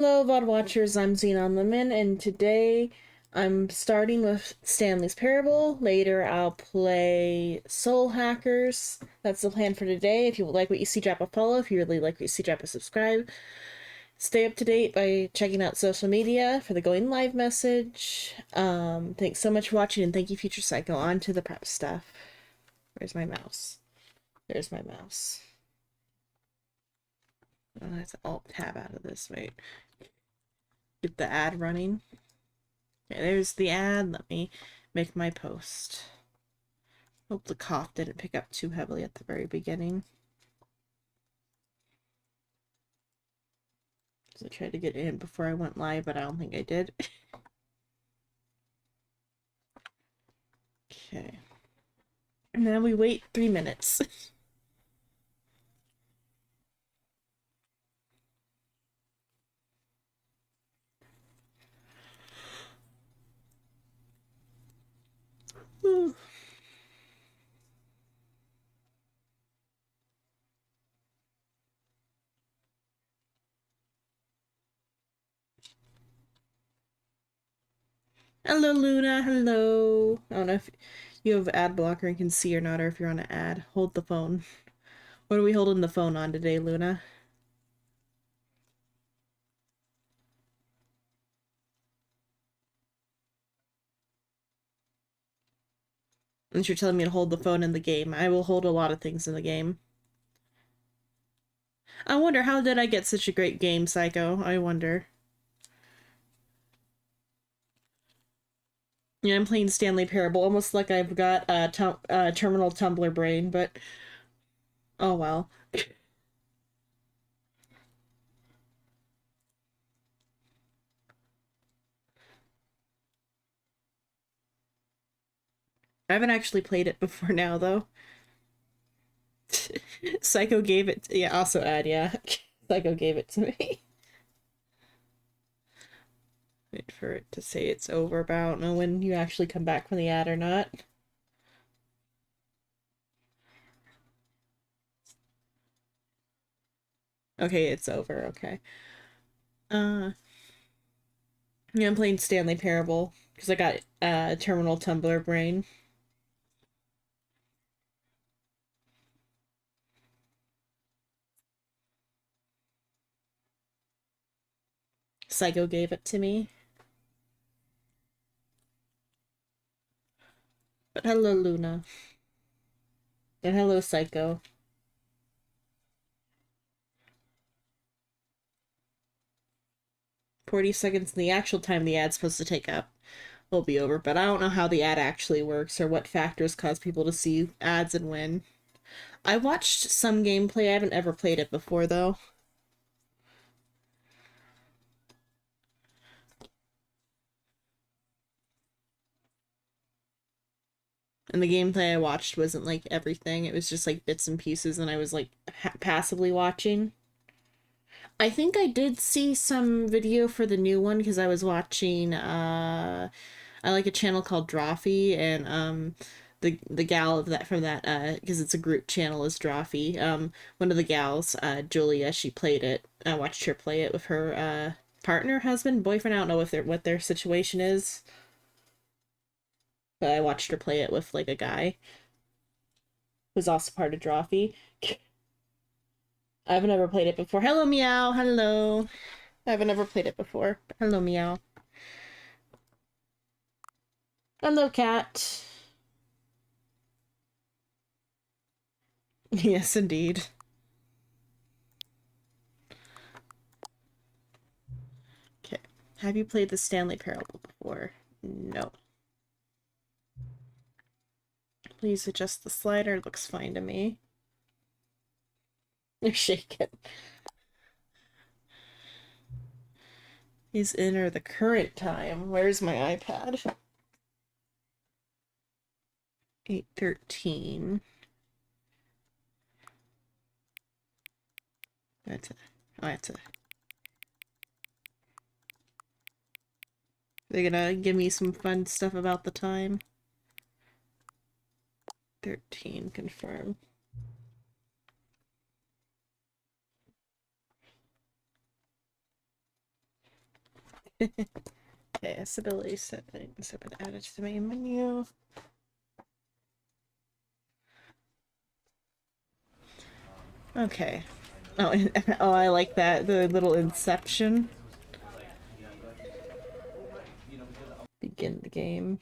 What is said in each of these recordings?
Hello, VOD watchers. I'm Xenon Lemon, and today I'm starting with Stanley's Parable. Later, I'll play Soul Hackers. That's the plan for today. If you like what you see, drop a follow. If you really like what you see, drop a subscribe. Stay up to date by checking out social media for the going live message. Thanks so much for watching, and thank you, Future Psycho. On to the prep stuff. Where's my mouse? There's my mouse. I have to Alt tab out of this. Wait. Get the ad running. Okay, there's the ad. Let me make my post. Hope the cough didn't pick up too heavily at the very beginning. I tried to get in before I went live, but I don't think I did. Okay. And then we wait 3 minutes. Hello, Luna. Hello. I don't know if you have ad blocker and can see or not, or if you're on an ad. Hold the phone. What are we holding the phone on today, Luna? Unless you're telling me to hold the phone in the game. I will hold a lot of things in the game. I wonder, how did I get such a great game, Psycho? I wonder. Yeah, I'm playing Stanley Parable, almost like I've got a terminal tumbler brain, but oh well. I haven't actually played it before now, though. Psycho gave it. Yeah, also ad, yeah. Psycho gave it to me. Wait for it to say it's over, but I don't know when you actually come back from the ad or not. Okay, it's over, okay. Yeah, I'm playing Stanley Parable, because I got terminal tumbler brain. Psycho gave it to me. But hello, Luna. And hello, Psycho. 40 seconds, and the actual time the ad's supposed to take up will be over, but I don't know how the ad actually works or what factors cause people to see ads and when. I watched some gameplay. I haven't ever played it before, though. And the gameplay I watched wasn't like everything. It was just like bits and pieces, and I was like passively watching. I think I did see some video for the new one because I was watching I like a channel called Drawfee, and the gal of that from that because it's a group channel is Drawfee. One of the gals, Julia, she played it. I watched her play it with her partner, husband, boyfriend. I don't know if they're what their situation is, but I watched her play it with like a guy who's also part of Drawfee. I've never played it before. Hello, meow. Hello. I've never played it before. Hello, meow. Hello, cat. Yes, indeed. Okay. Have you played the Stanley Parable before? No. Please adjust the slider. Looks fine to me. You're shaking. Please enter the current time. Where's my iPad? 8:13. That's it. Oh, that's it. They're gonna give me some fun stuff about the time. 13, confirm. Okay, stability settings have been added to the main menu. Okay. Oh, oh, I like that. The little inception. Begin the game.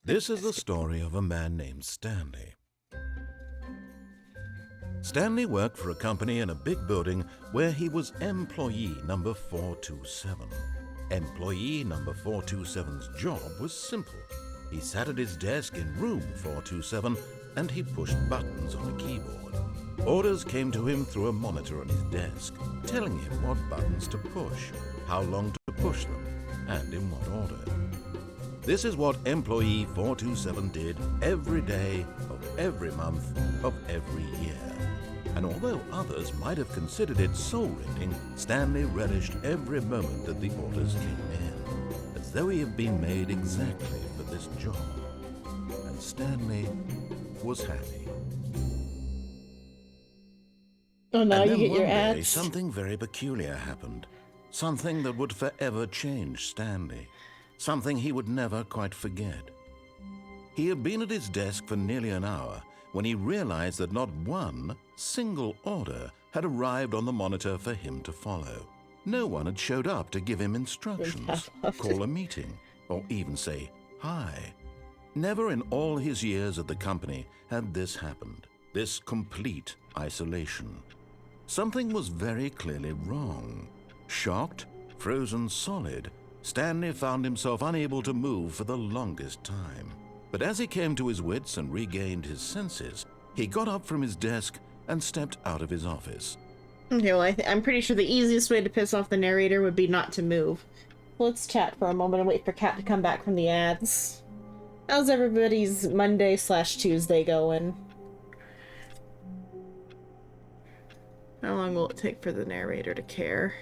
This is the story of a man named Stanley. Stanley worked for a company in a big building where he was employee number 427. Employee number 427's job was simple. He sat at his desk in room 427 and he pushed buttons on a keyboard. Orders came to him through a monitor on his desk, telling him what buttons to push, how long to push them, and in what order. This is what employee 427 did every day of every month of every year. And although others might have considered it soul-rending, Stanley relished every moment that the orders came in, as though he had been made exactly for this job. And Stanley was happy. Oh, now And you then get one your day, ads. something very peculiar happened. Something that would forever change Stanley. Something he would never quite forget. He had been at his desk for nearly an hour when he realized that not one single order had arrived on the monitor for him to follow. No one had showed up to give him instructions, call a meeting, or even say hi. Never in all his years at the company had this happened, this complete isolation. Something was very clearly wrong. Shocked, frozen solid, Stanley found himself unable to move for the longest time. But as he came to his wits and regained his senses, he got up from his desk and stepped out of his office. Okay, well, I'm pretty sure the easiest way to piss off the narrator would be not to move. Let's chat for a moment and wait for Kat to come back from the ads. How's everybody's Monday/Tuesday going? How long will it take for the narrator to care?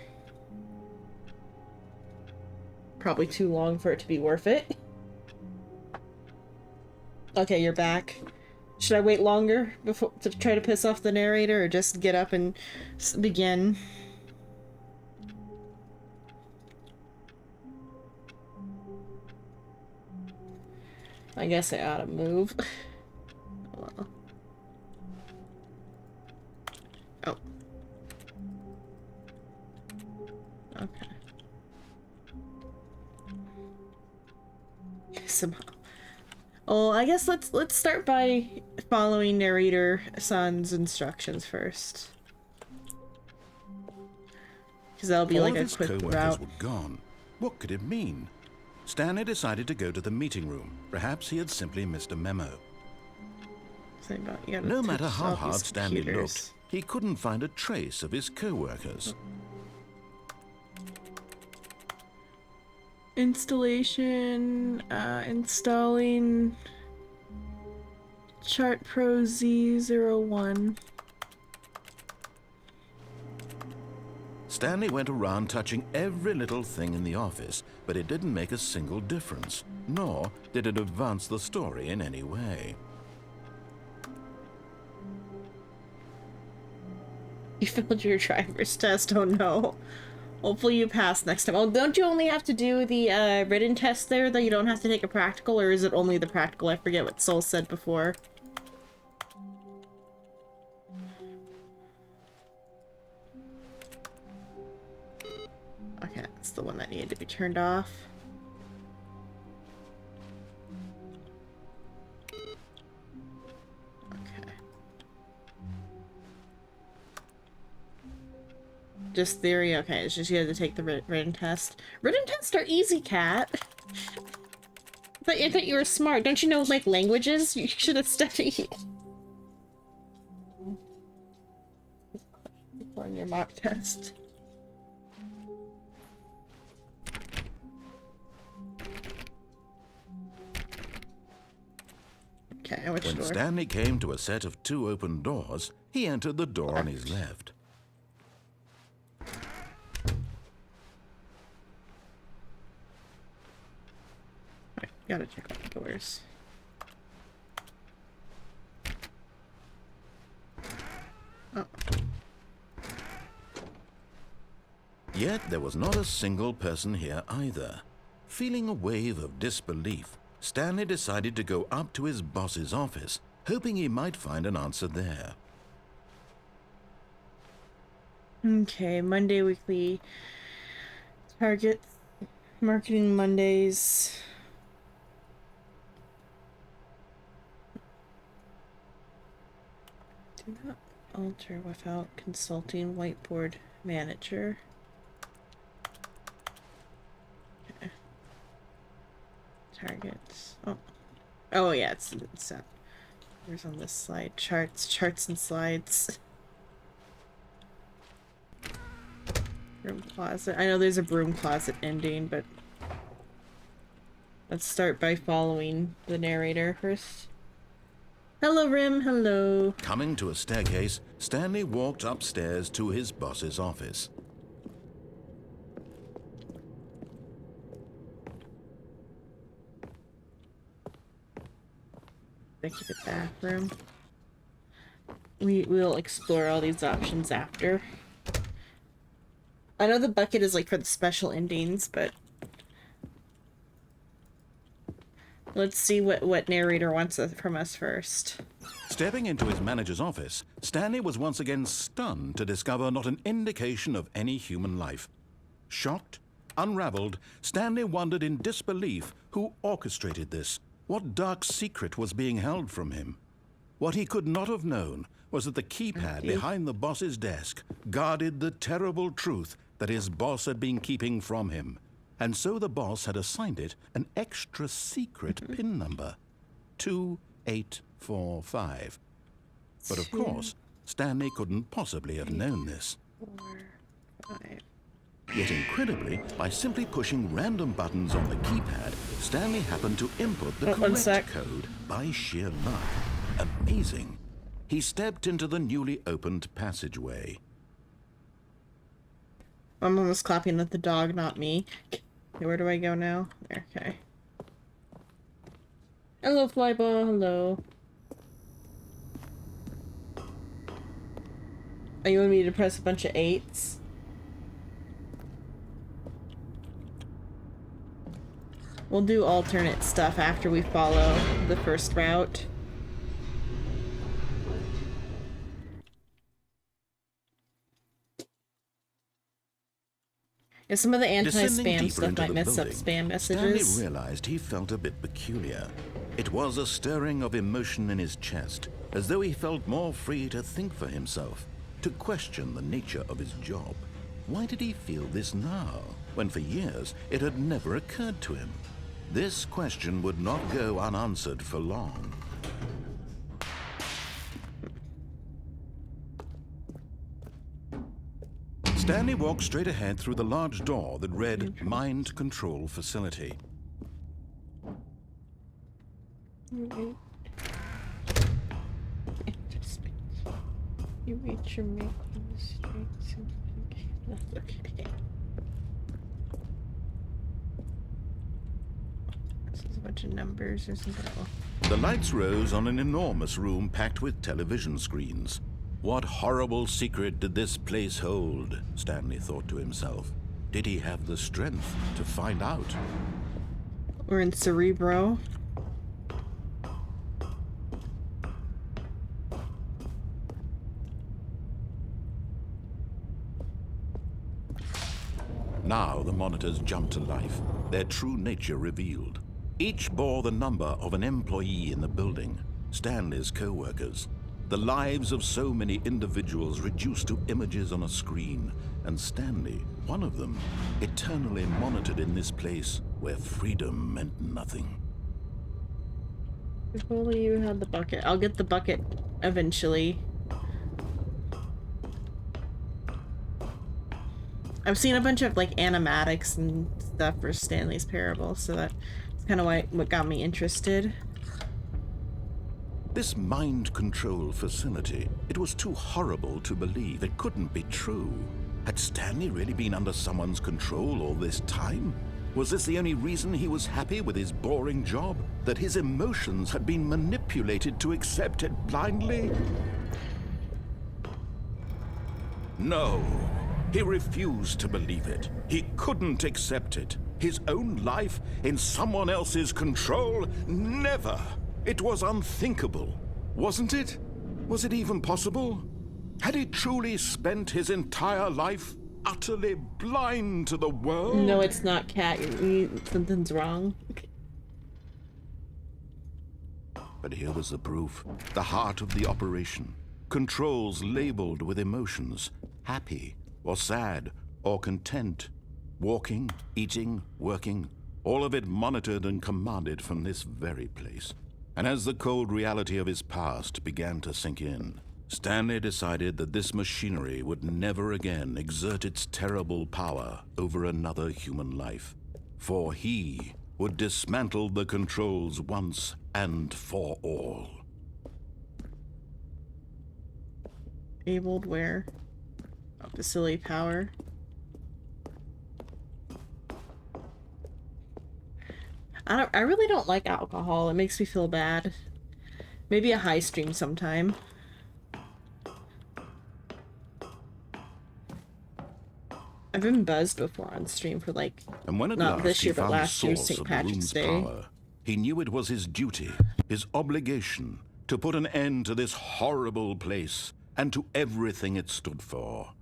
Probably too long for it to be worth it. Okay, you're back. Should I wait longer before to try to piss off the narrator, or just get up and begin? I guess I ought to move. Well. Oh. Okay. Somehow. Oh, I guess let's start by following narrator son's instructions first, because that'll be like a quick route. All of his co-workers were gone. What could it mean? Stanley decided to go to the meeting room. Perhaps he had simply missed a memo. No matter how hard Stanley looked, he couldn't find a trace of his co-workers. Installation, installing Chart Pro Z01. Stanley went around touching every little thing in the office, but it didn't make a single difference, nor did it advance the story in any way. You failed your driver's test, oh no. Hopefully you pass next time. Oh, don't you only have to do the written test there, though? You don't have to take a practical, or is it only the practical? I forget what Soul said before. Okay, that's the one that needed to be turned off. Okay. Just theory? Okay, it's just you had to take the written test. Written tests are easy, Kat. I thought you were smart. Don't you know, like, languages? You should have studied. On your mock test. Okay, which door? When Stanley came to a set of 2 open doors, he entered the door on his left. I gotta check out the doors. Yet there was not a single person here either. Feeling a wave of disbelief, Stanley decided to go up to his boss's office, hoping he might find an answer there. Okay, Monday weekly targets, marketing Mondays. Do not alter without consulting whiteboard manager. Okay. Targets. Oh yeah, it's Where's on this slide? Charts and slides. Broom closet. I know there's a broom closet ending, but let's start by following the narrator first. Hello, Rim. Hello. Coming to a staircase, Stanley walked upstairs to his boss's office. Executive bathroom. We'll explore all these options after. I know the bucket is like for the special endings, but let's see what narrator wants from us first. Stepping into his manager's office, Stanley was once again stunned to discover not an indication of any human life. Shocked, unraveled, Stanley wondered in disbelief who orchestrated this. What dark secret was being held from him? What he could not have known was that the keypad behind the boss's desk guarded the terrible truth that his boss had been keeping from him. And so the boss had assigned it an extra secret PIN number, 2845. But of course, Stanley couldn't possibly have known this. 4, 5. Yet incredibly, by simply pushing random buttons on the keypad, Stanley happened to input the correct code by sheer luck. Amazing. He stepped into the newly opened passageway. I'm almost clapping at the dog, not me. Okay, where do I go now? There, okay. Hello, Flyball. Hello. Oh, you want me to press a bunch of 8s? We'll do alternate stuff after we follow the first route. Yeah, some of the anti-spam stuff might mess up spam messages. Stanley realized he felt a bit peculiar. It was a stirring of emotion in his chest, as though he felt more free to think for himself, to question the nature of his job. Why did he feel this now, when for years it had never occurred to him? This question would not go unanswered for long. Stanley walked straight ahead through the large door that read Mind Control Facility. You reach your making mistakes. That's okay. This is a bunch of numbers or something. The lights rose on an enormous room packed with television screens. What horrible secret did this place hold? Stanley thought to himself. Did he have the strength to find out? We're in Cerebro. Now the monitors jumped to life, their true nature revealed. Each bore the number of an employee in the building, Stanley's co-workers. The lives of so many individuals reduced to images on a screen, and Stanley, one of them, eternally monitored in this place where freedom meant nothing. If only you had the bucket. I'll get the bucket eventually. I've seen a bunch of like animatics and stuff for Stanley's Parable, so that's kind of what got me interested. This mind control facility, it was too horrible to believe. It couldn't be true. Had Stanley really been under someone's control all this time? Was this the only reason he was happy with his boring job? That his emotions had been manipulated to accept it blindly? No. He refused to believe it. He couldn't accept it. His own life in someone else's control? Never! It was unthinkable. Wasn't it? Was it even possible? Had he truly spent his entire life utterly blind to the world? No, it's not, Cat. Something's wrong. But here was the proof. The heart of the operation. Controls labeled with emotions. Happy, or sad, or content. Walking, eating, working. All of it monitored and commanded from this very place. And as the cold reality of his past began to sink in, Stanley decided that this machinery would never again exert its terrible power over another human life. For he would dismantle the controls once and for all. Abled where? Oh, facility power. I really don't like alcohol. It makes me feel bad. Maybe a high stream sometime. I've been buzzed before on stream for like, And when at not last this year, he but found the last year's source St. of the Patrick's room's Day. power, he knew it was his duty, his obligation, to put an end to this horrible place and to everything it stood for.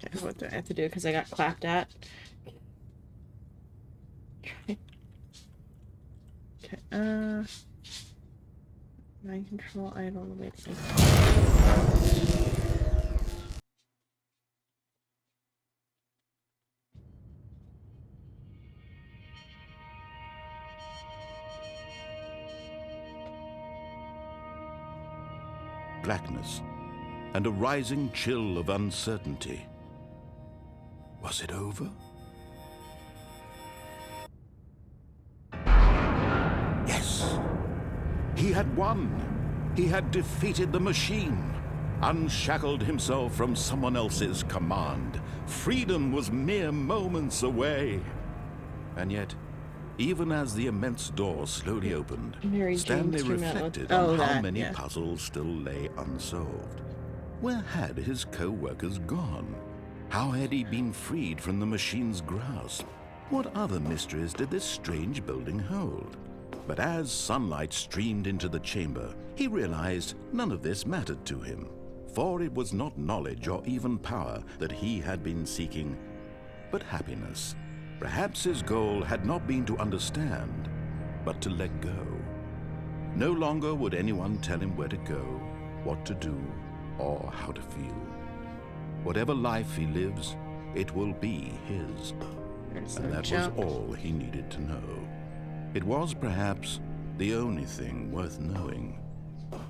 Okay, what do I have to do? Because I got clapped at. Okay, mind control, I don't know, wait. Blackness and a rising chill of uncertainty. Was it over? Yes! He had won! He had defeated the machine, unshackled himself from someone else's command. Freedom was mere moments away. And yet, even as the immense door slowly opened, Mary Jane Stanley came out with- reflected oh, on how that, many yeah. puzzles still lay unsolved. Where had his co-workers gone? How had he been freed from the machine's grasp? What other mysteries did this strange building hold? But as sunlight streamed into the chamber, he realized none of this mattered to him, for it was not knowledge or even power that he had been seeking, but happiness. Perhaps his goal had not been to understand, but to let go. No longer would anyone tell him where to go, what to do, or how to feel. Whatever life he lives, it will be his. There's And no that jump. was all he needed to know. It was perhaps the only thing worth knowing.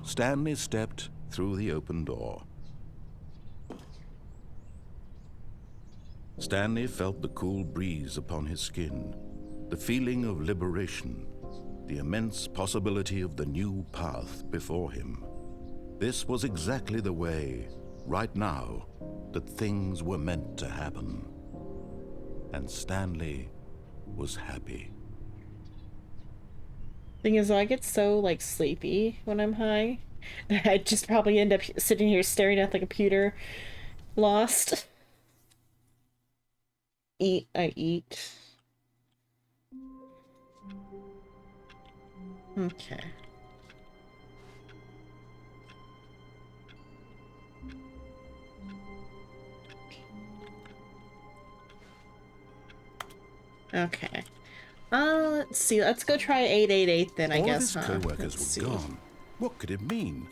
Stanley stepped through the open door. Stanley felt the cool breeze upon his skin, the feeling of liberation, the immense possibility of the new path before him. This was exactly the way, right now, that things were meant to happen. And Stanley was happy. Thing is, though, I get so like sleepy when I'm high. I just probably end up sitting here staring at the computer, lost. Eat, I eat. Okay. Okay. Let's see. Let's go try 888 then, I All guess, of his huh? co-workers Let's were gone. What could it mean?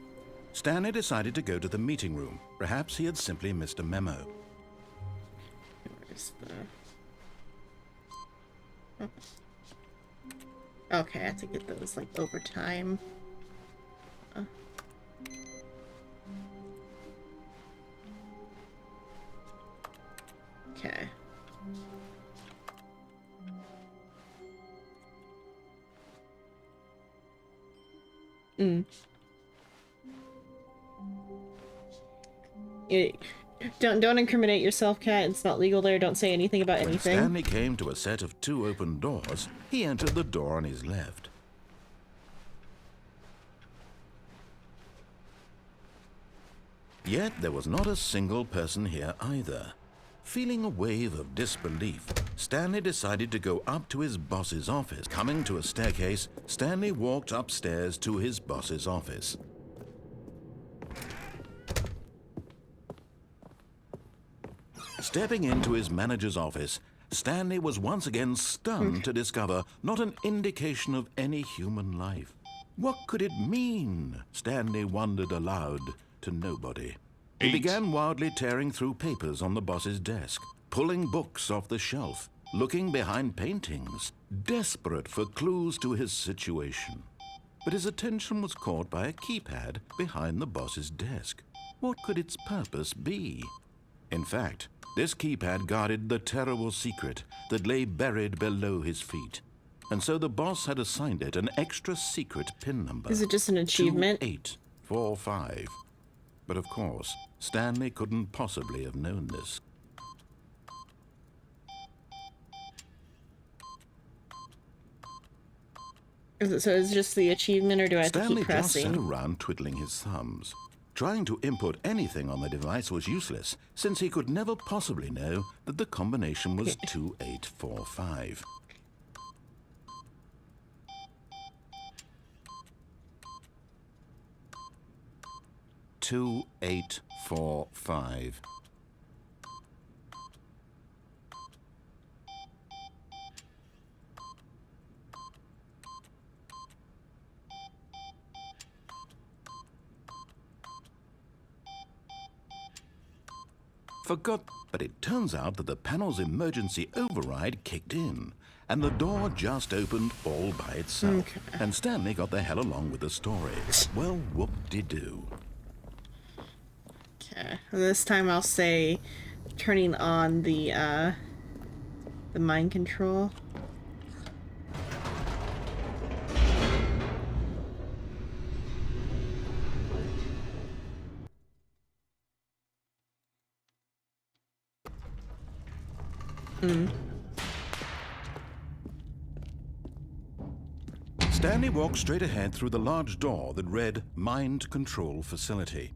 Stanley decided to go to the meeting room. Perhaps he had simply missed a memo. Where's the... Okay, I have to get those, like, overtime. Okay. You, don't incriminate yourself, Kat. It's not legal there. Don't say anything about When anything. Stanley came to a set of 2 open doors, he entered the door on his left. Yet there was not a single person here either. Feeling a wave of disbelief, Stanley decided to go up to his boss's office. Coming to a staircase, Stanley walked upstairs to his boss's office. Stepping into his manager's office, Stanley was once again stunned to discover not an indication of any human life. What could it mean? Stanley wondered aloud to nobody. He began wildly tearing through papers on the boss's desk, pulling books off the shelf, looking behind paintings, desperate for clues to his situation. But his attention was caught by a keypad behind the boss's desk. What could its purpose be? In fact, this keypad guarded the terrible secret that lay buried below his feet. And so the boss had assigned it an extra secret PIN number. Is it just an achievement? 2845. But of course, Stanley couldn't possibly have known this. So it's just the achievement, or do I have to Stanley keep just sat pressing? around twiddling his thumbs. Trying to input anything on the device was useless, since he could never possibly know that the combination was 2845. Two, 8, 4, 5. Forgot, but it turns out that the panel's emergency override kicked in, and the door just opened all by itself. Okay. And Stanley got the hell along with the story. Well, whoop-de-doo. Okay. This time I'll say turning on the mind control. Stanley walked straight ahead through the large door that read Mind Control Facility.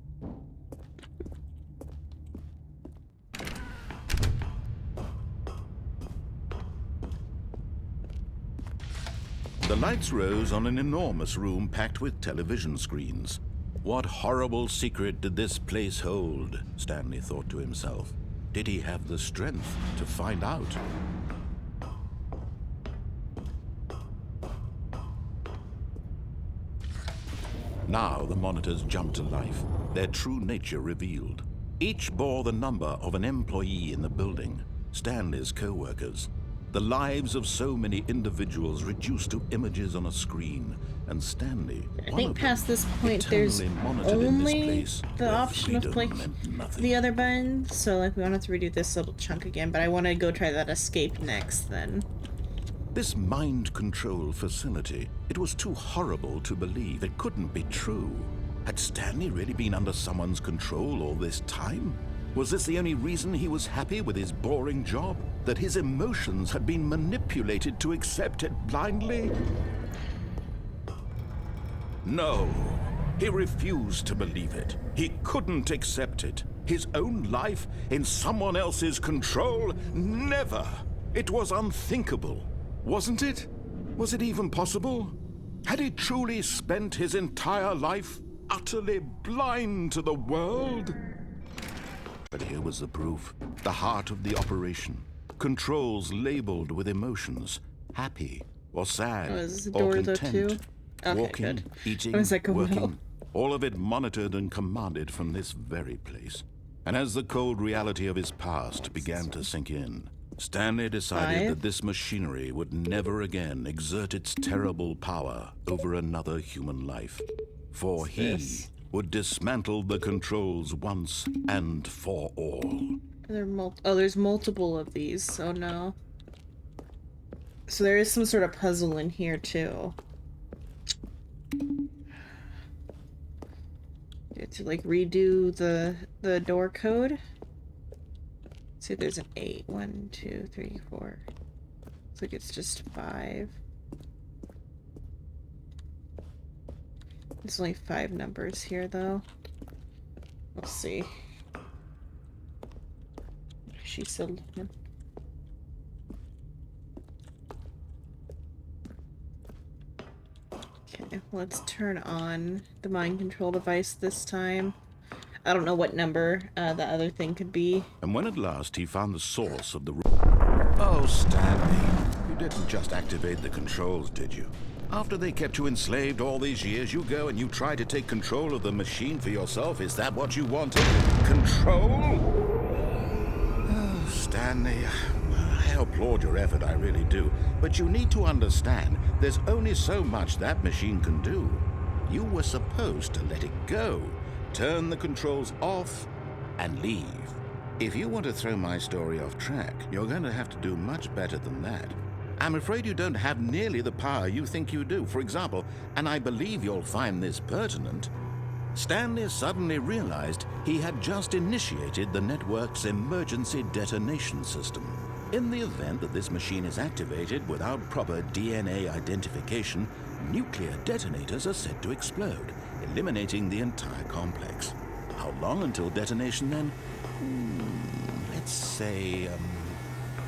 The lights rose on an enormous room packed with television screens. What horrible secret did this place hold? Stanley thought to himself. Did he have the strength to find out? Now the monitors jumped to life, their true nature revealed. Each bore the number of an employee in the building, Stanley's co-workers. The lives of so many individuals reduced to images on a screen, and Stanley, I one think of past them, this point there's eternally monitored in this only place the where option of freedom like meant nothing. the other button, so like we don't have to redo this little chunk again, but I want to go try that escape next then. This mind control facility, it was too horrible to believe. It couldn't be true. Had Stanley really been under someone's control all this time? Was this the only reason he was happy with his boring job? That his emotions had been manipulated to accept it blindly? No, he refused to believe it. He couldn't accept it. His own life in someone else's control? Never! It was unthinkable. Wasn't it? Was it even possible? Had he truly spent his entire life utterly blind to the world? But here was the proof. The heart of the operation. Controls labeled with emotions. Happy or sad Oh, is this the or door though content. too? Okay, Walking, good. eating, I was like, oh, working. no. All of it monitored and commanded from this very place. And as the cold reality of his past began to sink in, Stanley decided 5? that this machinery would never again exert its terrible power over another human life. For he this? would dismantle the controls once and for all. There's multiple of these, oh no. So there is some sort of puzzle in here too. You have to like redo the door code. See if there's an 8. 1, 2, 3, 4. Looks like it's just 5. There's only 5 numbers here though. Oh, Let's see. She's still looking. Okay, let's turn on the mind control device this time. I don't know what number the other thing could be. And when at last he found the source of the... Oh, Stanley, you didn't just activate the controls, did you? After they kept you enslaved all these years, you go and you try to take control of the machine for yourself. Is that what you wanted? Control? Oh, Stanley, I applaud your effort, I really do. But you need to understand, there's only so much that machine can do. You were supposed to let it go, turn the controls off, and leave. If you want to throw my story off track, you're going to have to do much better than that. I'm afraid you don't have nearly the power you think you do. For example, and I believe you'll find this pertinent, Stanley suddenly realized he had just initiated the network's emergency detonation system. In the event that this machine is activated without proper DNA identification, nuclear detonators are said to explode, eliminating the entire complex. How long until detonation then? Let's say,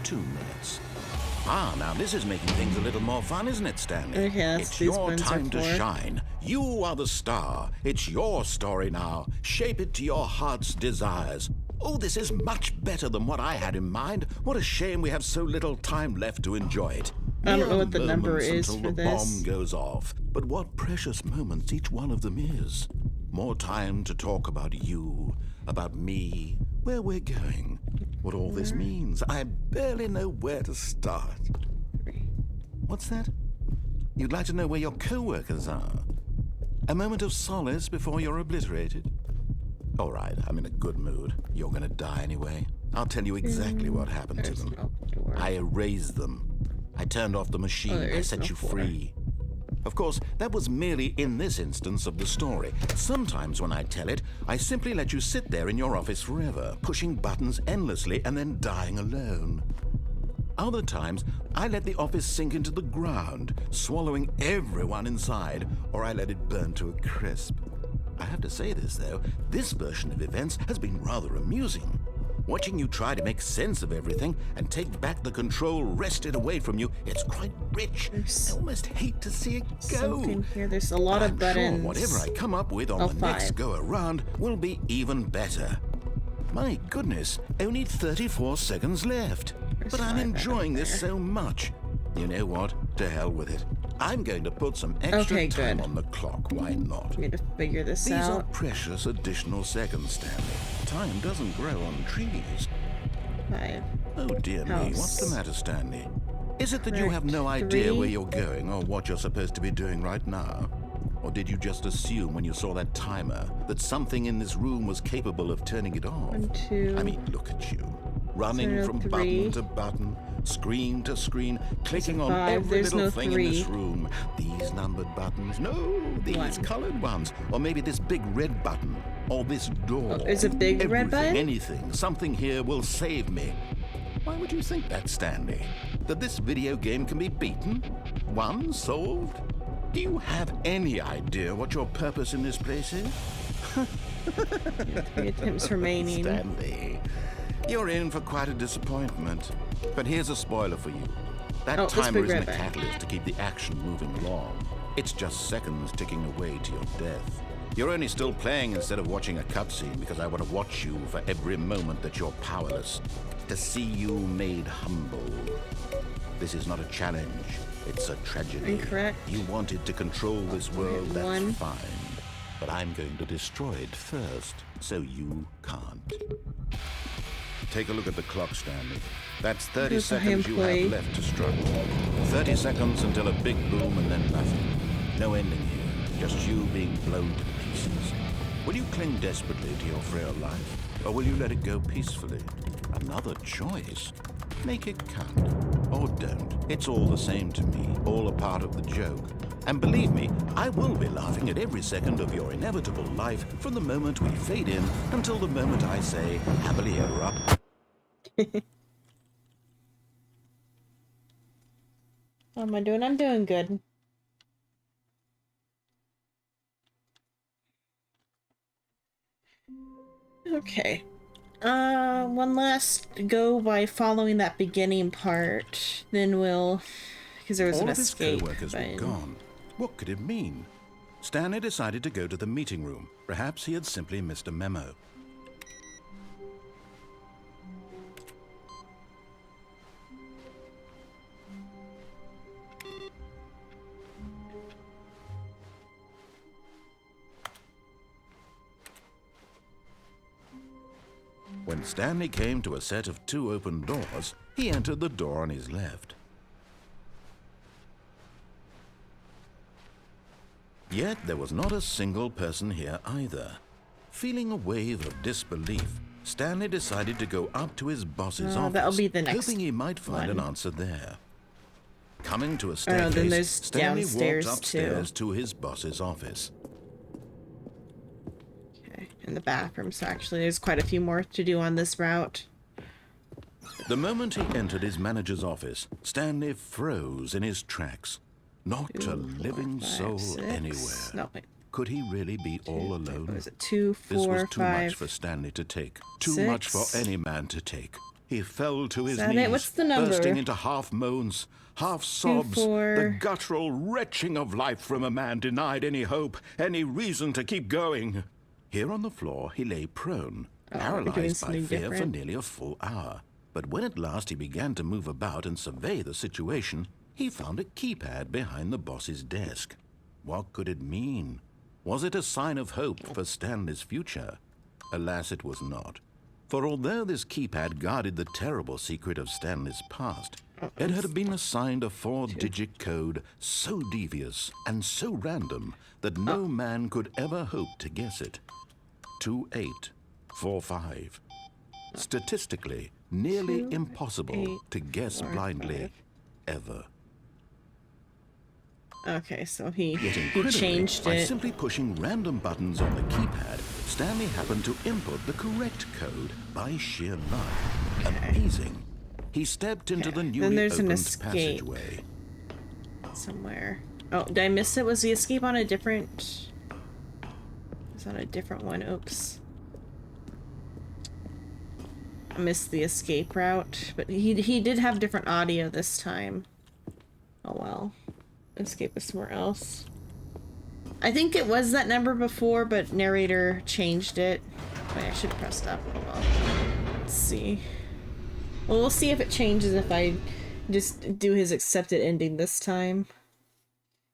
2 minutes. Ah, now this is making things a little more fun, isn't it, Stanley? Okay, that's it's these your buttons time are to for. shine. You are the star. It's your story now. Shape it to your heart's desires. Oh, this is much better than what I had in mind. What a shame we have so little time left to enjoy it. I don't know Mere what the number moments is until for the this. bomb goes off. But what precious moments each one of them is. More time to talk about you, about me, where we're going, what all this means. I barely know where to start. 3. What's that? You'd like to know where your co-workers are? A moment of solace before you're obliterated? All right, I'm in a good mood. You're gonna die anyway. I'll tell you exactly what happened to There's them. no door. I erased them. I turned off the machine. there I is set no you door. free. Of course, that was merely in this instance of the story. Sometimes when I tell it, I simply let you sit there in your office forever, pushing buttons endlessly and then dying alone. Other times, I let the office sink into the ground, swallowing everyone inside, or I let it burn to a crisp. I have to say this, though, this version of events has been rather amusing. Watching you try to make sense of everything and take back the control wrested away from you, it's quite rich. There's I almost hate to see it go. something here. There's a lot But of I'm buttons. sure whatever I come up with on Oh, the next 5. go around will be even better. My goodness, only 34 seconds left. There's But I'm 5 out enjoying this there. so much. You know what? To hell with it. I'm going to put some extra Okay, time good. on the clock. Why not? I need to figure this These are out. precious additional seconds, Stanley. Time doesn't grow on trees. 5. Oh dear me, what's the House. matter, Stanley? Is it that you have no Correct. idea 3. where you're going or what you're supposed to be doing right now? Or did you just assume when you saw that timer that something in this room was capable of turning it off? 1, 2. I mean, look at you. Running 0, from 3. button to button, screen to screen, clicking on 5. every There's little no thing 3. in this room. These numbered buttons. No, these 1. colored ones. Or maybe this big red button. Or this door. Oh, is it big red Everything, button? anything, something here will save me. Why would you think that, Stanley? That this video game can be beaten? Won? Solved? Do you have any idea what your purpose in this place is? 3 attempts remaining. Stanley, you're in for quite a disappointment. But here's a spoiler for you. That Oh, this timer big isn't red a button. catalyst to keep the action moving along. It's just seconds ticking away to your death. You're only still playing instead of watching a cutscene because I want to watch you for every moment that you're powerless. To see you made humble. This is not a challenge. It's a tragedy. Incorrect. You wanted to control this world, that's 1. fine. But I'm going to destroy it first, so you can't. Take a look at the clock, Stanley. That's 30 Who's the seconds you employee? have left to struggle. 30 seconds until a big boom and then nothing. No ending here, just you being blown to pieces. Will you cling desperately to your frail life, or will you let it go peacefully? Another choice. Make it count. Or don't. It's all the same to me, all a part of the joke. And believe me, I will be laughing at every second of your inevitable life from the moment we fade in until the moment I say, happily ever after. How am I doing? I'm doing good. Okay. One last go by following that beginning part. Then we'll... Because there was All an of his escape co-workers were button. gone. What could it mean? Stanley decided to go to the meeting room. Perhaps he had simply missed a memo. When Stanley came to a set of 2 open doors, he entered the door on his left. Yet there was not a single person here either. Feeling a wave of disbelief, Stanley decided to go up to his boss's office, that'll be the next hoping he might find an one. answer there. Coming to a Oh, no, then staircase, there's Stanley walked downstairs, upstairs too. to his boss's office. Okay, in the bathroom, so actually there's quite a few more to do on this route. The moment he entered his manager's office, Stanley froze in his tracks. Not 2, a living 4, 5, soul 6. anywhere. No, wait. Could he really be all alone? What was it? 2, This 4, was 5. too much for Stanley to take. Too much for 6. any man to take. He fell to his that it? knees, What's the number? bursting into half moans, half sobs, 4. the guttural retching of life from a man denied any hope, any reason to keep going. Here on the floor, he lay prone, we're doing paralyzed by something fear for different. nearly a full hour. But when at last he began to move about and survey the situation, he found a keypad behind the boss's desk. What could it mean? Was it a sign of hope for Stanley's future? Alas, it was not. For although this keypad guarded the terrible secret of Stanley's past, it had been assigned a 4-digit code so devious and so random that no man could ever hope to guess it. 2845. Statistically, nearly 2, impossible 8, to guess 4, blindly, 5. ever. Okay, so he Yet incredibly, changed by it. simply pushing random buttons on the keypad, Stanley happened to input the correct code by sheer luck. Amazing. He stepped into the Then newly there's an opened escape. passageway. Somewhere. Oh, did I miss it? Was the escape on a different... Was on a different one? Oops. I missed the escape route, but he did have different audio this time. Oh well. Escape is somewhere else. I think it was that number before, but narrator changed it. Wait, I should have pressed up. Oh well. Let's see. Well, we'll see if it changes if I just do his accepted ending this time.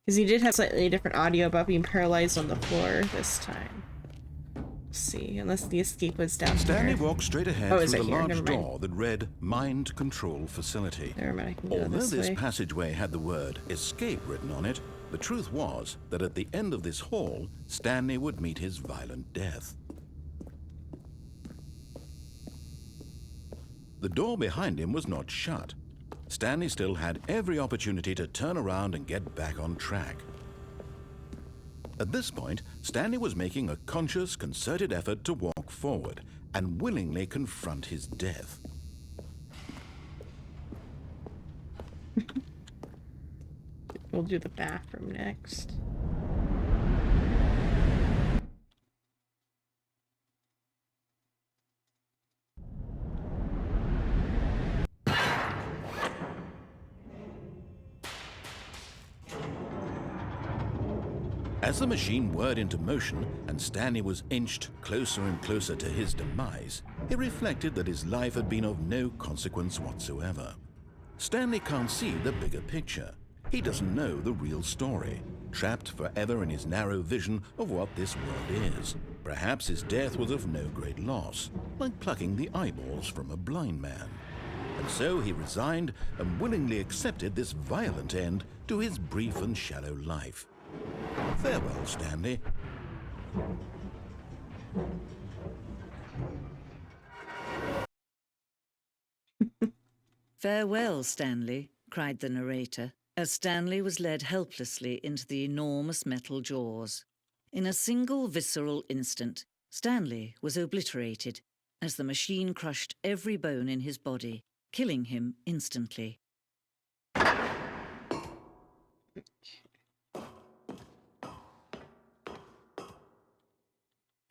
Because he did have slightly different audio about being paralyzed on the floor this time. Let's see, unless the escape was down Stanley here. walked straight ahead Oh, through is it the here? large Never mind. door that read Mind Control Facility. Never mind, I can go Although this this way. passageway had the word escape written on it, the truth was that at the end of this hall, Stanley would meet his violent death. The door behind him was not shut. Stanley still had every opportunity to turn around and get back on track. At this point, Stanley was making a conscious, concerted effort to walk forward and willingly confront his death. We'll do the bathroom next. As the machine whirred into motion and Stanley was inched closer and closer to his demise, he reflected that his life had been of no consequence whatsoever. Stanley can't see the bigger picture. He doesn't know the real story, trapped forever in his narrow vision of what this world is. Perhaps his death was of no great loss, like plucking the eyeballs from a blind man. And so he resigned and willingly accepted this violent end to his brief and shallow life. Farewell, Stanley. "Farewell, Stanley," cried the narrator, as Stanley was led helplessly into the enormous metal jaws. In a single visceral instant, Stanley was obliterated as the machine crushed every bone in his body, killing him instantly.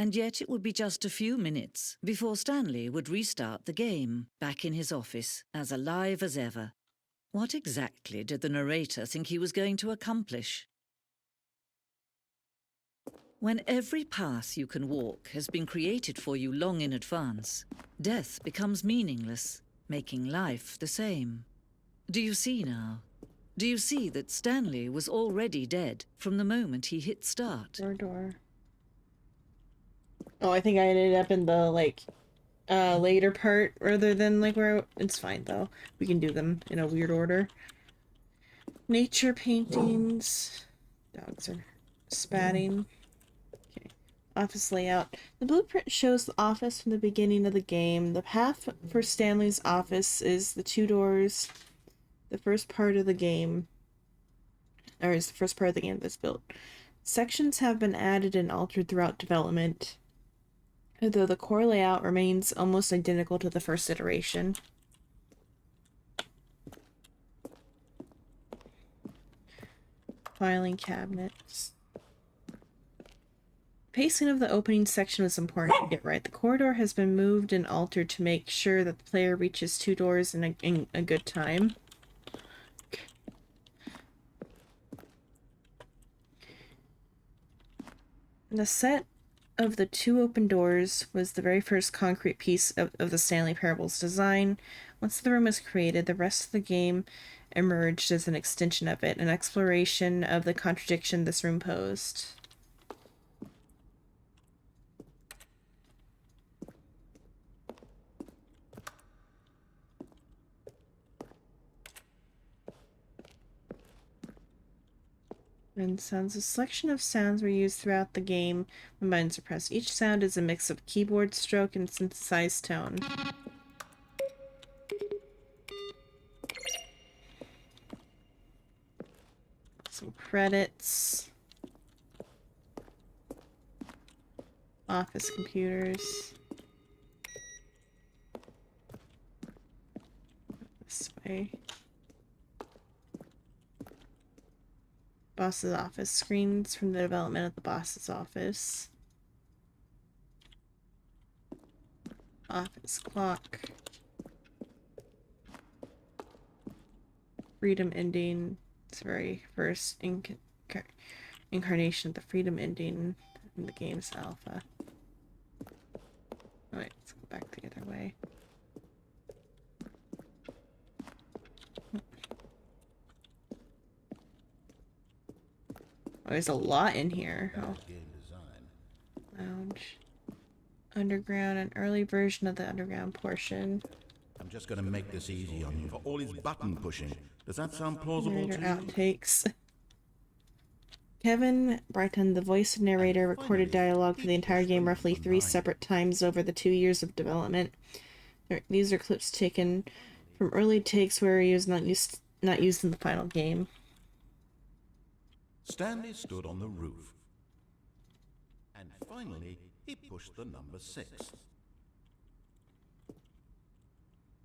And yet it would be just a few minutes before Stanley would restart the game, back in his office, as alive as ever. What exactly did the narrator think he was going to accomplish? When every path you can walk has been created for you long in advance, death becomes meaningless, making life the same. Do you see now? Do you see that Stanley was already dead from the moment he hit start? Door. Oh, I think I ended up in the, like, later part rather than, like, where... It's fine, though. We can do them in a weird order. Nature paintings. Dogs are spatting. Okay. Office layout. The blueprint shows the office from the beginning of the game. The path for Stanley's office is the 2 doors. The first part of the game. Or is the first part of the game that's built. Sections have been added and altered throughout development, although the core layout remains almost identical to the first iteration. Filing cabinets. Pacing of the opening section was important to get right. The corridor has been moved and altered to make sure that the player reaches 2 doors in a good time. The set of the 2 open doors was the very first concrete piece of the Stanley Parable's design. Once the room was created, the rest of the game emerged as an extension of it, an exploration of the contradiction this room posed. And sounds. A selection of sounds were used throughout the game when buttons are pressed. Each sound is a mix of keyboard stroke and synthesized tone. Some credits. Office computers. This way. Boss's office. Screens from the development of the boss's office. Office clock. Freedom ending. It's the very first incarnation of the freedom ending in the game's alpha. Oh, wait, let's go back the other way. Oh, there's a lot in here. Oh. Lounge. Underground, an early version of the underground portion. I'm just gonna make this easy on you for all his button pushing. Does that sound plausible Narrator to you? outtakes. Kevin Brighton, the voice of narrator, recorded dialogue for the entire game roughly 3 separate times over the 2 years of development. These are clips taken from early takes where he was not used in the final game. Stanley stood on the roof. And finally, he pushed the number 6.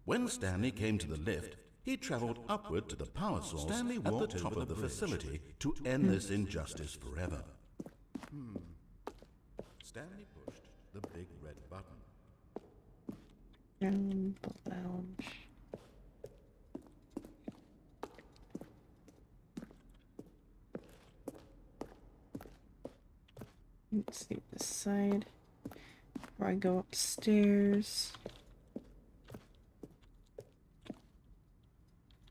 When Stanley came to the lift, he traveled upward to the power source Stanley at the top of the facility to end this injustice forever. Stanley pushed the big red button. And the lounge. Let's see this side before I go upstairs.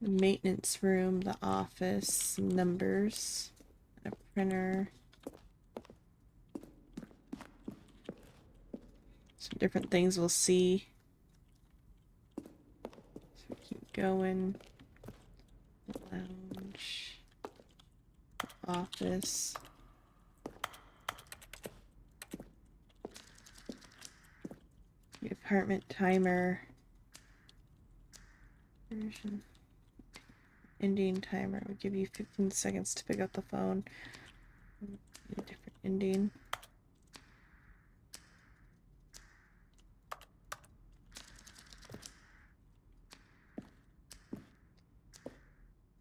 The maintenance room, the office, some numbers, a printer, some different things we'll see. So we keep going. The lounge, the office. The apartment timer. Version. Ending timer would give you 15 seconds to pick up the phone. A different ending.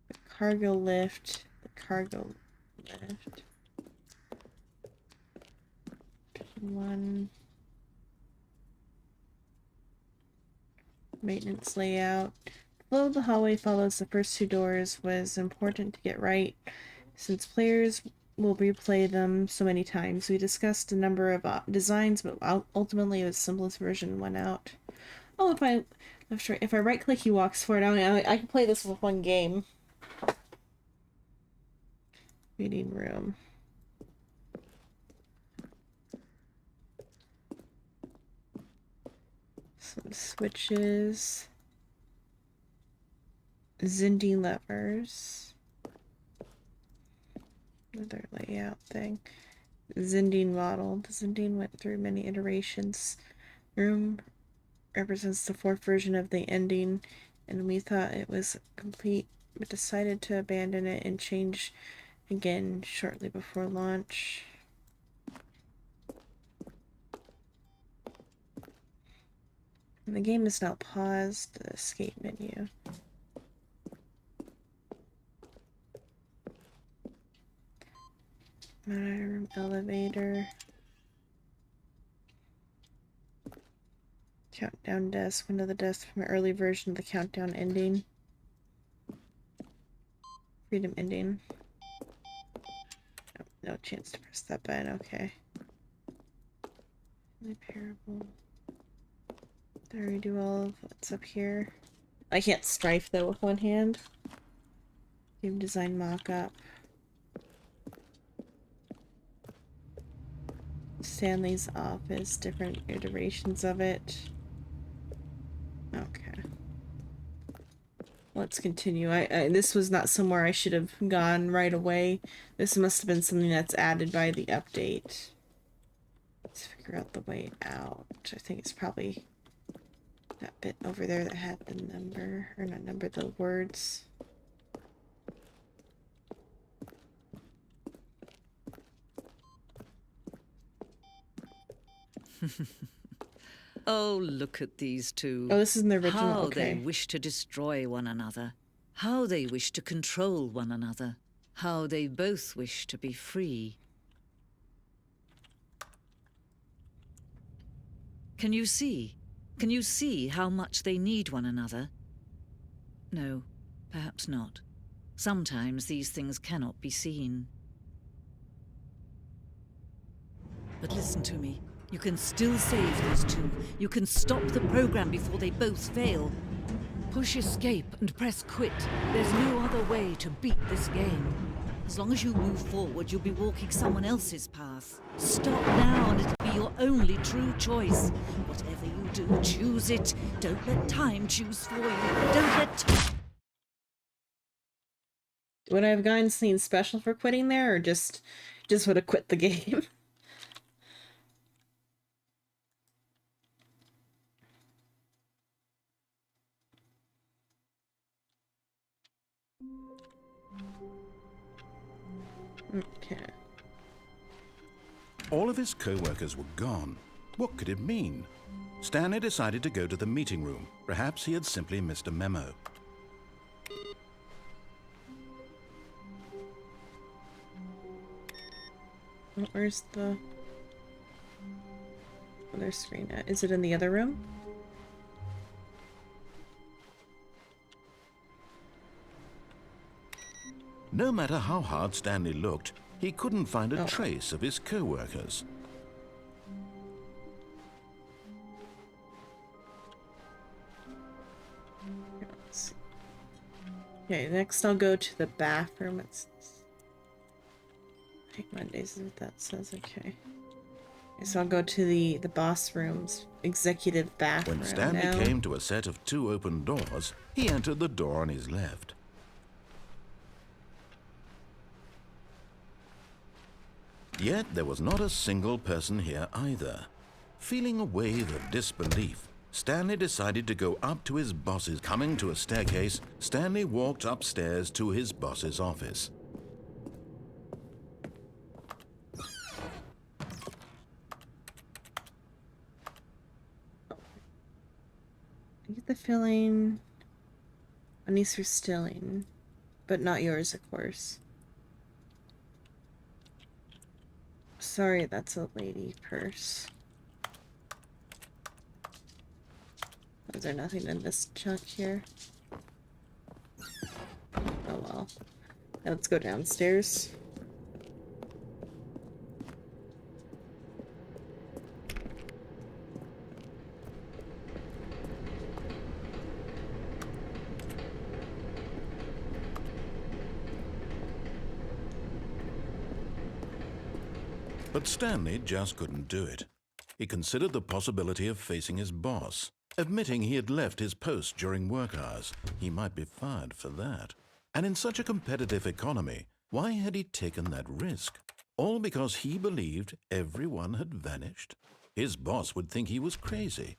The cargo lift. The cargo lift. 1. Maintenance layout. The flow of the hallway follows the first 2 doors was important to get right, since players will replay them so many times. We discussed a number of designs, but ultimately the simplest version went out. Oh, if I right click, he walks forward. I can play this with 1 game. Meeting room. Some switches. Zindine levers. Another layout thing. Zindine model. The Zindine went through many iterations. Room represents the 4th version of the ending, and we thought it was complete, but decided to abandon it and change again shortly before launch. And the game is now paused. The escape menu. Monitor room, elevator. Countdown desk. Window the desk from an early version of the countdown ending. Freedom ending. Oh, no chance to press that button. Okay. Repairable. Did I redo all of what's up here? I can't strife though with 1 hand. Game design mock-up. Stanley's office, different iterations of it. Okay. Let's continue. This was not somewhere I should have gone right away. This must have been something that's added by the update. Let's figure out the way out. I think it's probably that bit over there that had the number, or not number, the words. Oh, look at these two. Oh, this is in the original. How Okay. they wish to destroy one another. How they wish to control one another. How they both wish to be free. Can you see? Can you see how much they need one another? No, perhaps not. Sometimes these things cannot be seen. But listen to me. You can still save these two. You can stop the program before they both fail. Push escape and press quit. There's no other way to beat this game. As long as you move forward, you'll be walking someone else's path. Stop now and it'll be your only true choice. Whatever you do, choose it. Don't let time choose for you. Don't let... Would I have gotten something special for quitting there, or just would have quit the game? Okay. All of his co-workers were gone. What could it mean? Stanley decided to go to the meeting room. Perhaps he had simply missed a memo. Where's the other screen at? Is it in the other room? No matter how hard Stanley looked, he couldn't find a trace of his co-workers. Let's see. Okay, next I'll go to the bathroom. It's I think Mondays is what that says. Okay. So I'll go to the boss room's executive bathroom. When Stanley now. came to a set of 2 open doors, he entered the door on his left. Yet there was not a single person here either. Feeling a wave of disbelief, Stanley decided to go up to his boss's. Coming to a staircase, Stanley walked upstairs to his boss's office. I get the feeling Anise for stilling, but not yours, of course. sorry, that's a lady purse. Is there nothing in this chunk here? Oh well. Now let's go downstairs. But Stanley just couldn't do it. He considered the possibility of facing his boss. Admitting he had left his post during work hours, he might be fired for that. And in such a competitive economy, why had he taken that risk? All because he believed everyone had vanished? His boss would think he was crazy.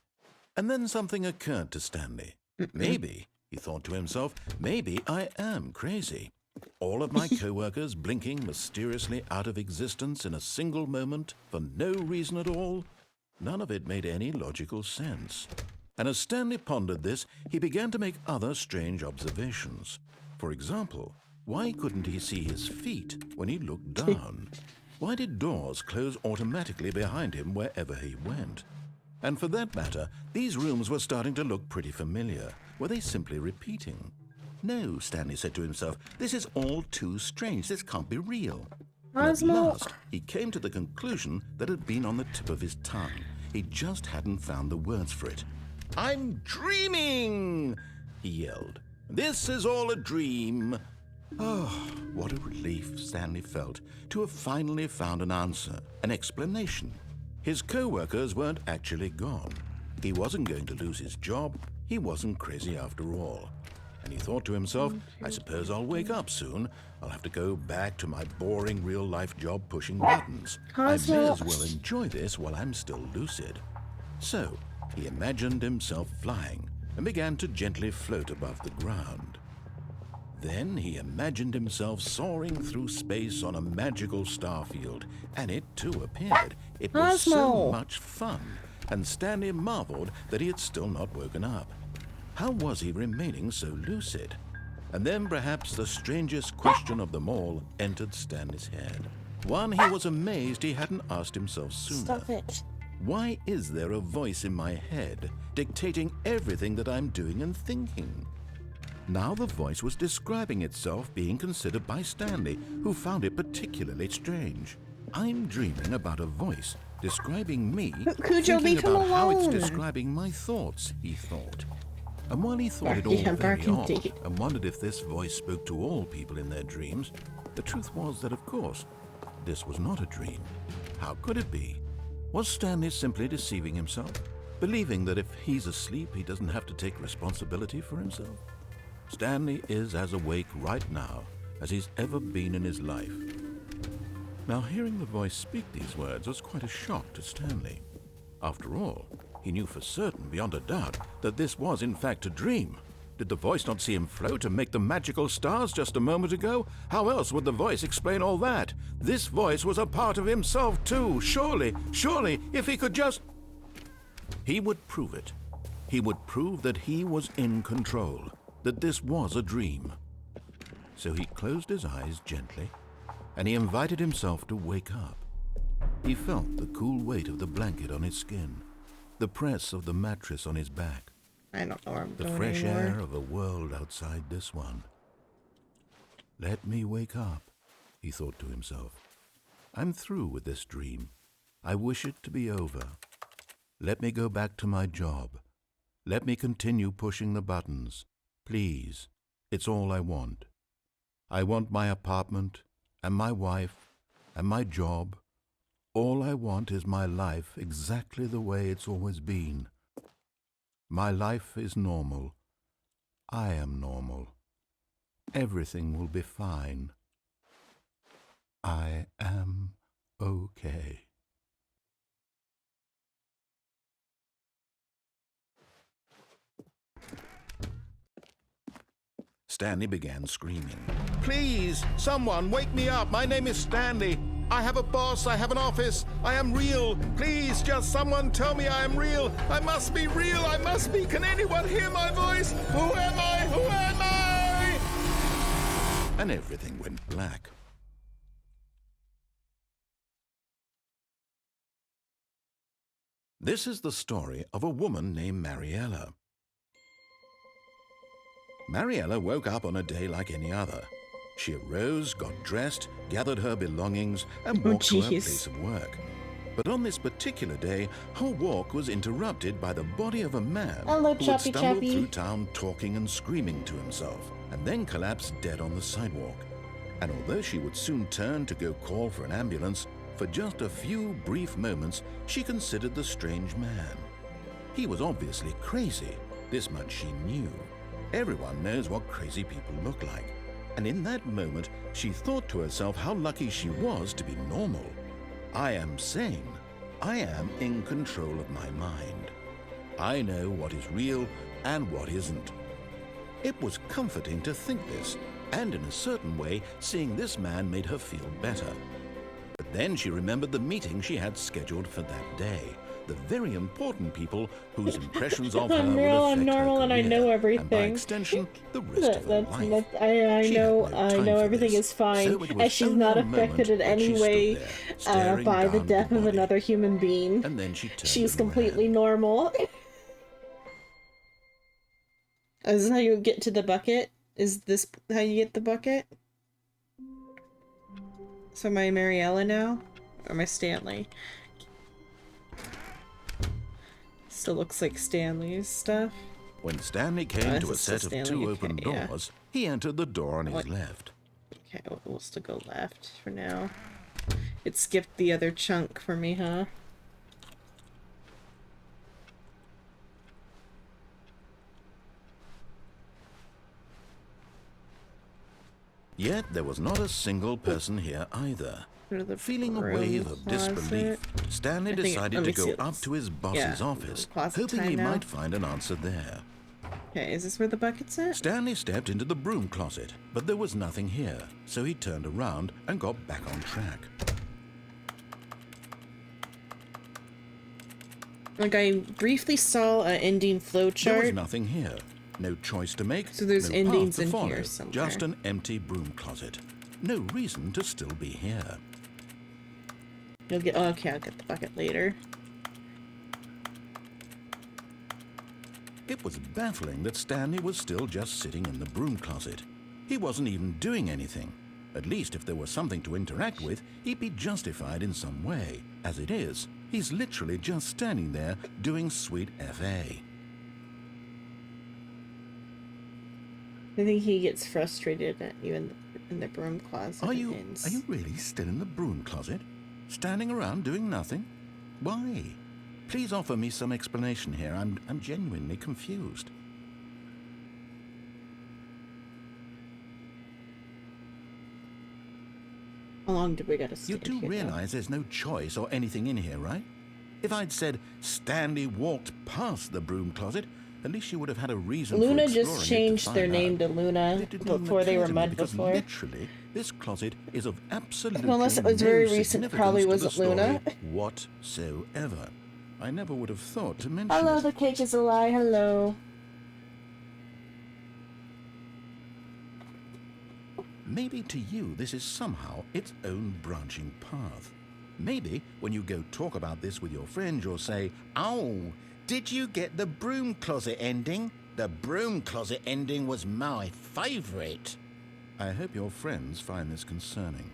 And then something occurred to Stanley. Maybe, he thought to himself, maybe I am crazy. All of my co-workers blinking mysteriously out of existence in a single moment for no reason at all? None of it made any logical sense. And as Stanley pondered this, he began to make other strange observations. For example, why couldn't he see his feet when he looked down? Why did doors close automatically behind him wherever he went? And for that matter, these rooms were starting to look pretty familiar. Were they simply repeating? No, Stanley said to himself, this is all too strange. This can't be real. And at last, he came to the conclusion that had been on the tip of his tongue. He just hadn't found the words for it. I'm dreaming, he yelled. This is all a dream. Oh, what a relief Stanley felt to have finally found an answer, an explanation. His co-workers weren't actually gone. He wasn't going to lose his job. He wasn't crazy after all. And he thought to himself, I suppose I'll wake up soon. I'll have to go back to my boring real-life job pushing buttons. I may as well enjoy this while I'm still lucid. So he imagined himself flying and began to gently float above the ground. Then he imagined himself soaring through space on a magical starfield, and it too appeared. It was so much fun, and Stanley marveled that he had still not woken up. How was he remaining so lucid? And then perhaps the strangest question of them all entered Stanley's head. One he was amazed he hadn't asked himself sooner. Stop it. Why is there a voice in my head dictating everything that I'm doing and thinking? Now the voice was describing itself being considered by Stanley, who found it particularly strange. I'm dreaming about a voice describing me, thinking about how it's describing my thoughts, he thought. And while he thought it all very odd and wondered if this voice spoke to all people in their dreams, the truth was that, of course, this was not a dream. How could it be? Was Stanley simply deceiving himself, believing that if he's asleep, he doesn't have to take responsibility for himself? Stanley is as awake right now as he's ever been in his life. Now, hearing the voice speak these words was quite a shock to Stanley. After all, he knew for certain, beyond a doubt, that this was in fact a dream. Did the voice not see him float and make the magical stars just a moment ago? How else would the voice explain all that? This voice was a part of himself too. Surely, if he could just... He would prove it. He would prove that he was in control, that this was a dream. So he closed his eyes gently, and he invited himself to wake up. He felt the cool weight of the blanket on his skin, the press of the mattress on his back, I don't know where I'm the going fresh anymore. air of a world outside this one. Let me wake up, he thought to himself. I'm through with this dream. I wish it to be over. Let me go back to my job. Let me continue pushing the buttons. Please, it's all I want. I want my apartment, and my wife, and my job. All I want is my life exactly the way it's always been. My life is normal. I am normal. Everything will be fine. I am okay. Stanley began screaming. Please, someone, wake me up. My name is Stanley. I have a boss. I have an office. I am real. Please, just someone tell me I am real. I must be real. I must be. Can anyone hear my voice? Who am I? Who am I? And everything went black. This is the story of a woman named Mariella. Mariella woke up on a day like any other. She arose, got dressed, gathered her belongings, and walked to her place of work. But on this particular day, her walk was interrupted by the body of a man who had stumbled through town talking and screaming to himself, and then collapsed dead on the sidewalk. And although she would soon turn to go call for an ambulance, for just a few brief moments she considered the strange man. He was obviously crazy, this much she knew. Everyone knows what crazy people look like. And in that moment, she thought to herself how lucky she was to be normal. I am sane. I am in control of my mind. I know what is real and what isn't. It was comforting to think this, and in a certain way, seeing this man made her feel better. But then she remembered the meeting she had scheduled for that day. The very important people whose impressions of her would affect I'm normal her and I career, know everything. and by extension, the rest of her life. I She had know no time for everything this, is fine, so it was as she's only not a moment affected in that any she stood way there, staring by the down death of body. another human being. And then she turned She's and completely ran. normal. Is this how you get to the bucket? Is this how you get the bucket? So am I Mariella now? Or am I Stanley? Still looks like Stanley's stuff. When Stanley came to a this is set Stanley, of two okay, open yeah. doors, he entered the door on his left. Okay, we'll still go left for now. It skipped the other chunk for me, huh? Yet there was not a single person here either. Feeling a wave of disbelief, Stanley decided to go up to his boss's office, hoping he might find an answer there. Okay, is this where the bucket's at? Stanley stepped into the broom closet, but there was nothing here, so he turned around and got back on track. Like, I briefly saw an ending flowchart. There was nothing here. No choice to make, So there's no endings path to in follow, here somewhere. just an empty broom closet. No reason to still be here. You'll get. Oh, okay, I'll get the bucket later. It was baffling that Stanley was still just sitting in the broom closet. He wasn't even doing anything. At least if there was something to interact with, he'd be justified in some way. As it is, he's literally just standing there doing sweet FA. I think he gets frustrated at you in the broom closet. Are you really still in the broom closet? Standing around doing nothing? Why? Please offer me some explanation here. I'm genuinely confused. How long did we gotta You stand do here, realize there's no choice or anything in here, right? If I'd said Stanley walked past the broom closet, at least you would have had a reason for Luna exploring just it changed to their find name out. to Luna It didn't even before they occur were to me Mud because before. literally, this closet is of absolutely Unless it was very no recent, it probably significance to the wasn't Luna. story whatsoever. I never would have thought to mention Hello, it. the cake is a lie. Hello. Maybe to you this is somehow its own branching path. Maybe when you go talk about this with your friends, you'll say, "Oh, did you get the broom closet ending? The broom closet ending was my favorite." I hope your friends find this concerning.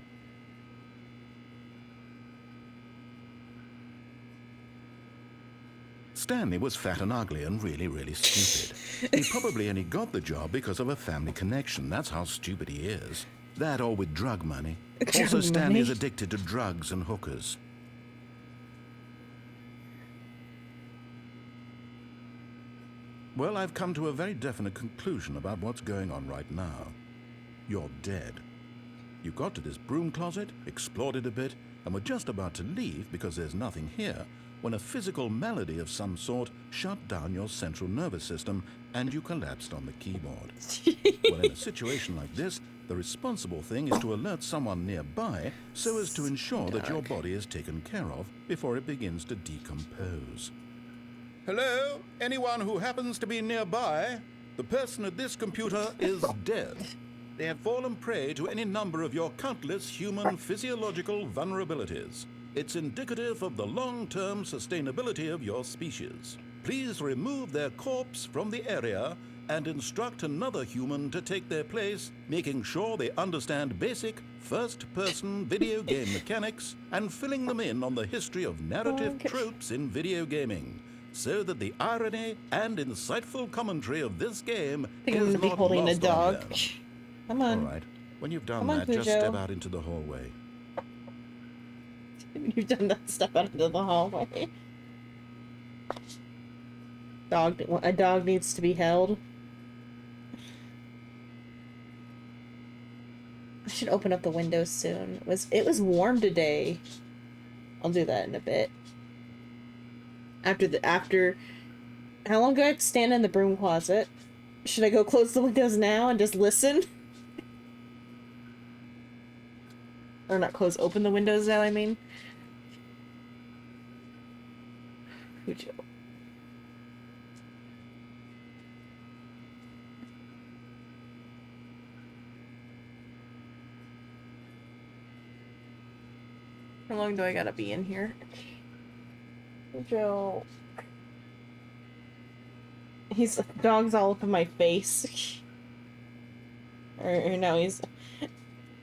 Stanley was fat and ugly and really, really stupid. He probably only got the job because of a family connection. That's how stupid he is. That or with drug money. Also, Stanley is addicted to drugs and hookers. Well, I've come to a very definite conclusion about what's going on right now. You're dead. You got to this broom closet, explored it a bit, and were just about to leave because there's nothing here, when a physical malady of some sort shut down your central nervous system and you collapsed on the keyboard. Well, in a situation like this, the responsible thing is to alert someone nearby so as to ensure that your body is taken care of before it begins to decompose. Hello? Anyone who happens to be nearby? The person at this computer is dead. They have fallen prey to any number of your countless human physiological vulnerabilities. It's indicative of the long-term sustainability of your species. Please remove their corpse from the area and instruct another human to take their place, making sure they understand basic first-person video game mechanics and filling them in on the history of narrative tropes in video gaming, so that the irony and insightful commentary of this game I think I'm is gonna be not holding a lost on dog. them. Come on. All right. When you've done Come on, that, just Cujo. step out into the hallway. You've done that, step out into the hallway. A dog needs to be held. I should open up the windows soon. It was warm today. I'll do that in a bit. After how long do I have to stand in the broom closet? Should I go close the windows now and just listen? Or not close, open the windows now, I mean. Cujo. How long do I gotta be in here? Cujo. Dog's all up in my face. Or no,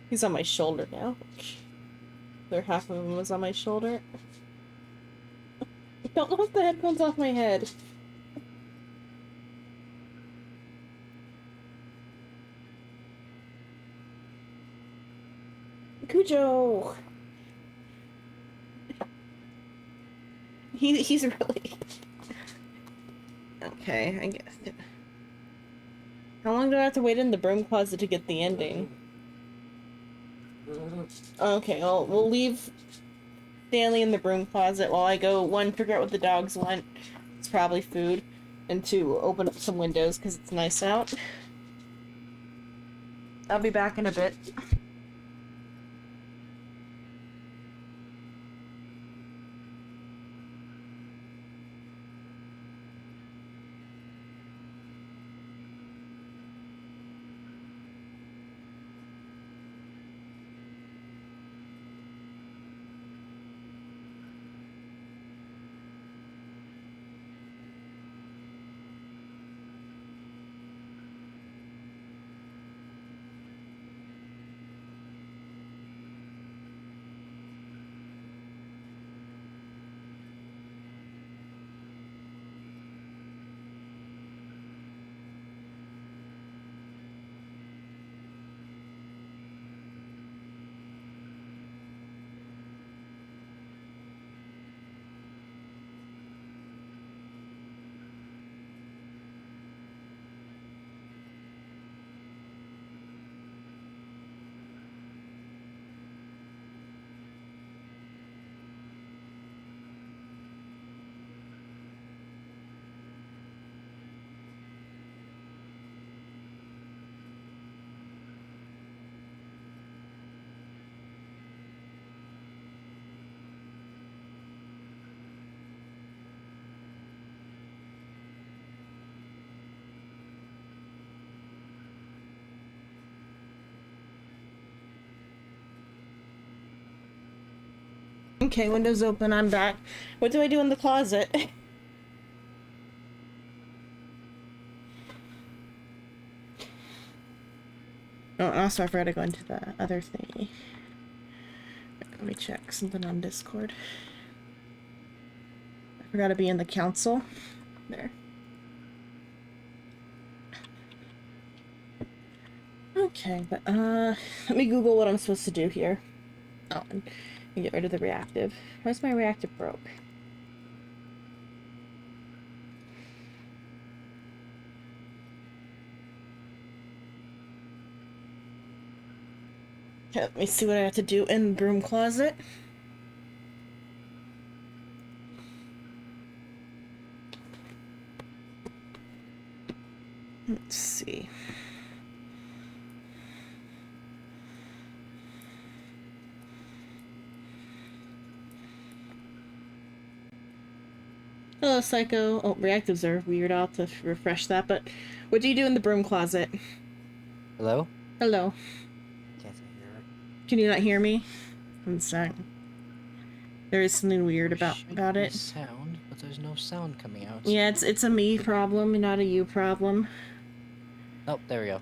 he's on my shoulder now. The other half of him was on my shoulder. Don't knock the headphones off my head. Cujo! He's really... Okay, I guess. How long do I have to wait in the broom closet to get the ending? Okay, well, we'll leave Stanley in the broom closet while I go, one, figure out what the dogs want. It's probably food. And two, open up some windows because it's nice out. I'll be back in a bit. Okay, windows open, I'm back. What do I do in the closet? Oh, also I forgot to go into the other thingy. Let me check something on Discord. I forgot to be in the council. There. Okay, but let me Google what I'm supposed to do here. Oh, and get rid of the reactive. Why's my reactive broke? Okay, let me see what I have to do in the broom closet. Let's see. Hello, Psycho. Oh, reactives are weird. I'll have to refresh that, but what do you do in the broom closet? Hello? Hello. Can't hear. Can you not hear me? One sec. There is something weird about Be it. sound, but there's no sound coming out. Yeah, it's a me problem, not a you problem. Oh, there we go.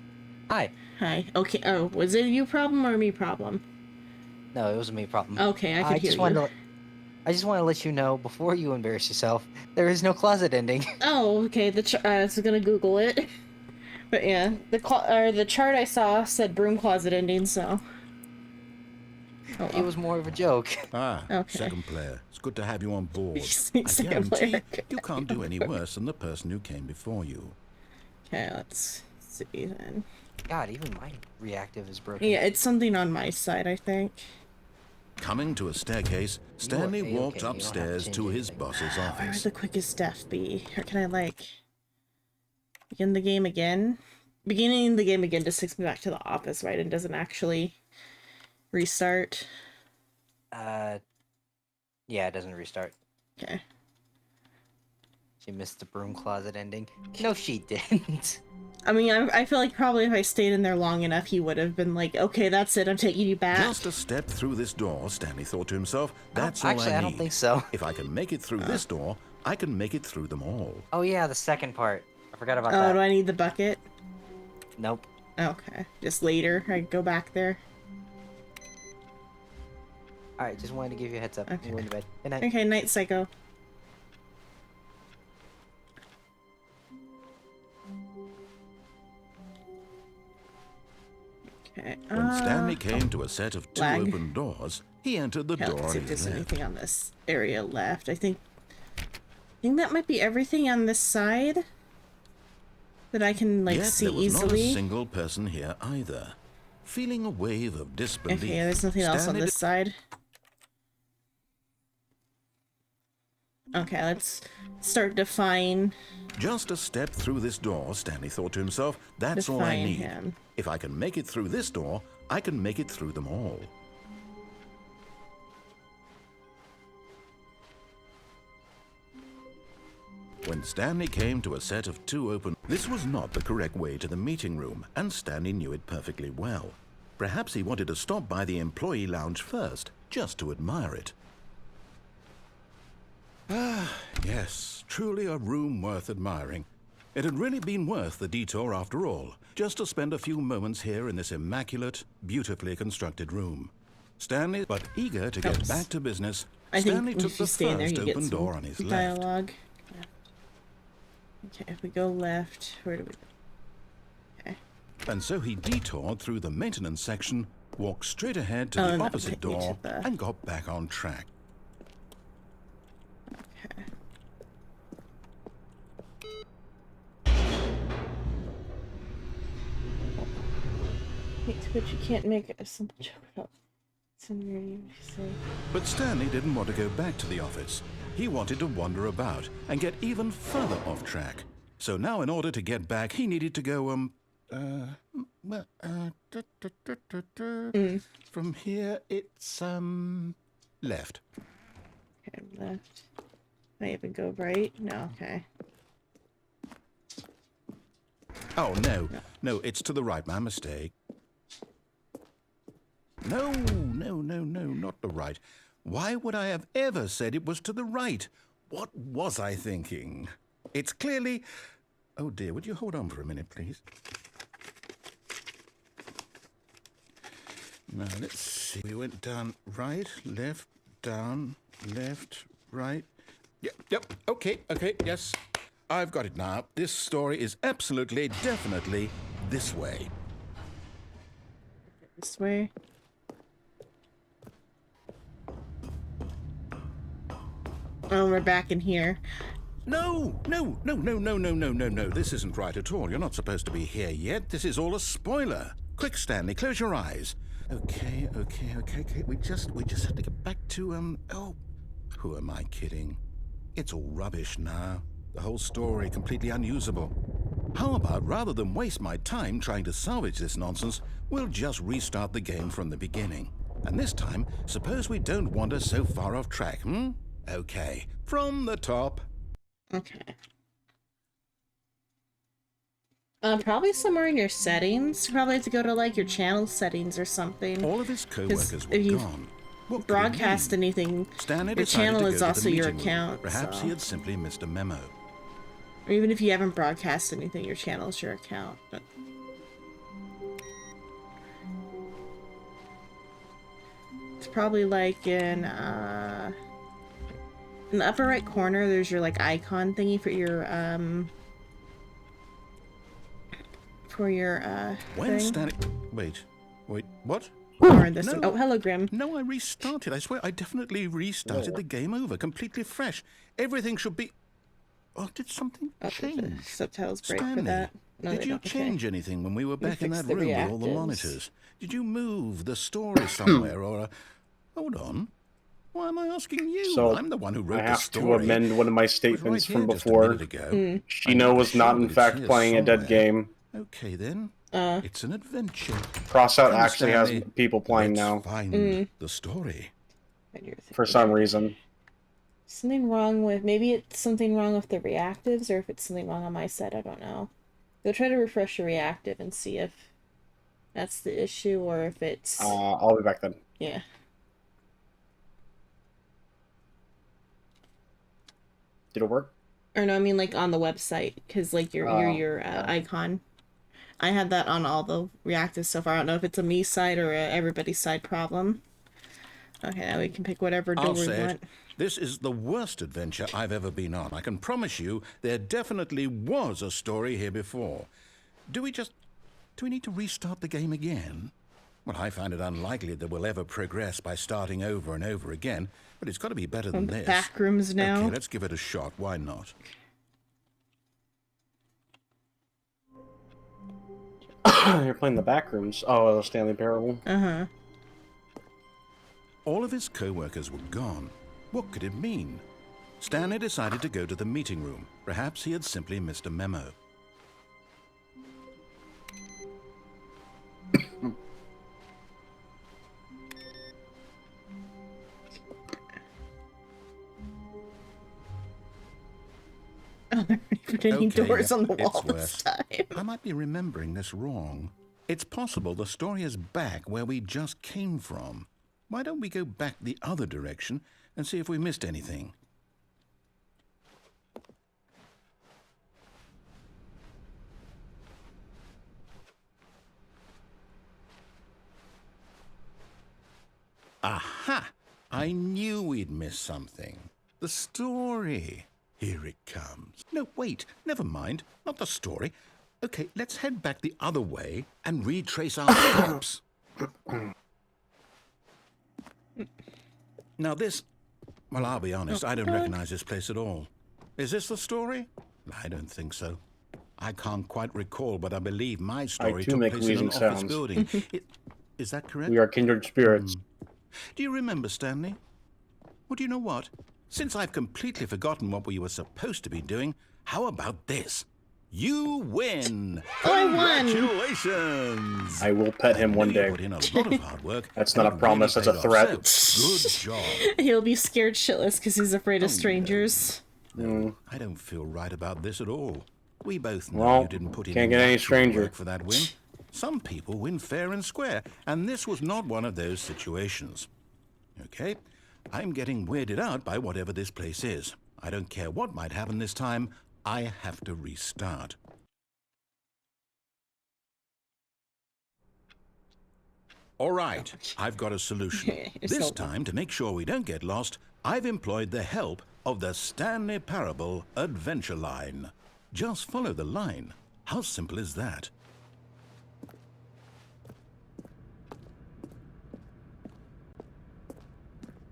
Hi. Hi. Okay. Oh, was it a you problem or a me problem? No, it was a me problem. Okay, I could hear you. I just want to let you know before you embarrass yourself, there is no closet ending. Oh, okay. I was gonna Google it, but yeah, the chart I saw said broom closet ending. So. Oh, It well. was more of a joke. Ah, Okay. second player. It's good to have you on board. I Second guarantee player. you can't do any worse than the person who came before you. Okay, let's see then. God, even my reactive is broken. Yeah, it's something on my side, I think. Coming to a staircase, Stanley A-okay, walked you don't have to upstairs change to his anything. boss's Where would office. the quickest death be? Or can I, like, begin the game again? Beginning the game again just takes me back to the office, right? And doesn't actually restart. Yeah, it doesn't restart. Okay. She missed the broom closet ending. No, she didn't. I mean, I feel like probably if I stayed in there long enough, he would have been like, okay, that's it, I'm taking you back. Just a step through this door, Stanley thought to himself. That's all Actually, I need. I don't think so. If I can make it through this door, I can make it through them all. Oh yeah, the second part. I forgot about Oh, that. do I need the bucket? Nope. Okay. Just later, I go back there. Alright, just wanted to give you a heads up. Okay. I'm going to bed. Good night. Okay, night, Psycho. Okay. When Stanley came to a set of two lag. open doors, he entered the Okay, door let's see on if his there's left. anything on this area left. I think that might be everything on this side that I can like Yet see there was not a easily. single person here either. Feeling a wave of disbelief, Okay, there's nothing else on Stanley this side. Okay, let's start define. Just a step through this door, Stanley thought to himself. That's all I Define need. him. If I can make it through this door, I can make it through them all. When Stanley came to a set of two open... This was not the correct way to the meeting room, and Stanley knew it perfectly well. Perhaps he wanted to stop by the employee lounge first, just to admire it. Ah, yes, truly a room worth admiring. It had really been worth the detour after all, just to spend a few moments here in this immaculate, beautifully constructed room. Stanley, but eager to get Oops. back to business, I Stanley think took if the you stay in there, first you get open some door on his left. dialogue. Okay, if we go left, where do we go? Okay. And so he detoured through the maintenance section, walked straight ahead to Oh, the and that'll opposite take me to door, the- and got back on track. Okay. But you can't make a simple joke about seniority, say. But Stanley didn't want to go back to the office. He wanted to wander about and get even further off track. So now in order to get back, he needed to go, from here, it's, left. Okay, left. Can I even go right? No, okay. Oh, no, it's to the right, my mistake. No, not the right. Why would I have ever said it was to the right? What was I thinking? It's clearly... Oh dear, would you hold on for a minute, please? Now, let's see. We went down right, left, down, left, right. Yep, okay, yes. I've got it now. This story is absolutely, definitely this way. This way. Oh, we're back in here. No. This isn't right at all. You're not supposed to be here yet. This is all a spoiler. Quick, Stanley, close your eyes. Okay. We just have to get back to, oh, who am I kidding? It's all rubbish now. The whole story completely unusable. How about, rather than waste my time trying to salvage this nonsense, we'll just restart the game from the beginning. And this time, suppose we don't wander so far off track, Okay, from the top. Okay. Probably somewhere in your settings. You probably have to go to like your channel settings or something. All of his co-workers were if you- gone. What could it broadcast mean? anything, Stanley your decided channel to is go to also the your meeting room. account. Perhaps So. he had simply missed a memo. Or even if you haven't broadcast anything, your channel is your account. But... It's probably like in the upper right corner, there's your like icon thingy for your When thing. Stanley... Wait, what? Or this No. one. Oh, hello, Grim. No, I restarted. I swear, I definitely restarted the game over, completely fresh. Everything should be... Oh, did something Oh, change? the subtitles break Stanley, for that. No, did they you don't. Okay. change anything when we were back in fix that the room with all the reactives. monitors? Did you move the story somewhere or... Hold on. Why am I asking you? So, I'm the one who wrote I the have story. to amend one of my It was right statements here from just a before. minute ago. I Sheena know for was not sure in that it's fact here playing a dead somewhere. game. Okay, then. It's an adventure. Crossout Come, actually has Stanley. people playing Let's now find the story. for some reason. Something wrong with, maybe it's something wrong with the reactives, or if it's something wrong on my side, I don't know. Go try to refresh your reactive and see if that's the issue, or if it's... I'll be back then. yeah. Did it work? Or no, I mean like on the website, because like your icon. I had that on all the reactives so far. I don't know if it's a me side or a everybody's side problem. Okay, now we can pick whatever door I'll we say want. it. This is the worst adventure I've ever been on. I can promise you there definitely was a story here before. Do we need to restart the game again? Well, I find it unlikely that we'll ever progress by starting over and over again, but it's got to be better than this. Back rooms now. Okay, let's give it a shot. Why not? You're playing the back rooms. Oh, Stanley Parable. Uh-huh. All of his co-workers were gone. What could it mean? Stanley decided to go to the meeting room. Perhaps he had simply missed a memo. Oh, they're putting doors on the wall it's this worse. time. I might be remembering this wrong. It's possible the story is back where we just came from. Why don't we go back the other direction and see if we missed anything? Aha! I knew we'd missed something. The story. Here it comes. No, wait, never mind. Not the story. Okay, let's head back the other way and retrace our steps. Now this... Well, I'll be honest, I don't recognize this place at all. Is this the story? I don't think so. I can't quite recall, but I believe my story too took make place in an wheezing office sounds. building. Is that correct? We are kindred spirits. Do you remember, Stanley? Well, do you know what? Since I've completely forgotten what we were supposed to be doing, how about this? You win! Oh, I won! Congratulations! I will pet him one You day. put in a lot of hard work. That's and not a it promise, that's a paid off. threat. So, good job. He'll be scared shitless because he's afraid of strangers. No, I don't feel right about this at all. We both know Well, you didn't put in can't get any actual stranger. work for that win. Some people win fair and square, and this was not one of those situations. Okay, I'm getting weirded out by whatever this place is. I don't care what might happen this time. I have to restart. All right, I've got a solution. This time, to make sure we don't get lost, I've employed the help of the Stanley Parable Adventure Line. Just follow the line. How simple is that?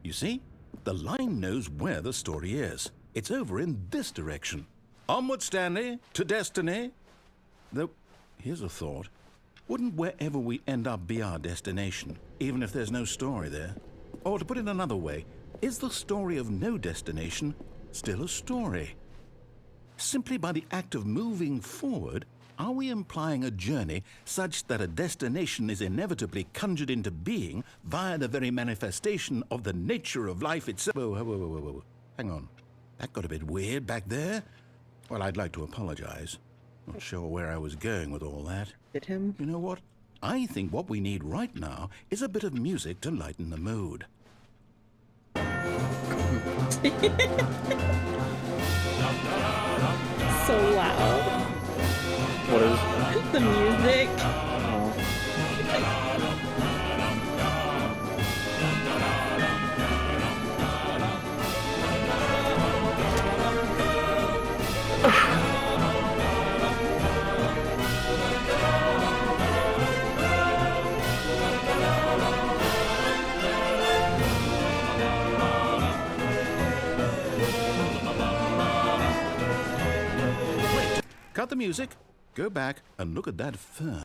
You see? The line knows where the story is. It's over in this direction. Onward, Stanley, to destiny. Though, here's a thought. Wouldn't wherever we end up be our destination, even if there's no story there? Or to put it another way, is the story of no destination still a story? Simply by the act of moving forward, are we implying a journey such that a destination is inevitably conjured into being via the very manifestation of the nature of life itself? Whoa. Hang on. That got a bit weird back there. Well, I'd like to apologize. Not sure where I was going with all that. Hit him. You know what? I think what we need right now is a bit of music to lighten the mood. So loud. What is? The music. Cut the music, go back and look at that fern.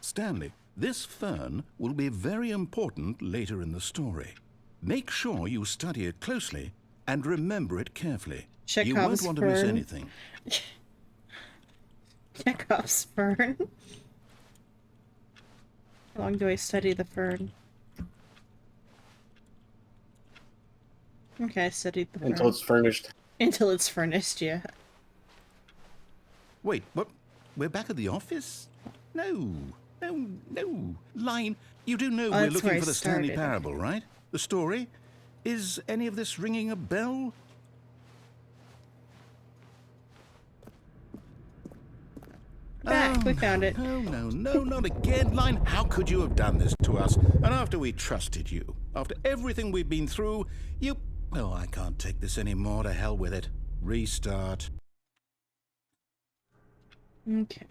Stanley, this fern will be very important later in the story. Make sure you study it closely and remember it carefully. You won't Chekhov's want to miss fern. anything. Chekhov's fern. How long do I study the fern? Okay, I studied the fern. Until it's furnished. Until it's furnished, yeah. Wait, what? We're back at the office? No. Line, you do know we're that's where looking I for the Stanley started. Parable, right? The story? Is any of this ringing a bell? Back, we found it. No, not again, Line. How could you have done this to us? And after we trusted you, after everything we've been through, you... Oh, I can't take this anymore. To hell with it. Restart. Okay.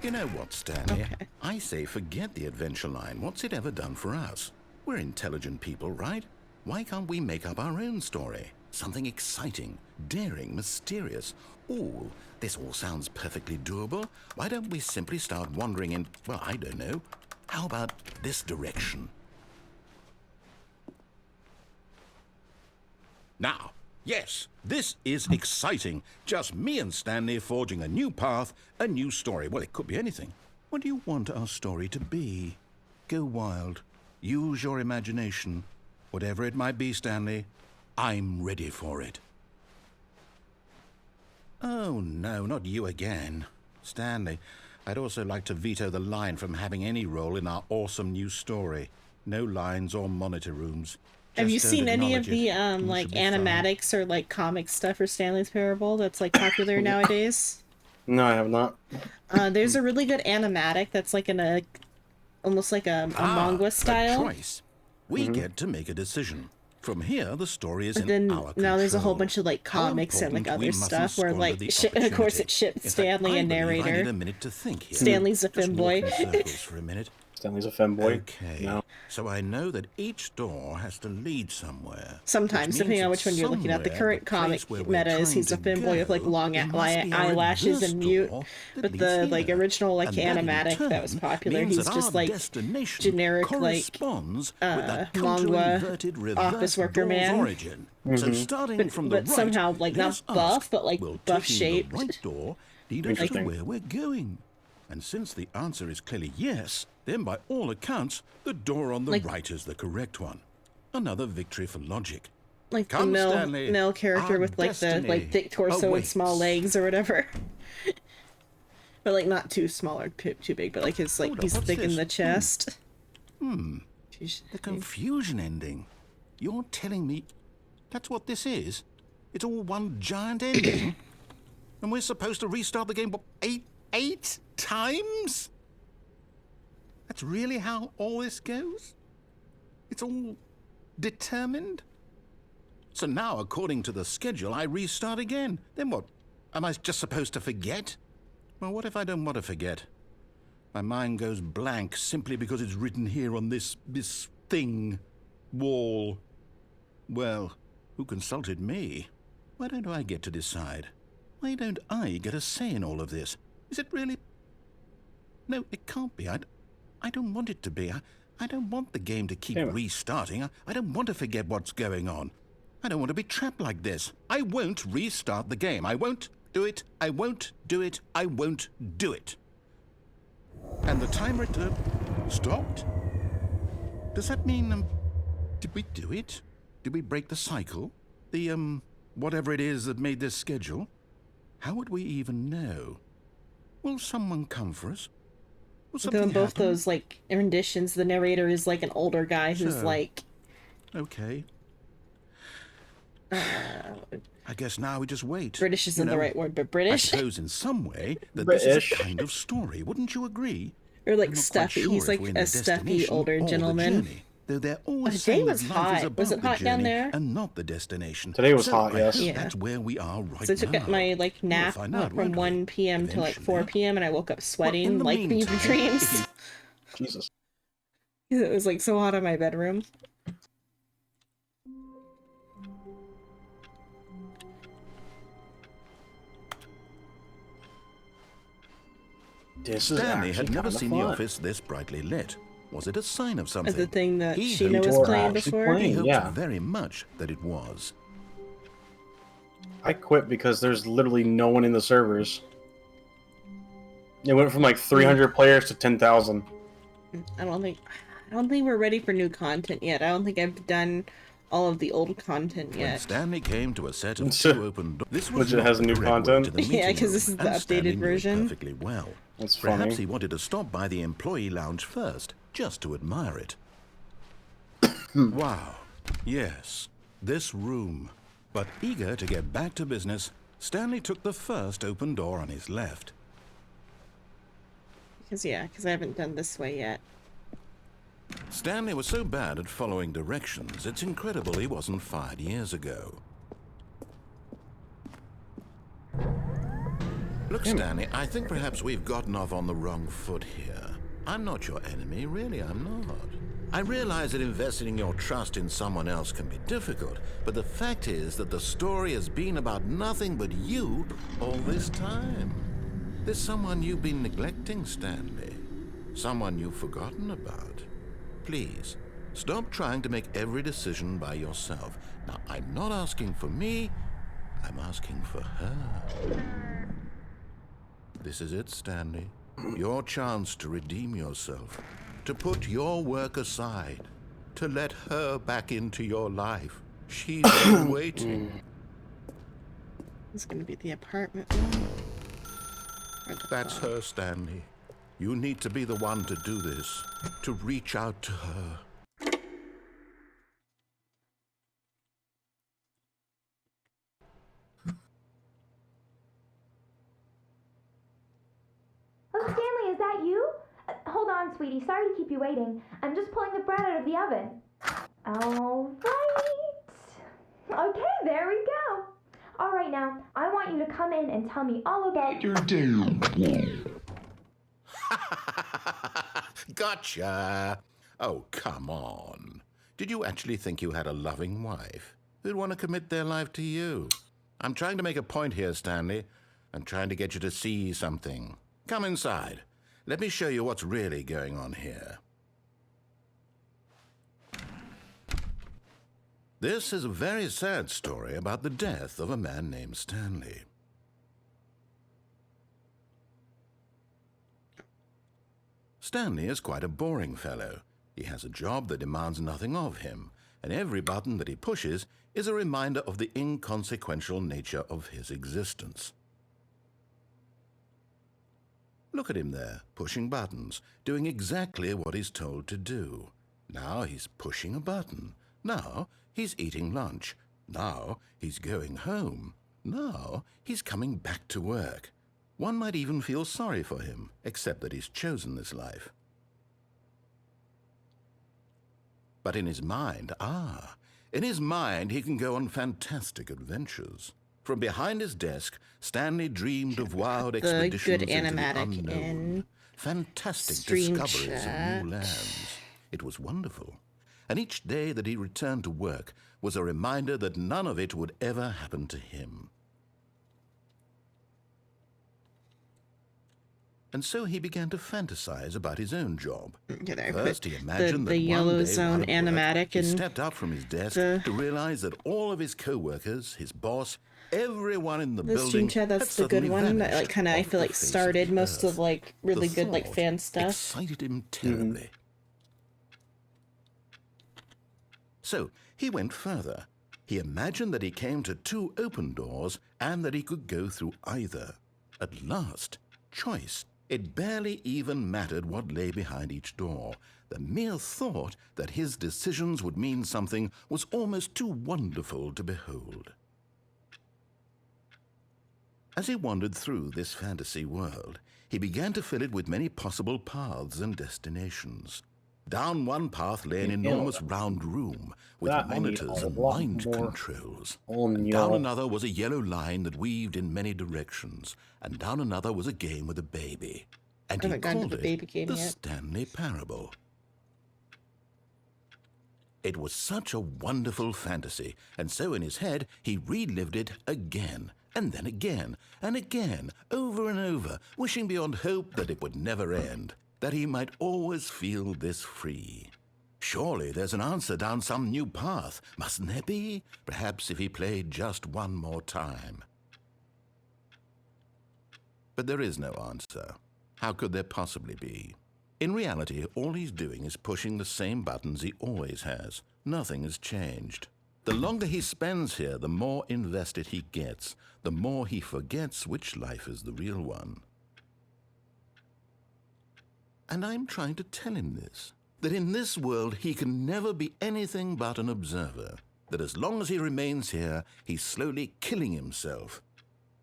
You know what, Stanley? Okay. I say forget the adventure line. What's it ever done for us? We're intelligent people, right? Why can't we make up our own story? Something exciting, daring, mysterious. Ooh, this all sounds perfectly doable. Why don't we simply start wandering in, well, I don't know. How about this direction? Now, yes, this is exciting. Just me and Stanley forging a new path, a new story. Well, it could be anything. What do you want our story to be? Go wild. Use your imagination. Whatever it might be, Stanley, I'm ready for it. Oh, no, not you again. Stanley, I'd also like to veto the line from having any role in our awesome new story. No lines or monitor rooms. Have you Just seen don't any of acknowledge the it. All like should be fine. animatics or like comic stuff for Stanley's Parable that's like popular nowadays? No, I have not. There's a really good animatic that's like in a almost like a manga A style. choice. We get to make a decision. From here, the story is But in then our control. now there's a whole bunch of like How comics and like important we other mustn't stuff where squander like the of course it opportunity. shipped In fact, Stanley I and believe I need narrator. a minute to think here. Stanley's a Just walk in femboy. circles for a minute. Stanley's a femboy. Okay. No. So I know that each door has to lead somewhere. Sometimes, which depending means on that which one you're looking at. The somewhere, current the place comic where we're meta is trying he's a to femboy with like go, long there must be a eyelashes reverse and mute. door that But leads the like here. original like And that, in animatic that was turn, popular, means he's that just our like destination generic like corresponds with that manga counter-inverted reverse office worker door's man. origin. So starting from the but right, somehow, like, not let's buff, ask, but, like, will buff-shaped. taking the right door lead us to Interesting. where we're going? And since the answer is clearly yes, then by all accounts, the door on the Like- right is the correct one. Another victory for logic. like the Come, male Stanley, male character our with like the destiny like thick torso and small awaits. legs or whatever. But like not too small or too big, but like his like Hold up, he's what's thick in this? the chest. The confusion ending. You're telling me that's what this is? It's all one giant ending? And we're supposed to restart the game, what, eight times? That's really how all this goes? It's all determined? So now, according to the schedule, I restart again. Then what? Am I just supposed to forget? Well, what if I don't want to forget? My mind goes blank simply because it's written here on this thing, wall. Well, who consulted me? Why don't I get to decide? Why don't I get a say in all of this? Is it really... No, it can't be. I don't want it to be. I don't want the game to keep Damn it. restarting. I don't want to forget what's going on. I don't want to be trapped like this. I won't restart the game. I won't do it. I won't do it. I won't do it. And the timer stopped? Does that mean, did we do it? Did we break the cycle? The, whatever it is that made this schedule? How would we even know? Will someone come for us? Was Though something in both happen? those like renditions, the narrator is like an older guy who's So- like, Okay. I guess now we just wait. British isn't You the know, right word, but I British suppose in some way that this is British. a kind of story. Wouldn't you agree? or like I'm not quite stuffy. sure He's if like we're in a the stuffy destination older or the gentleman. journey, though they're always Today saying was that life is hot. about Was it the hot down journey there? and not the destination. Today was So hot, I yes. hope Yeah. that's where we are right So I took now. my like We'll nap find out, from won't we? 1 p.m. to like 4 Eventually. p.m. and I woke up Well, sweating in the like Fever meantime, Dreams. if you Jesus. It was like so hot in my bedroom. This is Stanley actually had never kinda seen fun. the office this brightly lit. Was it a sign of As something? the thing that He Sheena hoped was it Or playing actually before. He hoped yeah. very much that it was. I quit because there's literally no one in the servers. It went from like 300 players to 10,000. I don't think we're ready for new content yet. I don't think I've done all of the old content When yet. Stanley came to a set of So- two open doors, this was Which it not has the new correct way content? to the Yeah, meeting 'cause this room, is the and Stanley updated knew it version. perfectly well. That's Perhaps funny. he wanted to stop by the employee lounge first, just to admire it. Wow. Yes, this room. But eager to get back to business, Stanley took the first open door on his left. Because I haven't done this way yet. Stanley was so bad at following directions, it's incredible he wasn't fired years ago. Look, Stanley, I think perhaps we've gotten off on the wrong foot here. I'm not your enemy, really, I'm not. I realize that investing your trust in someone else can be difficult, but the fact is that the story has been about nothing but you all this time. There's someone you've been neglecting, Stanley. Someone you've forgotten about. Please, stop trying to make every decision by yourself. Now, I'm not asking for me, I'm asking for her. This is it, Stanley. Your chance to redeem yourself, to put your work aside, to let her back into your life. She's been waiting. This is gonna be the apartment one. Or the That's her, Stanley. You need to be the one to do this, to reach out to her. Oh, Stanley, is that you? Hold on, sweetie. Sorry to keep you waiting. I'm just pulling the bread out of the oven. All right. Okay, there we go. All right, now, I want you to come in and tell me all about your day. Gotcha! Oh, come on. Did you actually think you had a loving wife who'd want to commit their life to you? I'm trying to make a point here, Stanley. I'm trying to get you to see something. Come inside. Let me show you what's really going on here. This is a very sad story about the death of a man named Stanley. Stanley is quite a boring fellow. He has a job that demands nothing of him, and every button that he pushes is a reminder of the inconsequential nature of his existence. Look at him there, pushing buttons, doing exactly what he's told to do. Now he's pushing a button. Now he's eating lunch. Now he's going home. Now he's coming back to work. One might even feel sorry for him, except that he's chosen this life. But in his mind, in his mind he can go on fantastic adventures. From behind his desk, Stanley dreamed of wild expeditions good into the animatic unknown. in Fantastic stream discoveries chat. of new lands. It was wonderful. And each day that he returned to work was a reminder that none of it would ever happen to him. And so he began to fantasize about his own job. Yeah, there, First, put he imagined the that yellow one day zone while at work, animatic he and stepped up from his desk the- to realize that all of his co-workers, his boss, everyone in the the building stream chat. had That's the good suddenly one. That, like vanished kind of I off feel the like face of started the most earth. of like really The good like thought fan stuff. excited him terribly. So he went further. He imagined that he came to two open doors and that he could go through either. At last, choice It barely even mattered what lay behind each door. The mere thought that his decisions would mean something was almost too wonderful to behold. As he wandered through this fantasy world, he began to fill it with many possible paths and destinations. Down one path lay an enormous round room with That I need monitors a and lot mind more controls. on And down your- another was a yellow line that weaved in many directions. And down another was a game with a baby. And I he haven't gotten to called the baby it game the yet. Stanley Parable. It was such a wonderful fantasy, and so in his head he relived it again, and then again, and again, over and over, wishing beyond hope that it would never end, that he might always feel this free. Surely there's an answer down some new path, mustn't there be? Perhaps if he played just one more time. But there is no answer. How could there possibly be? In reality, all he's doing is pushing the same buttons he always has. Nothing has changed. The longer he spends here, the more invested he gets, the more he forgets which life is the real one. And I'm trying to tell him this, that in this world he can never be anything but an observer, that as long as he remains here, he's slowly killing himself.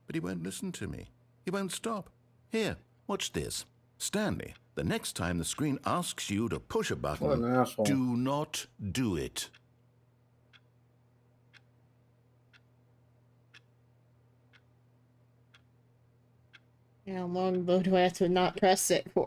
But he won't listen to me. He won't stop. Here, watch this. Stanley, the next time the screen asks you to push a What button, an asshole. do not do it. How long though do I have to not press it for?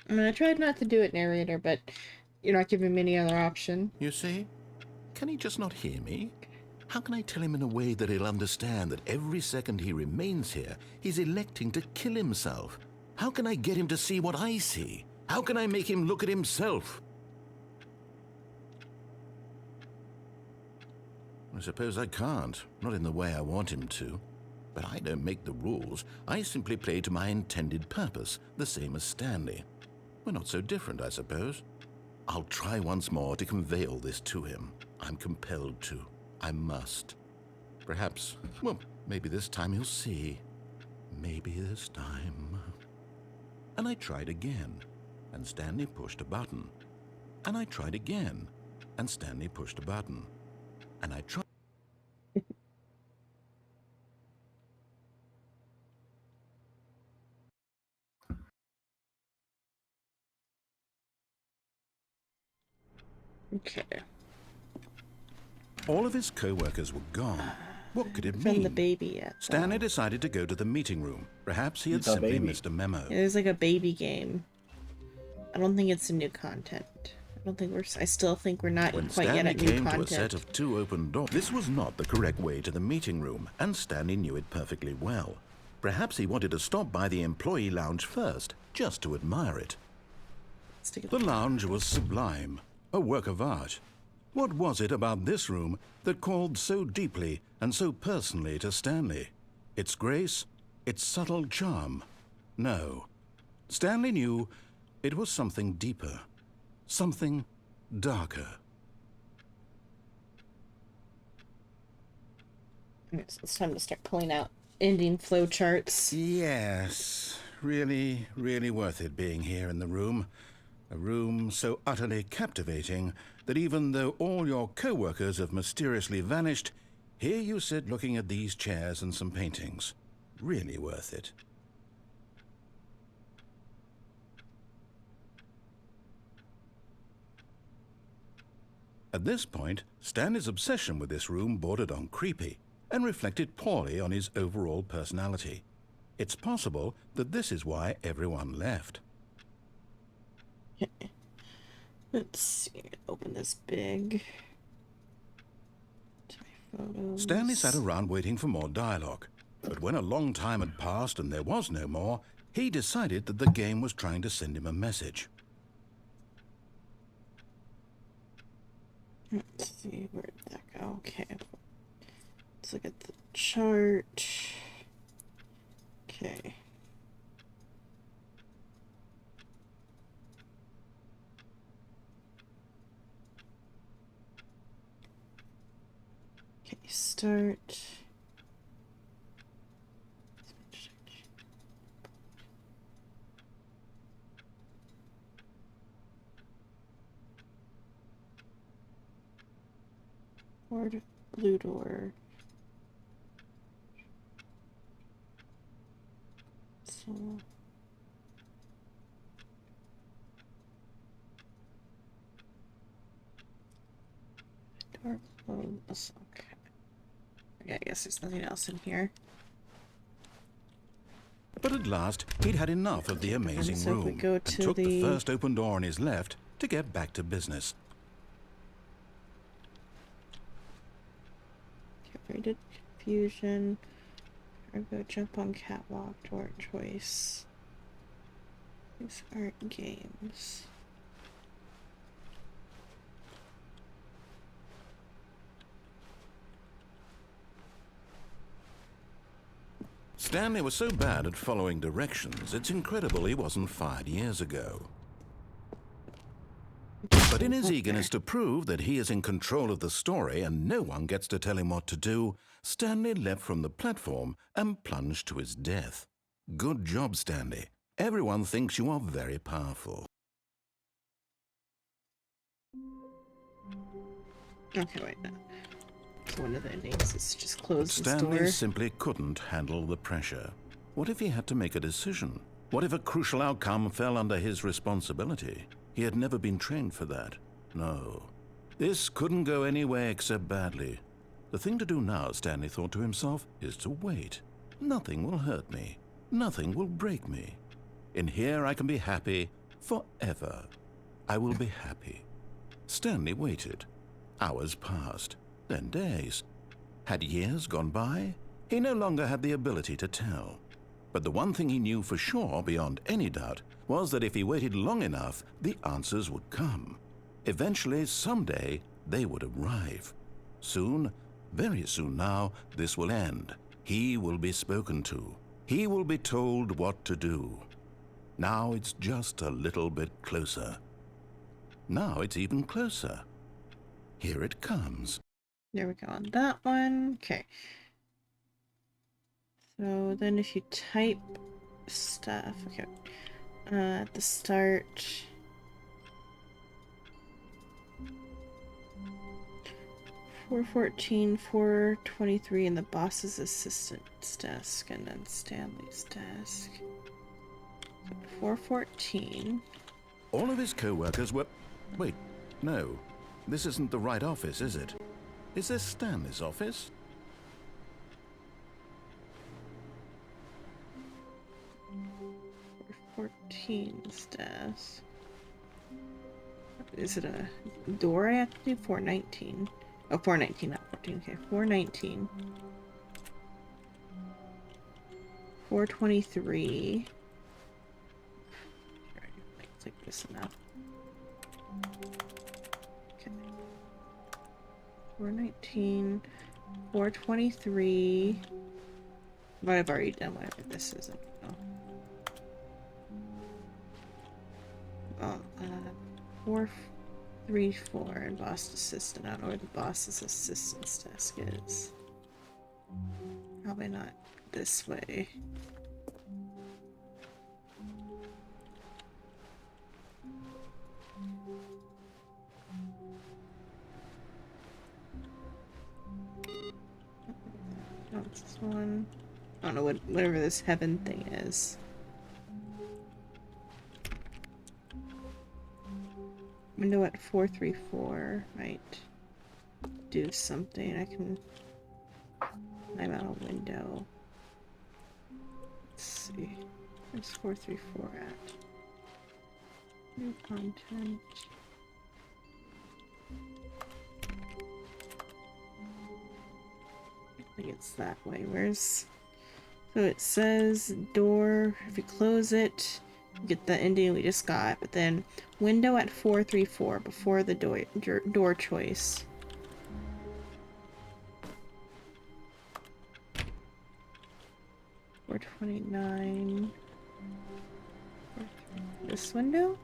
I mean, I tried not to do it, narrator, but you're not giving me any other option. You see? Can he just not hear me? How can I tell him in a way that he'll understand that every second he remains here, he's electing to kill himself? How can I get him to see what I see? How can I make him look at himself? I suppose I can't, not in the way I want him to. But I don't make the rules. I simply play to my intended purpose, the same as Stanley. We're not so different, I suppose. I'll try once more to convey all this to him. I'm compelled to. I must. Perhaps, well, maybe this time he'll see. Maybe this time. And I tried again, and Stanley pushed a button. And I tried again, and Stanley pushed a button. And I tried. Okay. All of his co-workers were gone. What could it From mean? the baby yet. Stanley decided to go to the meeting room. Perhaps he had The simply baby. missed a memo. It is like a baby game. I don't think it's a new content. I still think we're not When quite yet Stanley at new came to a content. set of two open doors, this was not the correct way to the meeting room, and Stanley knew it perfectly well. Perhaps he wanted to stop by the employee lounge first, just to admire it. Let's take a The lounge was sublime, a work of art. What was it about this room that called so deeply and so personally to Stanley? Its grace? Its subtle charm? No. Stanley knew it was something deeper, something darker. It's time to start pulling out ending flow charts. Yes, really, really worth it being here in the room. A room so utterly captivating that even though all your co-workers have mysteriously vanished, here you sit looking at these chairs and some paintings. Really worth it. At this point, Stanley's obsession with this room bordered on creepy and reflected poorly on his overall personality. It's possible that this is why everyone left. Let's see. Open this big. To my photos. Stanley sat around waiting for more dialogue. But when a long time had passed and there was no more, he decided that the game was trying to send him a message. Let's see, where did that go? Okay. Let's look at the chart. Okay. Okay, start. Lord Blue Door. So door close. Okay. Yeah, I guess there's nothing else in here. But at last, he'd had enough of the amazing so if we room go and to took the the- first open door on his left to get back to business. Rated confusion. Cargo jump on catwalk. Door choice. These aren't games. Stanley was so bad at following directions, it's incredible he wasn't fired years ago. But in his eagerness to prove that he is in control of the story and no one gets to tell him what to do, Stanley leapt from the platform and plunged to his death. Good job, Stanley. Everyone thinks you are very powerful. Okay, wait. No. So one of the endings is just close this Stanley door. simply couldn't handle the pressure. What if he had to make a decision? What if a crucial outcome fell under his responsibility? He had never been trained for that. No. This couldn't go any way except badly. The thing to do now, Stanley thought to himself, is to wait. Nothing will hurt me. Nothing will break me. In here I can be happy forever. I will be happy. Stanley waited. Hours passed, then days. Had years gone by? He no longer had the ability to tell. But the one thing he knew for sure, beyond any doubt, was that if he waited long enough, the answers would come. Eventually, someday, they would arrive. Soon, very soon now, this will end. He will be spoken to. He will be told what to do. Now it's just a little bit closer. Now it's even closer. Here it comes. There we go on that one. Okay. So then if you type stuff, okay. At the start. 414, 423 in the boss's assistant's desk, and then Stanley's desk. 414. All of his co-workers were... Wait, no. This isn't the right office, is it? Is this Stanley's office? Or 14's desk. Is it a door I have to do? 419. Oh, 419, not 14. Okay, 419. 423. Right, click this now. Okay. 419. 423. But I've already done whatever this is. I don't know. 434 and boss assistant. I don't know where the boss's assistant's desk is. Probably not this way. No, it's this one. I don't know whatever this heaven thing is. Window at 434 might do something. I can climb out a window. Let's see. Where's 434 at? New content. I think it's that way. Where's... So it says door, if you close it, you get the ending we just got, but then window at 434 before the door choice. 429. This window?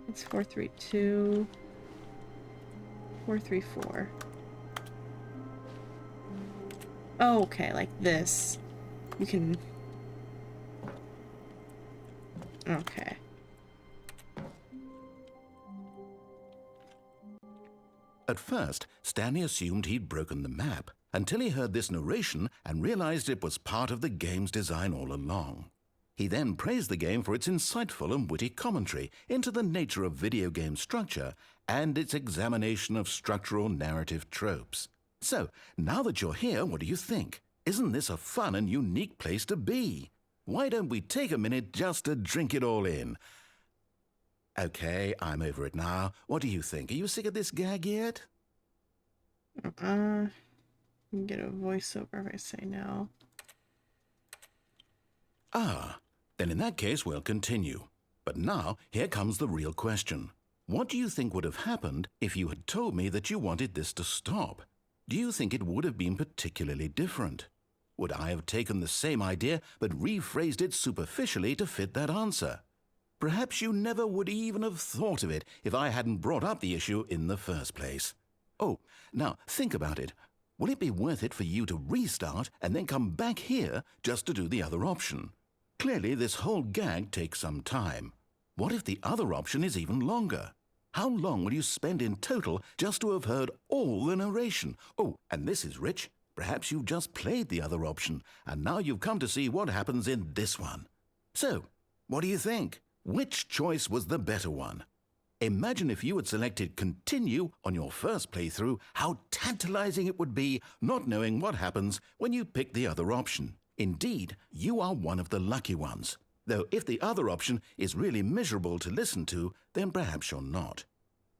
It's 432. 434. Oh, okay, like this. You can... Okay. At first, Stanley assumed he'd broken the map until he heard this narration and realized it was part of the game's design all along. He then praised the game for its insightful and witty commentary into the nature of video game structure and its examination of structural narrative tropes. So, now that you're here, what do you think? Isn't this a fun and unique place to be? Why don't we take a minute just to drink it all in? Okay, I'm over it now. What do you think? Are you sick of this gag yet? You can get a voiceover if I say no. Ah, then in that case we'll continue. But now, here comes the real question. What do you think would have happened if you had told me that you wanted this to stop? Do you think it would have been particularly different? Would I have taken the same idea but rephrased it superficially to fit that answer? Perhaps you never would even have thought of it if I hadn't brought up the issue in the first place. Oh, now think about it. Will it be worth it for you to restart and then come back here just to do the other option? Clearly, this whole gag takes some time. What if the other option is even longer? How long will you spend in total just to have heard all the narration? Oh, and this is rich. Perhaps you've just played the other option, and now you've come to see what happens in this one. So, what do you think? Which choice was the better one? Imagine if you had selected Continue on your first playthrough, how tantalizing it would be not knowing what happens when you pick the other option. Indeed, you are one of the lucky ones. Though if the other option is really miserable to listen to, then perhaps you're not.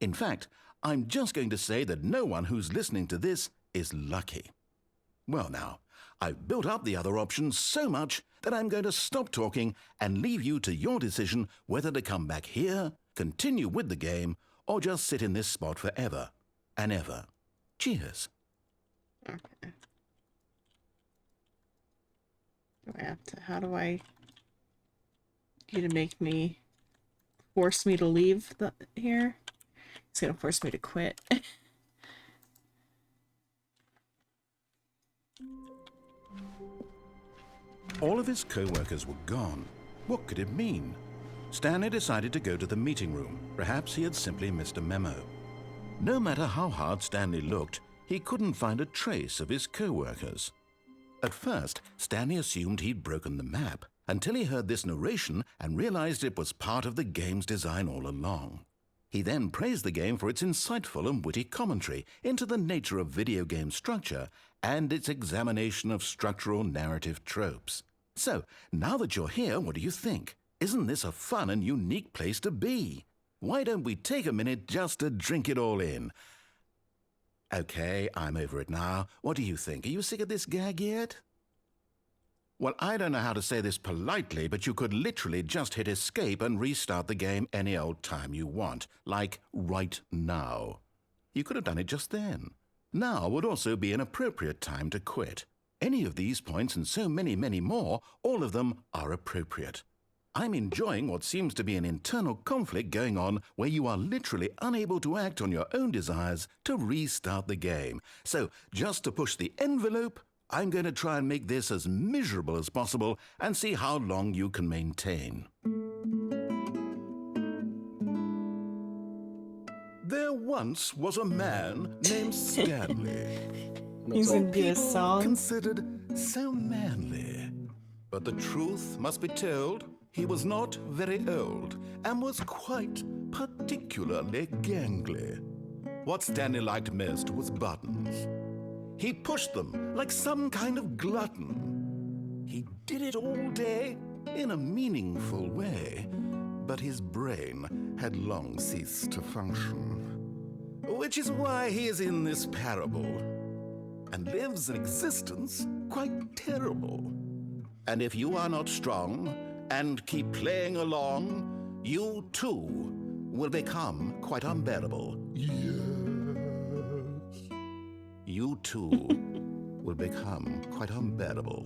In fact, I'm just going to say that no one who's listening to this is lucky. Well now, I've built up the other option so much that I'm going to stop talking and leave you to your decision whether to come back here, continue with the game, or just sit in this spot forever and ever. Cheers. Okay. Do I have to... How do I... You to make me... Force me to leave here? It's gonna force me to quit. All of his co-workers were gone. What could it mean? Stanley decided to go to the meeting room. Perhaps he had simply missed a memo. No matter how hard Stanley looked, he couldn't find a trace of his co-workers. At first, Stanley assumed he'd broken the map until he heard this narration and realized it was part of the game's design all along. He then praised the game for its insightful and witty commentary into the nature of video game structure and its examination of structural narrative tropes. So, now that you're here, what do you think? Isn't this a fun and unique place to be? Why don't we take a minute just to drink it all in? Okay, I'm over it now. What do you think? Are you sick of this gag yet? Well, I don't know how to say this politely, but you could literally just hit escape and restart the game any old time you want, like right now. You could have done it just then. Now would also be an appropriate time to quit. Any of these points and so many, many more, all of them are appropriate. I'm enjoying what seems to be an internal conflict going on where you are literally unable to act on your own desires to restart the game. So, just to push the envelope, I'm going to try and make this as miserable as possible and see how long you can maintain. There once was a man named Stanley. He's gonna do a song. Considered so manly. But the truth must be told, he was not very old and was quite particularly gangly. What Stanley liked most was buttons. He pushed them like some kind of glutton. He did it all day in a meaningful way, but his brain had long ceased to function. Which is why he is in this parable and lives an existence quite terrible. And if you are not strong and keep playing along, you too will become quite unbearable. Yes. You too will become quite unbearable.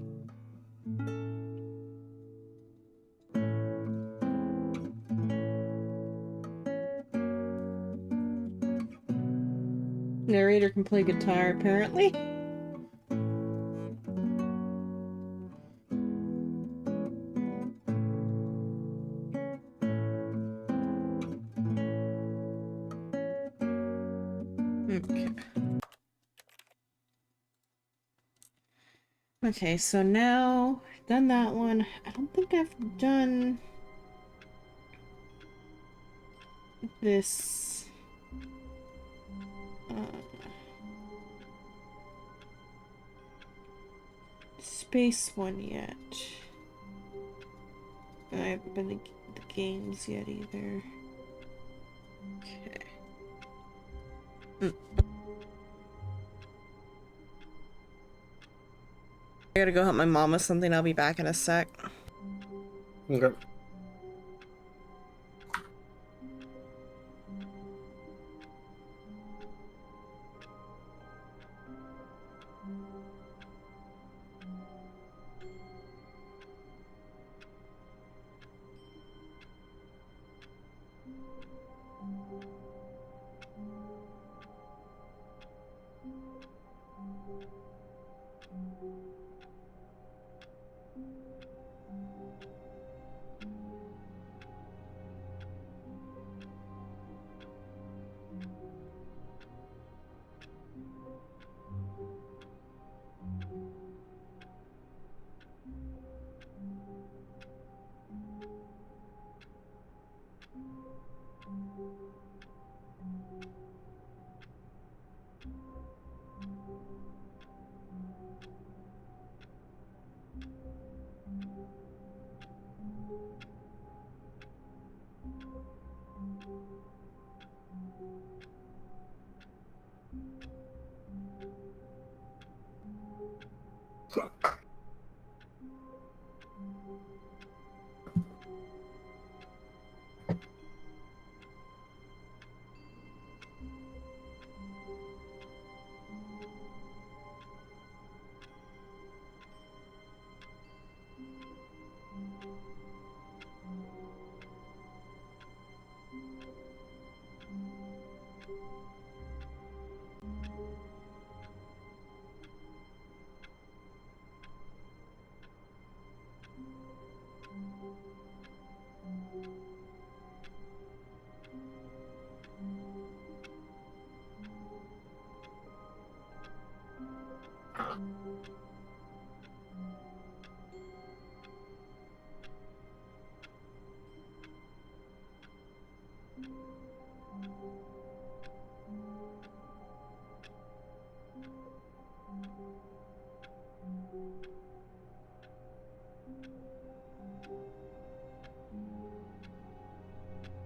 Narrator can play guitar, apparently. Okay. Okay, so now done that one. I don't think I've done this. Space one yet. I haven't been to the games yet either. Okay. I gotta go help my mom with something. I'll be back in a sec. Okay.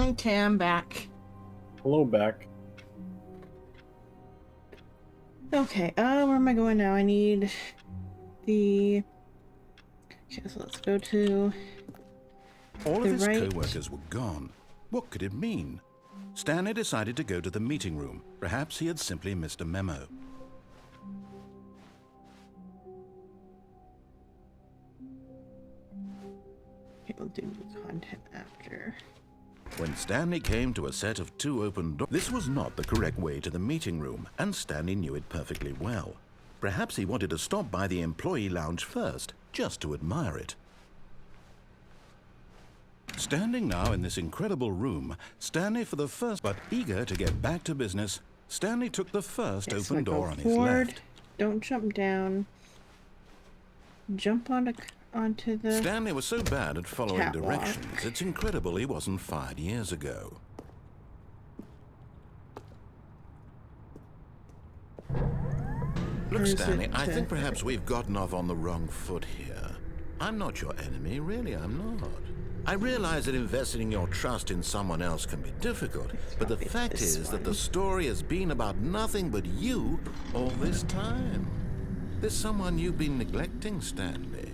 Okay, I'm back. Hello, back. Okay, where am I going now? I need the... Okay, so let's go to All the of his right. co-workers were gone. What could it mean? Stanley decided to go to the meeting room. Perhaps he had simply missed a memo. Okay, we'll do new content after. When Stanley came to a set of 2 open doors, this was not the correct way to the meeting room, and Stanley knew it perfectly well. Perhaps he wanted to stop by the employee lounge first, just to admire it. Standing now in this incredible room, Stanley for the first, but eager to get back to business, Stanley took the first Okay, so open go door on his forward. left. Don't jump down. Jump onto the... Stanley was so bad at following catwalk. directions, it's incredible he wasn't fired years ago. Look, Or is Stanley, it, I think perhaps we've gotten off on the wrong foot here. I'm not your enemy, really, I'm not. I realize that investing your trust in someone else can be difficult, but the probably fact this is that one. the story has been about nothing but you all this time. There's someone you've been neglecting, Stanley.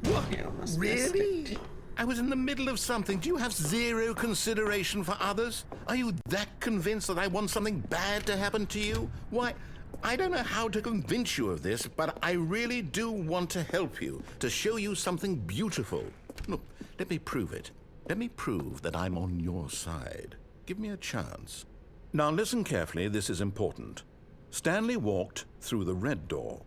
What? I almost missed Really? it. I was in the middle of something. Do you have zero consideration for others? Are you that convinced that I want something bad to happen to you? Why, I don't know how to convince you of this, but I really do want to help you, to show you something beautiful. Look, let me prove it. Let me prove that I'm on your side. Give me a chance. Now listen carefully, this is important. Stanley walked through the red door.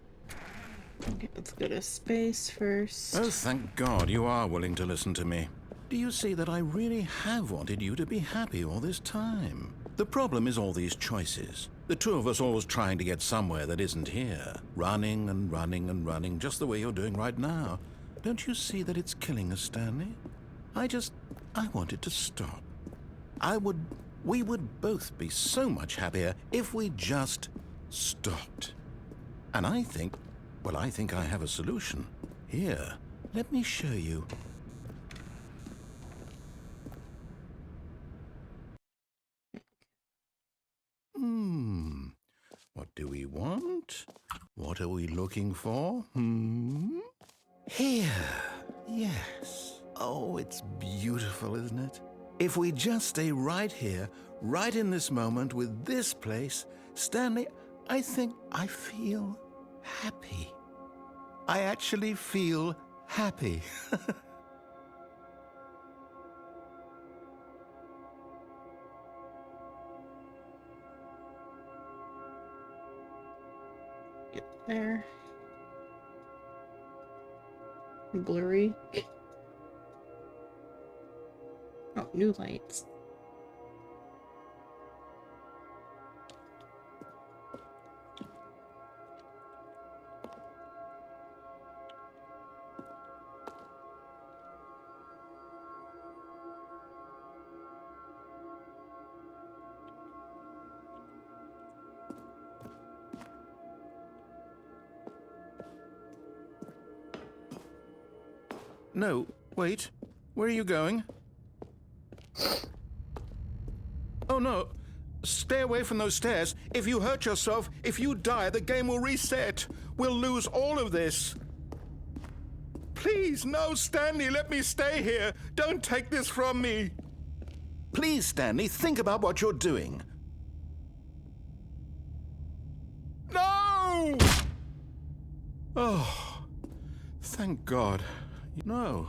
Okay, let's go to space first. Oh, thank God you are willing to listen to me. Do you see that I really have wanted you to be happy all this time? The problem is all these choices. The two of us always trying to get somewhere that isn't here. Running and running and running, just the way you're doing right now. Don't you see that it's killing us, Stanley? I want it to stop. We would both be so much happier if we just stopped. And I think I have a solution. Here, let me show you. What do we want? What are we looking for? Here. Yes. Oh, it's beautiful, isn't it? If we just stay right here, right in this moment with this place, Stanley, I think I feel happy. I actually feel happy. Get there. Blurry. Oh, new lights. No, wait. Where are you going? Oh, no. Stay away from those stairs. If you hurt yourself, if you die, the game will reset. We'll lose all of this. Please, no, Stanley, let me stay here. Don't take this from me. Please, Stanley, think about what you're doing. No! Oh, thank God. No.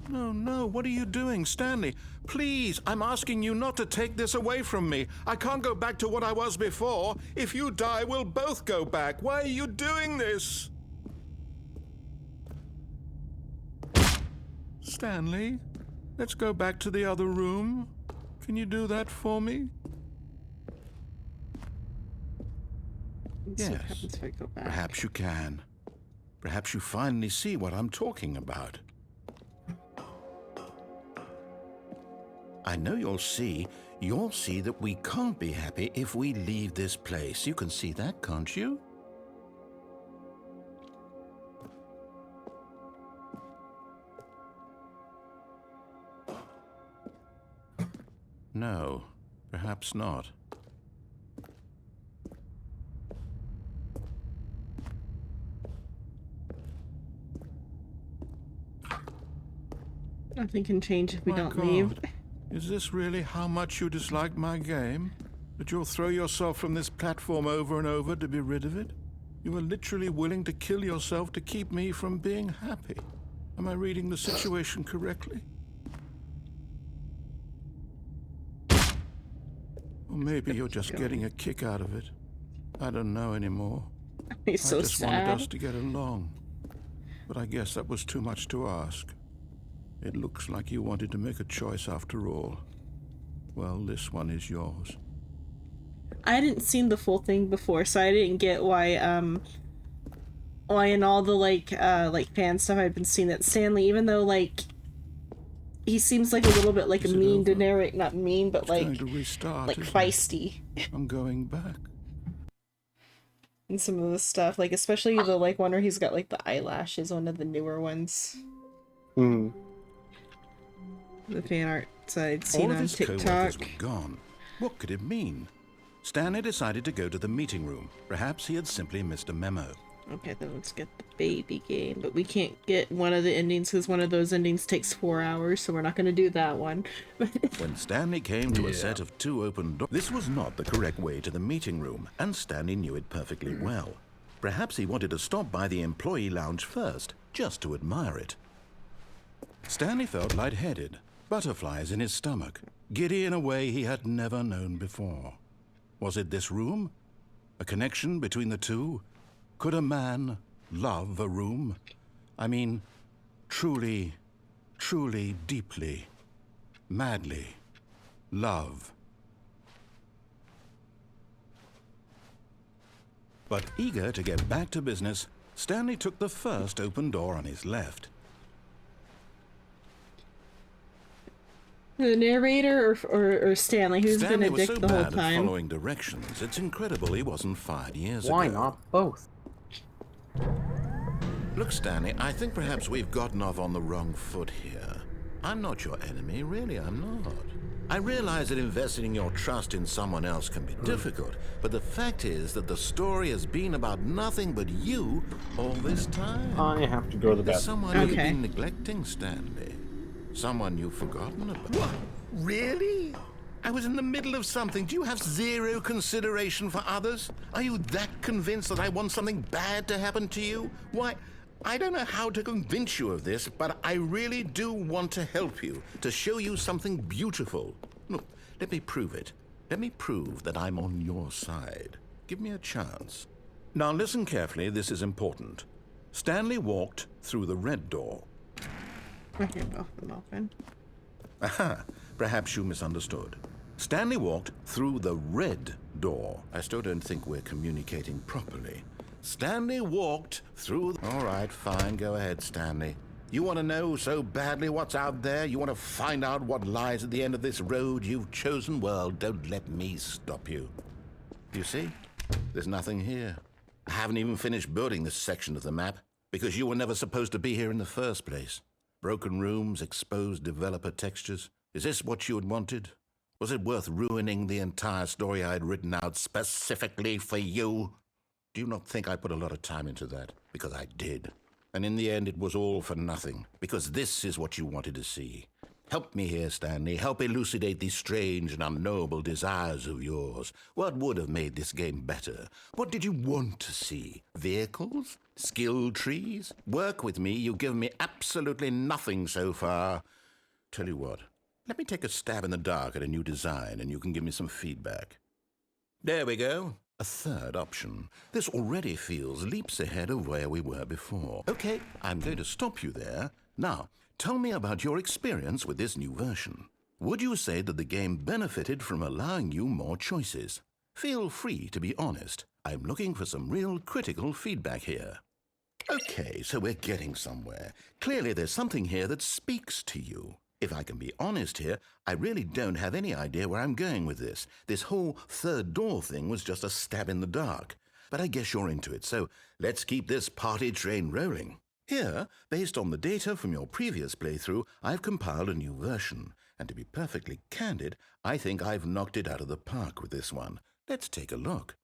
No, what are you doing, Stanley? Please, I'm asking you not to take this away from me. I can't go back to what I was before. If you die, we'll both go back. Why are you doing this? Stanley, let's go back to the other room. Can you do that for me? Let's see what Yes, happens if I go back. perhaps you can. Perhaps you finally see what I'm talking about. I know you'll see that we can't be happy if we leave this place. You can see that, can't you? No, perhaps not. Nothing can change if we My don't God. leave. Is this really how much you dislike my game? That you'll throw yourself from this platform over and over to be rid of it? You are literally willing to kill yourself to keep me from being happy. Am I reading the situation correctly? Or maybe you're just getting a kick out of it. I don't know anymore. He's so I just wanted sad. us to get along. But I guess that was too much to ask. It looks like you wanted to make a choice after all. Well, this one is yours. I hadn't seen the full thing before, so I didn't get why in all the like fan stuff I've been seeing that Stanley, even though like he seems like a little bit like Is a it mean over? generic, not mean, but It's like going to restart, isn't it? feisty I'm going back. in some of the stuff, like especially the like one where he's got like the eyelashes, one of the newer ones. Hmm. The fan art I'd All seen of on his co-workers TikTok. were gone. What could it mean? Stanley decided to go to the meeting room. Perhaps he had simply missed a memo. Okay, then let's get the baby game, but we can't get one of the endings because one of those endings takes 4 hours, so we're not going to do that one. When Stanley came to a set of 2 open doors, this was not the correct way to the meeting room, and Stanley knew it perfectly well. Perhaps he wanted to stop by the employee lounge first, just to admire it. Stanley felt lightheaded, butterflies in his stomach, giddy in a way he had never known before. Was it this room? A connection between the two? Could a man love a room? I mean, truly, truly, deeply, madly love. But eager to get back to business, Stanley took the first open door on his left. The narrator or Stanley, who's been Stanley a was dick so the whole bad at time. following directions, it's incredible he wasn't fired years Why ago. not both? Look, Stanley, I think perhaps we've gotten off on the wrong foot here. I'm not your enemy, really, I'm not. I realize that investing your trust in someone else can be difficult, but the fact is that the story has been about nothing but you all this time. I have to go to the There's bathroom. someone you've Okay. been neglecting, Stanley. Someone you've forgotten about. What? Really? I was in the middle of something. Do you have zero consideration for others? Are you that convinced that I want something bad to happen to you? Why, I don't know how to convince you of this, but I really do want to help you, to show you something beautiful. Look, let me prove it. Let me prove that I'm on your side. Give me a chance. Now listen carefully, this is important. Stanley walked through the red door. I hear both of them open. Aha, perhaps you misunderstood. Stanley walked through the red door. I still don't think we're communicating properly. Stanley walked through... All right, fine, go ahead, Stanley. You want to know so badly what's out there? You want to find out what lies at the end of this road you've chosen? Well, don't let me stop you. You see? There's nothing here. I haven't even finished building this section of the map, because you were never supposed to be here in the first place. Broken rooms, exposed developer textures. Is this what you had wanted? Was it worth ruining the entire story I had written out specifically for you? Do you not think I put a lot of time into that? Because I did. And in the end, it was all for nothing. Because this is what you wanted to see. Help me here, Stanley. Help elucidate these strange and unknowable desires of yours. What would have made this game better? What did you want to see? Vehicles? Skill trees? Work with me. You've given me absolutely nothing so far. Tell you what. Let me take a stab in the dark at a new design, and you can give me some feedback. There we go. A third option. This already feels leaps ahead of where we were before. Okay, I'm going to stop you there. Now, tell me about your experience with this new version. Would you say that the game benefited from allowing you more choices? Feel free to be honest. I'm looking for some real critical feedback here. Okay, so we're getting somewhere. Clearly there's something here that speaks to you. If I can be honest here, I really don't have any idea where I'm going with this. This whole third door thing was just a stab in the dark. But I guess you're into it, so let's keep this party train rolling. Here, based on the data from your previous playthrough, I've compiled a new version. And to be perfectly candid, I think I've knocked it out of the park with this one. Let's take a look.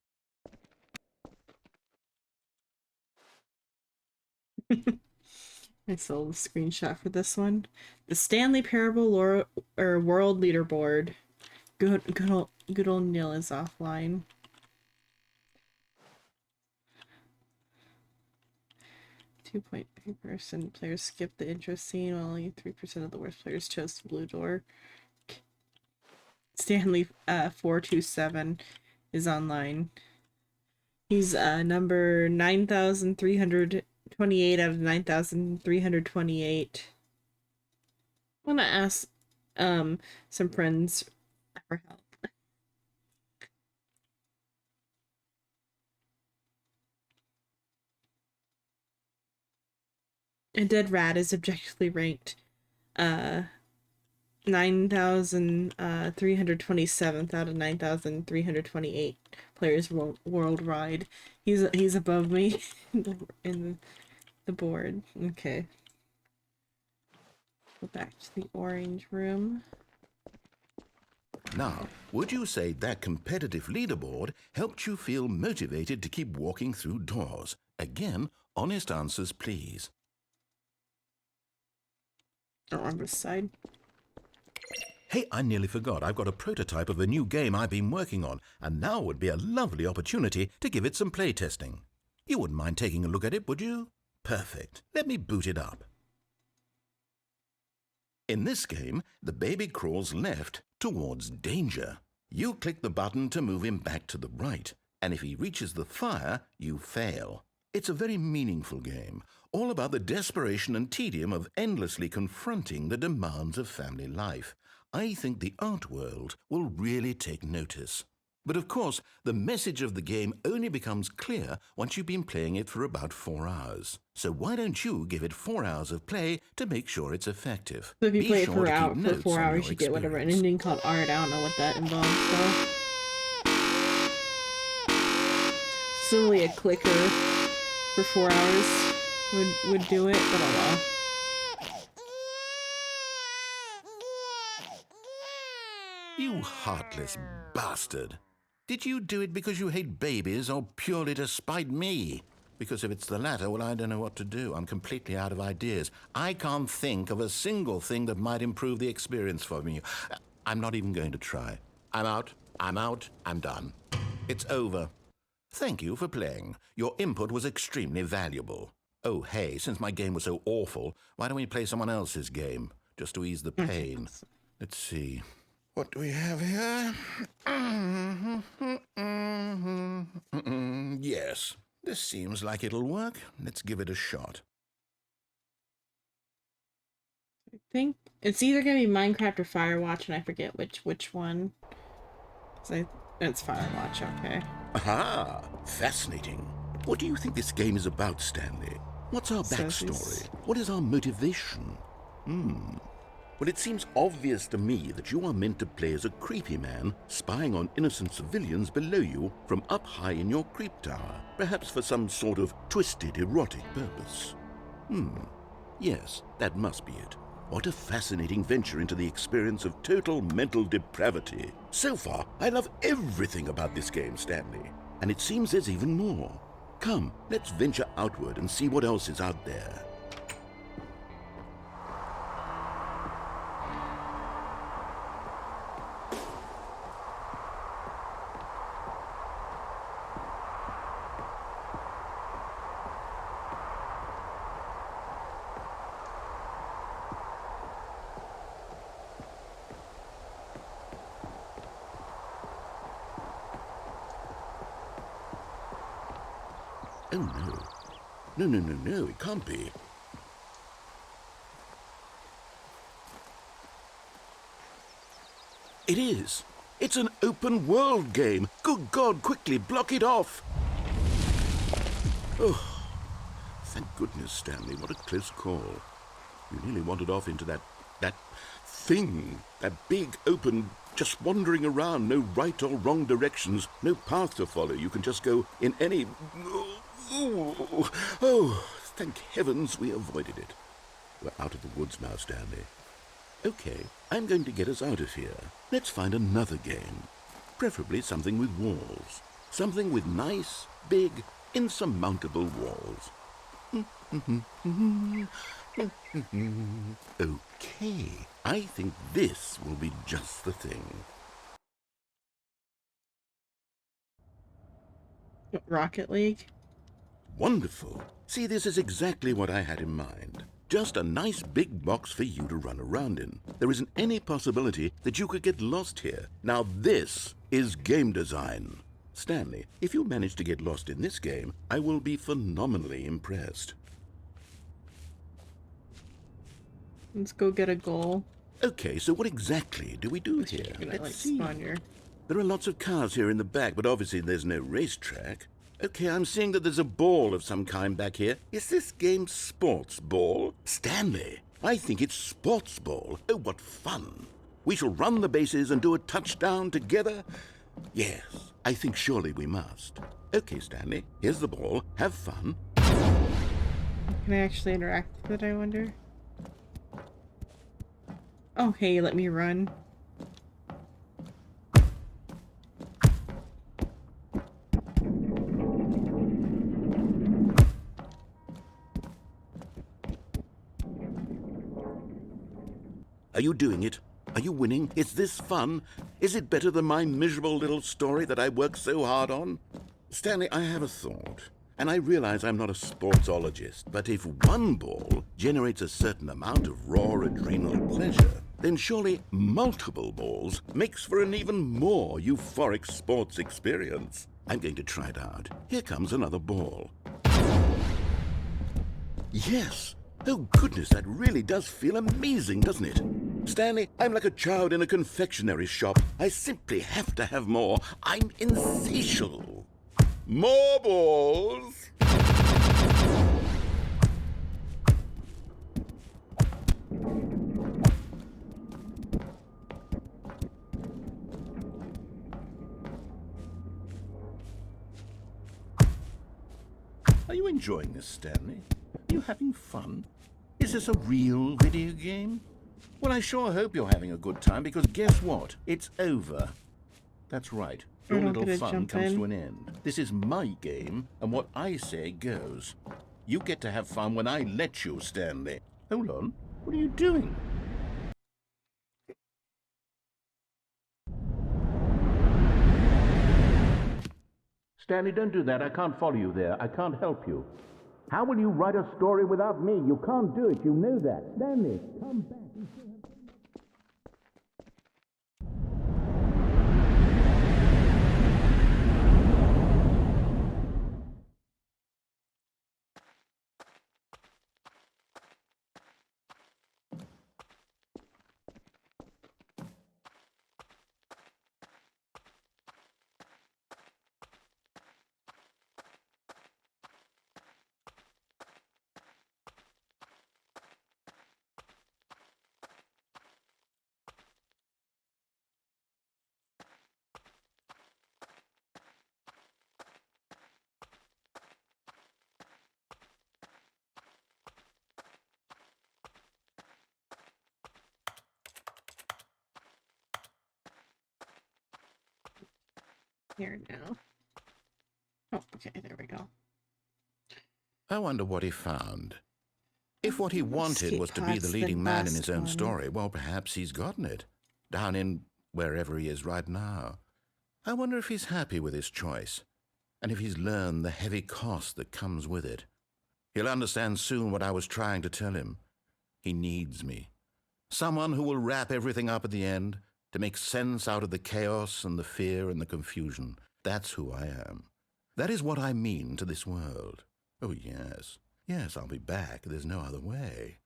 I saw the screenshot for this one. The Stanley Parable World Leaderboard. Good old Neil is offline. .3% players skipped the intro scene, while only 3% of the worst players chose the blue door. Stanley 427 is online. He's number 9,328 out of 9,328. I want to ask some friends for help. A Dead Rat is objectively ranked 9,327th out of 9,328 players worldwide. He's above me in the board. Okay. Go back to the orange room. Now, would you say that competitive leaderboard helped you feel motivated to keep walking through doors? Again, honest answers, please. Oh, on this side. Hey, I nearly forgot. I've got a prototype of a new game I've been working on, and now would be a lovely opportunity to give it some playtesting. You wouldn't mind taking a look at it, would you? Perfect. Let me boot it up. In this game, the baby crawls left towards danger. You click the button to move him back to the right, and if he reaches the fire, you fail. It's a very meaningful game, all about the desperation and tedium of endlessly confronting the demands of family life. I think the art world will really take notice. But of course, the message of the game only becomes clear once you've been playing it for about 4 hours. So why don't you give it 4 hours of play to make sure it's effective? So if you Be play it sure for, to keep for notes 4 on hours, your you get whatever. An experience. ending called art. I don't know what that involves, though. Similarly, a clicker for 4 hours would do it, but oh well. You heartless bastard. Did you do it because you hate babies or purely to spite me? Because if it's the latter, well, I don't know what to do. I'm completely out of ideas. I can't think of a single thing that might improve the experience for me. I'm not even going to try. I'm out. I'm done. It's over. Thank you for playing. Your input was extremely valuable. Oh, hey, since my game was so awful, why don't we play someone else's game? Just to ease the pain. Let's see. What do we have here? Yes, this seems like it'll work. Let's give it a shot. I think it's either gonna be Minecraft or Firewatch, and I forget which one. It's Firewatch, okay. Aha! Fascinating. What do you think this game is about, Stanley? What's our backstory? What is our motivation? Well, it seems obvious to me that you are meant to play as a creepy man spying on innocent civilians below you from up high in your creep tower, perhaps for some sort of twisted erotic purpose. Yes, that must be it. What a fascinating venture into the experience of total mental depravity. So far, I love everything about this game, Stanley. And it seems there's even more. Come, let's venture outward and see what else is out there. Oh, no. No, it can't be. It is. It's an open world game. Good God, quickly, block it off. Oh, thank goodness, Stanley. What a close call. You nearly wandered off into that thing. That big, open, just wandering around. No right or wrong directions. No path to follow. You can just go in any... Oh, thank heavens we avoided it. We're out of the woods now, Stanley. Okay, I'm going to get us out of here. Let's find another game. Preferably something with walls. Something with nice, big, insurmountable walls. Okay, I think this will be just the thing. Rocket League? Wonderful. See, this is exactly what I had in mind. Just a nice big box for you to run around in. There isn't any possibility that you could get lost here. Now this is game design. Stanley, if you manage to get lost in this game, I will be phenomenally impressed. Let's go get a goal. Okay, so what exactly do we do here? You're gonna, Let's see. spawn your... There are lots of cars here in the back, but obviously there's no racetrack. Okay, I'm seeing that there's a ball of some kind back here. Is this game sports ball? Stanley, I think it's sports ball. Oh, what fun. We shall run the bases and do a touchdown together. Yes, I think surely we must. Okay, Stanley, here's the ball. Have fun. Can I actually interact with it, I wonder? Oh, hey, let me run. Are you doing it? Are you winning? Is this fun? Is it better than my miserable little story that I worked so hard on? Stanley, I have a thought. And I realize I'm not a sportsologist, but if one ball generates a certain amount of raw adrenal pleasure, then surely multiple balls makes for an even more euphoric sports experience. I'm going to try it out. Here comes another ball. Yes! Oh goodness, that really does feel amazing, doesn't it? Stanley, I'm like a child in a confectionery shop. I simply have to have more. I'm insatiable. More balls! Are you enjoying this, Stanley? Are you having fun? Is this a real video game? Well, I sure hope you're having a good time, because guess what? It's over. That's right. Your little fun comes to an end. This is my game, and what I say goes. You get to have fun when I let you, Stanley. Hold on. What are you doing? Stanley, don't do that. I can't follow you there. I can't help you. How will you write a story without me? You can't do it. You know that. Stanley, come back. Here now. Oh, okay, there we go. I wonder what he found. If what he wanted was to be the Pod's leading man in last his own one. story, well, perhaps he's gotten it. Down in wherever he is right now. I wonder if he's happy with his choice, and if he's learned the heavy cost that comes with it. He'll understand soon what I was trying to tell him. He needs me. Someone who will wrap everything up at the end, to make sense out of the chaos and the fear and the confusion. That's who I am. That is what I mean to this world. Oh, yes. Yes, I'll be back. There's no other way.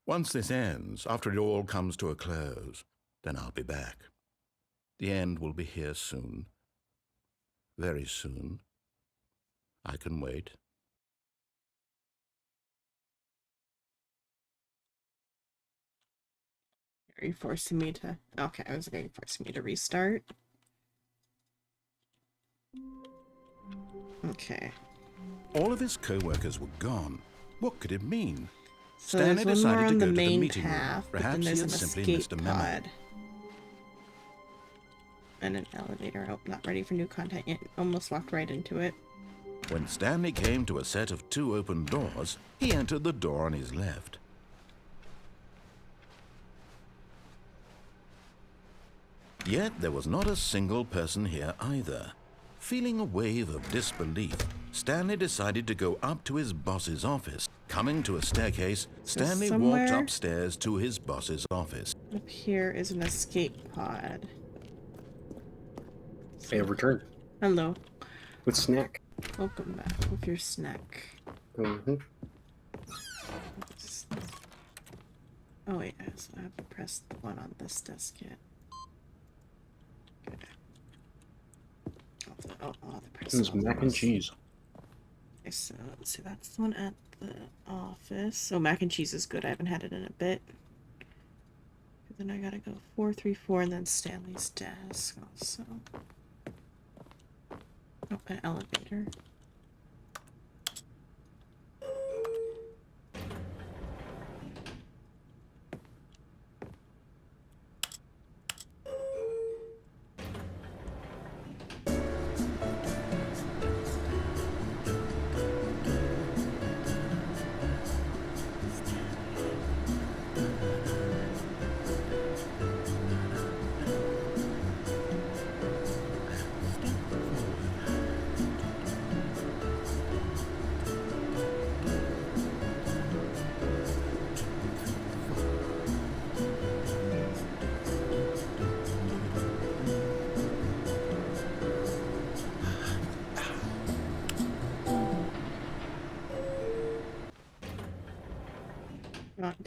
Once this ends, after it all comes to a close, then I'll be back. The end will be here soon. Very soon. I can wait. Are you forcing me to... Okay, I was going to force me to restart. Okay. All of his co-workers were gone. What could it mean? So Stanley there's one more decided on to the go to the main meeting room. path, but then Perhaps he there's had an simply escape missed a memo. pod. And an elevator. Oh, not ready for new content yet. Almost walked right into it. When Stanley came to a set of 2 open doors, he entered the door on his left. Yet there was not a single person here either. Feeling a wave of disbelief, Stanley decided to go up to his boss's office. Coming to a staircase, Stanley walked somewhere- upstairs to his boss's office. Up here is an escape pod. Hey, return Hello. with snack. Welcome back with your snack. Mm-hmm. Oh wait, so I haven't pressed the one on this desk yet. Good. I'll have to press This is all of mac and those. cheese. Okay, so let's see, that's the one at the office. So mac and cheese is good. I haven't had it in a bit. Then I gotta go 434 and then Stanley's desk also. Oh, an elevator.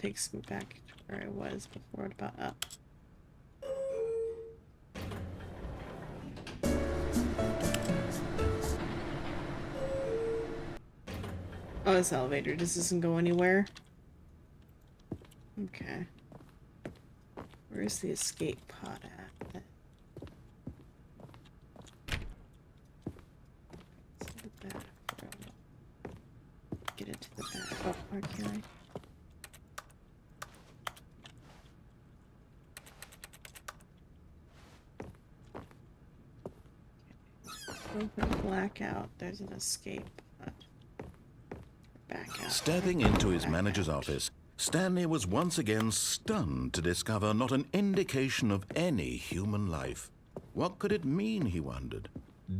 takes me back to where I was before. About up. Oh, this elevator just doesn't go anywhere. Okay. Where's the escape pod at? It's in the bathroom. Get into the bath. Oh, where can I? Open blackout. There's an escape pod. Back out. Stepping into his manager's office, Stanley was once again stunned to discover not an indication of any human life. What could it mean, he wondered.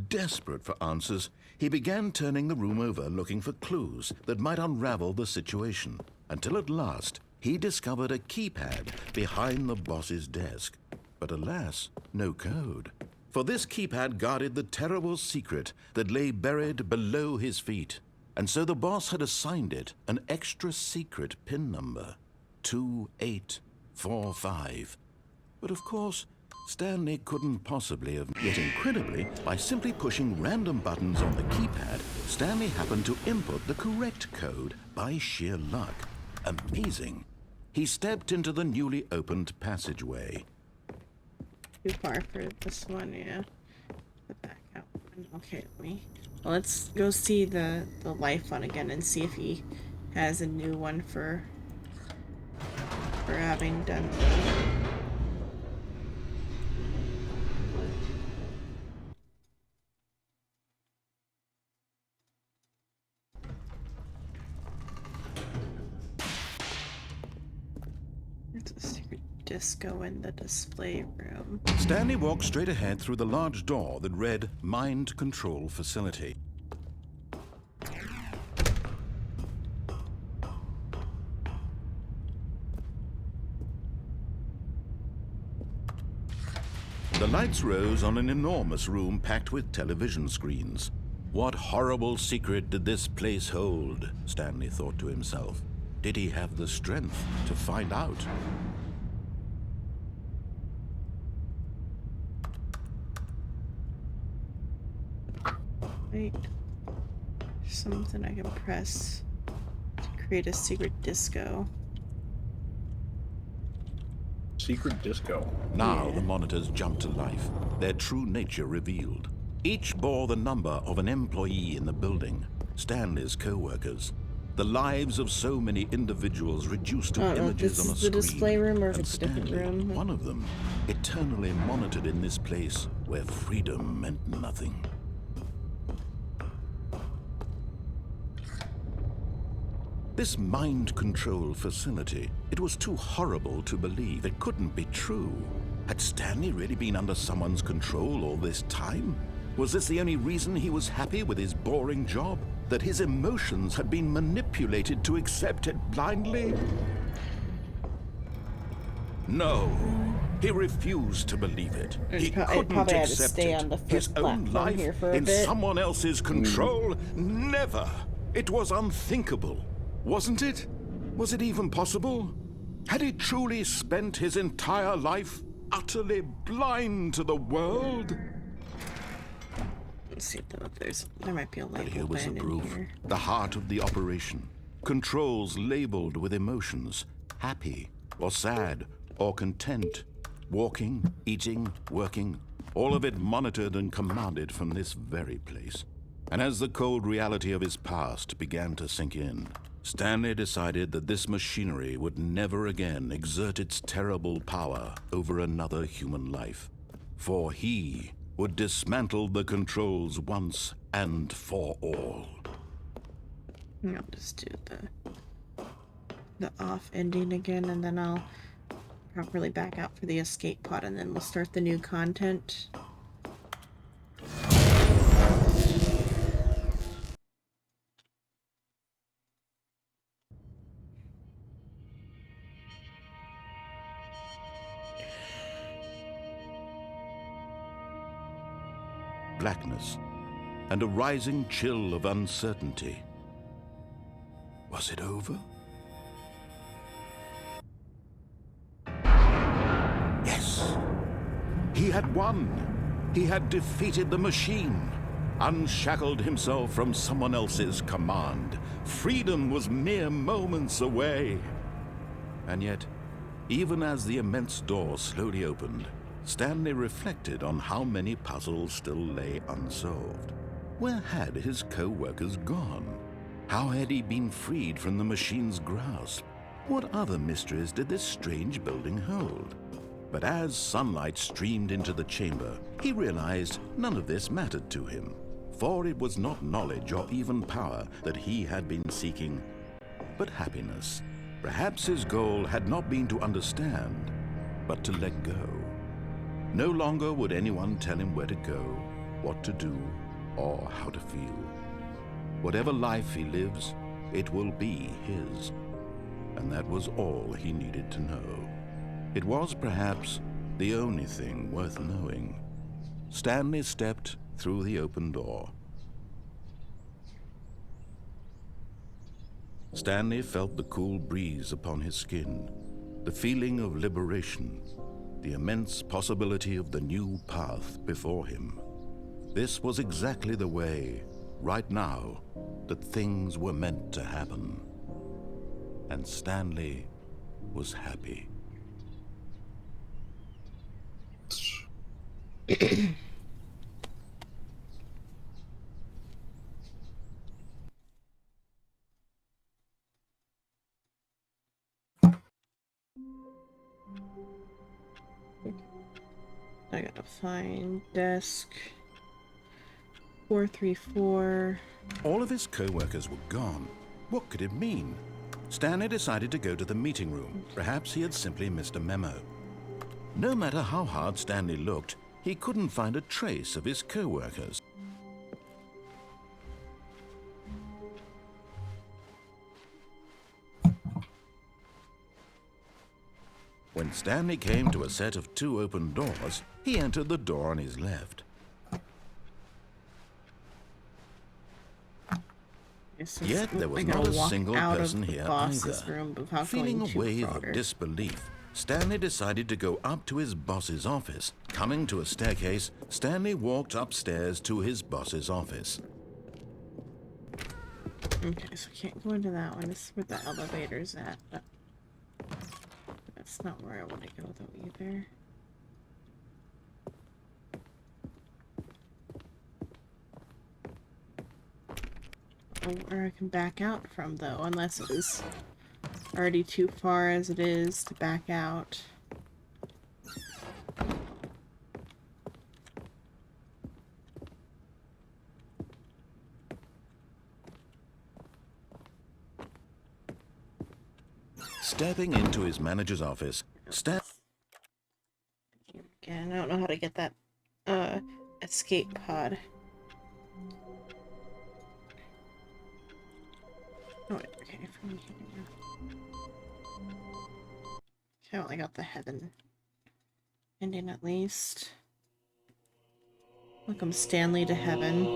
Desperate for answers, he began turning the room over looking for clues that might unravel the situation, until at last he discovered a keypad behind the boss's desk. But alas, no code. For this keypad guarded the terrible secret that lay buried below his feet. And so the boss had assigned it an extra secret PIN number, 2845. But of course, Stanley couldn't possibly have. Yet incredibly, by simply pushing random buttons on the keypad, Stanley happened to input the correct code by sheer luck. Amazing. He stepped into the newly opened passageway. Too far for this one, yeah. The back out one. Okay, well, let's go see the life one again and see if he has a new one for having done There's a secret disco in the display room. Stanley walked straight ahead through the large door that read Mind Control Facility. The lights rose on an enormous room packed with television screens. What horrible secret did this place hold? Stanley thought to himself. Did he have the strength to find out? Wait. Something I can press to create a secret disco. Secret disco. Now Yeah. the monitors jumped to life, their true nature revealed. Each bore the number of an employee in the building, Stanley's co-workers. The lives of so many individuals reduced to I don't know if images this on a is the screen. display room or if And it's a different Stanley, room. one of them, eternally monitored in this place where freedom meant nothing. This mind control facility, it was too horrible to believe. It couldn't be true. Had Stanley really been under someone's control all this time? Was this the only reason he was happy with his boring job? That his emotions had been manipulated to accept it blindly? No. He refused to believe it. He It couldn't probably had to accept stay it. on the His first own platform life here for a in bit. someone else's control? Never. It was unthinkable. Wasn't it? Was it even possible? Had he truly spent his entire life utterly blind to the world? Let's see if there might be a But here label was the band in proof. here. The heart of the operation. Controls labeled with emotions. Happy, or sad, or content. Walking, eating, working. All of it monitored and commanded from this very place. And as the cold reality of his past began to sink in, Stanley decided that this machinery would never again exert its terrible power over another human life. For he would dismantle the controls once and for all. I'll just do the off ending again, and then I'll properly back out for the escape pod, and then we'll start the new content. Blackness and a rising chill of uncertainty. Was it over? Yes. He had won. He had defeated the machine, unshackled himself from someone else's command. Freedom was mere moments away. And yet, even as the immense door slowly opened, Stanley reflected on how many puzzles still lay unsolved. Where had his co-workers gone? How had he been freed from the machine's grasp? What other mysteries did this strange building hold? But as sunlight streamed into the chamber, he realized none of this mattered to him, for it was not knowledge or even power that he had been seeking, but happiness. Perhaps his goal had not been to understand, but to let go. No longer would anyone tell him where to go, what to do, or how to feel. Whatever life he lives, it will be his. And that was all he needed to know. It was perhaps the only thing worth knowing. Stanley stepped through the open door. Stanley felt the cool breeze upon his skin, the feeling of liberation, the immense possibility of the new path before him. This was exactly the way, right now, that things were meant to happen. And Stanley was happy. I gotta find desk 434. All of his co-workers were gone. What could it mean? Stanley decided to go to the meeting room. Perhaps he had simply missed a memo. No matter how hard Stanley looked, he couldn't find a trace of his co-workers. When Stanley came to a set of 2 open doors, he entered the door on his left. Yet there was not a single person here either. Feeling a wave of disbelief, Stanley decided to go up to his boss's office. Coming to a staircase, Stanley walked upstairs to his boss's office. Okay, so I can't go into that one. This is where the elevator's at, but that's not where I want to go though either. Where I can back out from though, unless it was already too far as it is to back out. Stepping into his manager's office, Again, I don't know how to get that escape pod. Oh, okay, from here. Okay, I only got the heaven ending at least. Welcome Stanley to heaven.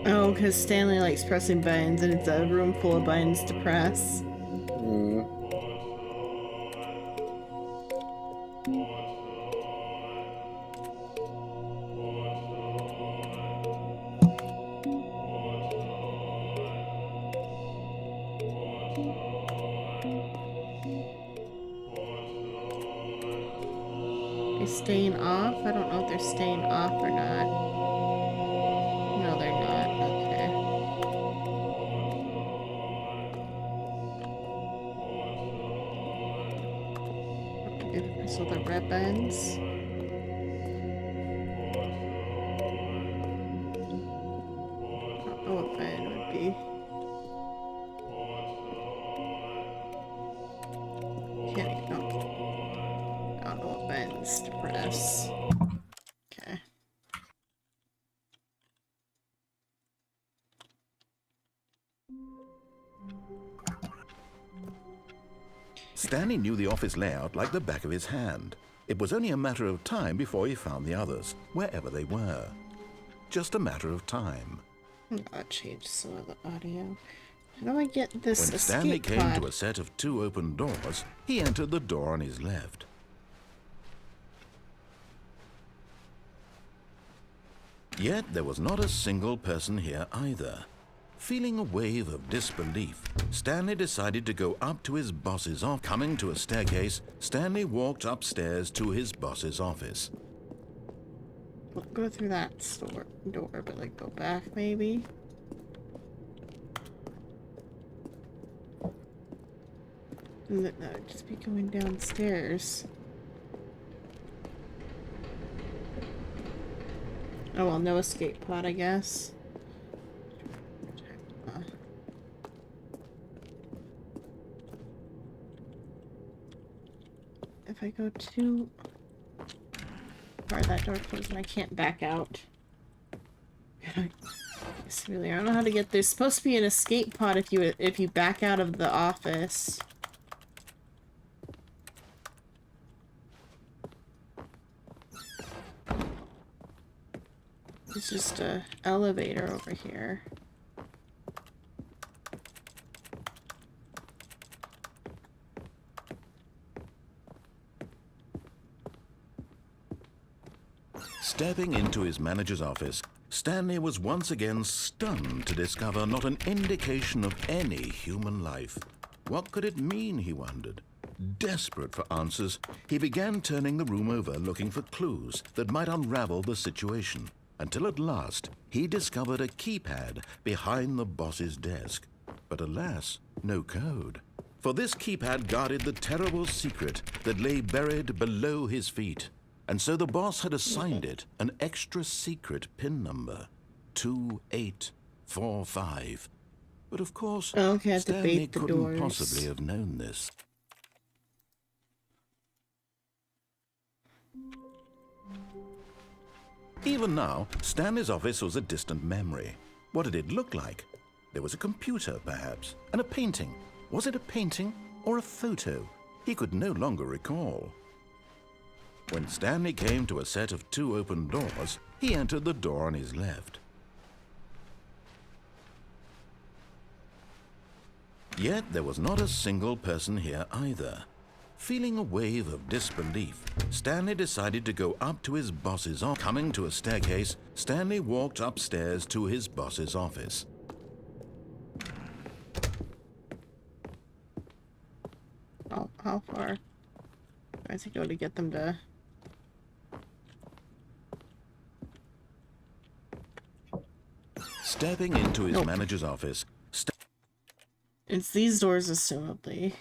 Oh, because Stanley likes pressing buttons and it's a room full of buttons to press. They're staying off? I don't know if they're staying off or not. No, they're not. Okay. So the red buttons. I don't know what button it would be. Can't no. I don't know what buttons to press. Okay. Stanley knew the office layout like the back of his hand. It was only a matter of time before he found the others, wherever they were. Just a matter of time. I'll change some of the audio. How do I get this When Stanley escape came pod? to a set of 2 open doors, he entered the door on his left. Yet there was not a single person here either. Feeling a wave of disbelief, Stanley decided to go up to his boss's office. Coming to a staircase, Stanley walked upstairs to his boss's office. We'll go through that door, but like go back maybe. And that would just be going downstairs. Oh well, no escape pod, I guess. If I go too far, that door closed and I can't back out. It's really, I don't know how to get. There's supposed to be an escape pod if you back out of the office. It's just a elevator over here. Stepping into his manager's office, Stanley was once again stunned to discover not an indication of any human life. What could it mean, he wondered. Desperate for answers, he began turning the room over looking for clues that might unravel the situation, until at last he discovered a keypad behind the boss's desk. But alas, no code. For this keypad guarded the terrible secret that lay buried below his feet. And so the boss had assigned it an extra secret PIN number, 2845. But of course, Okay, I have to Stanley bait the couldn't doors. possibly have known this. Even now, Stanley's office was a distant memory. What did it look like? There was a computer, perhaps, and a painting. Was it a painting or a photo? He could no longer recall. When Stanley came to a set of 2 open doors, he entered the door on his left. Yet there was not a single person here either. Feeling a wave of disbelief, Stanley decided to go up to his boss's office. Coming to a staircase, Stanley walked upstairs to his boss's office. How far? Do I have to go to get them to... Stepping into his manager's office, It's these doors, assumably.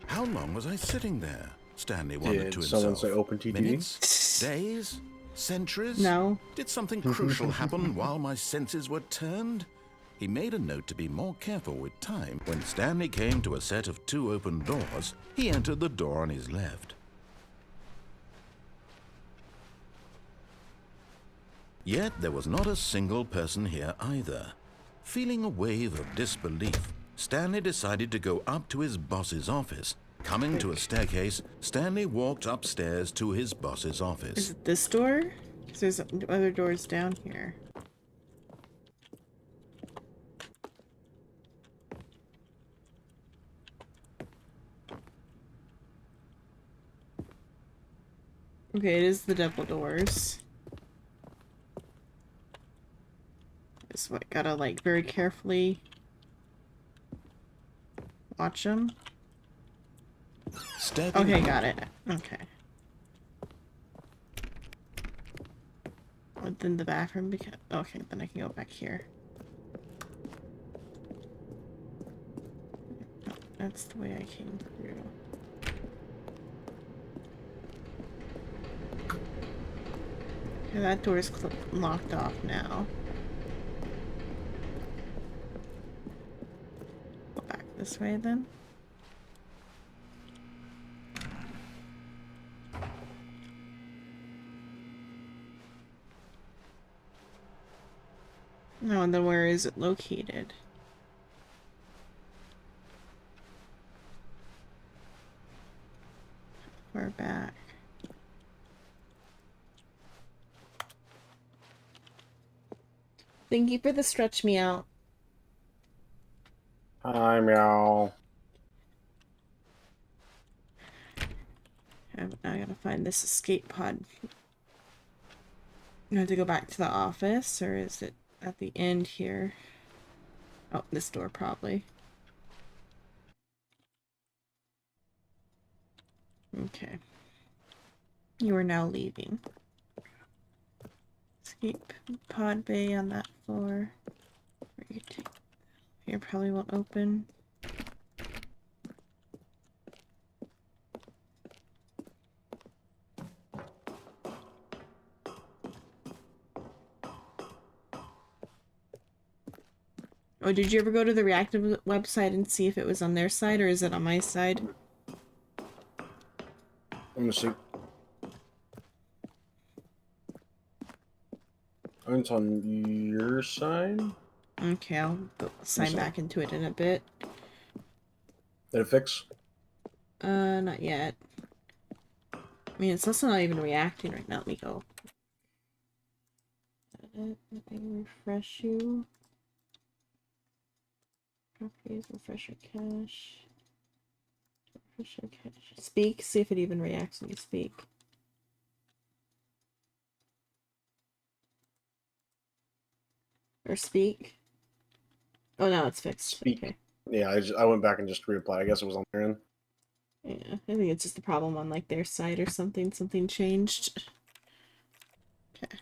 How long was I sitting there? Stanley wondered to Did himself. someone say open TTV? Minutes? Days? Centuries? No. Did something crucial happen while my senses were turned? He made a note to be more careful with time. When Stanley came to a set of 2 open doors, he entered the door on his left. Yet there was not a single person here either. Feeling a wave of disbelief, Stanley decided to go up to his boss's office. Coming to a staircase, Stanley walked upstairs to his boss's Is office. it this door? Because there's other doors down here. Okay, it is the double doors. This what gotta like very carefully watch them. Stepping Okay, got it. Okay. Within the bathroom because okay, then I can go back here. No, that's the way I came through. Okay, that door is locked off now. Go back this way then. No, and then where is it located? far back. Thank you for the stretch me out. Hi, meow. I gotta find this escape pod. I have to go back to the office, or is it at the end here? Oh, this door probably. Okay. You are now leaving. Escape pod bay on that floor. Here probably won't open. Oh, did you ever go to the reactive website and see if it was on their side, or is it on my side? Let me see. It's on your side? Okay, I'll sign back into it in a bit. Did it fix? Not yet. I mean, it's also not even reacting right now. Let me go. Let me refresh you. Properties, refresh your cache. Refresh your cache. Speak, see if it even reacts when you speak. Or speak. Oh, now it's fixed. Speak. Okay. Yeah, I went back and just reapplied. I guess it was on their end. Yeah, I think it's just a problem on like their side or something. Something changed. Okay.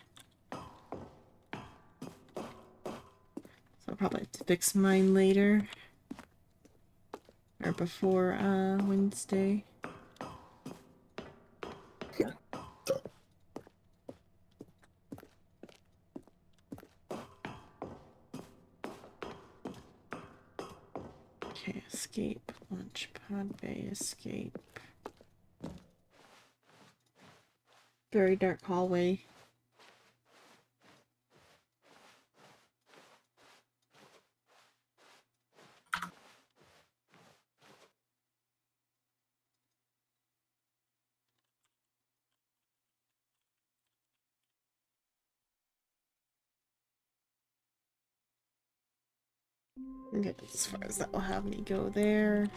So I'll probably have to fix mine later. Or before Wednesday. Okay, escape. Launch pod bay, escape. Very dark hallway. Okay, as far as that will have me go there.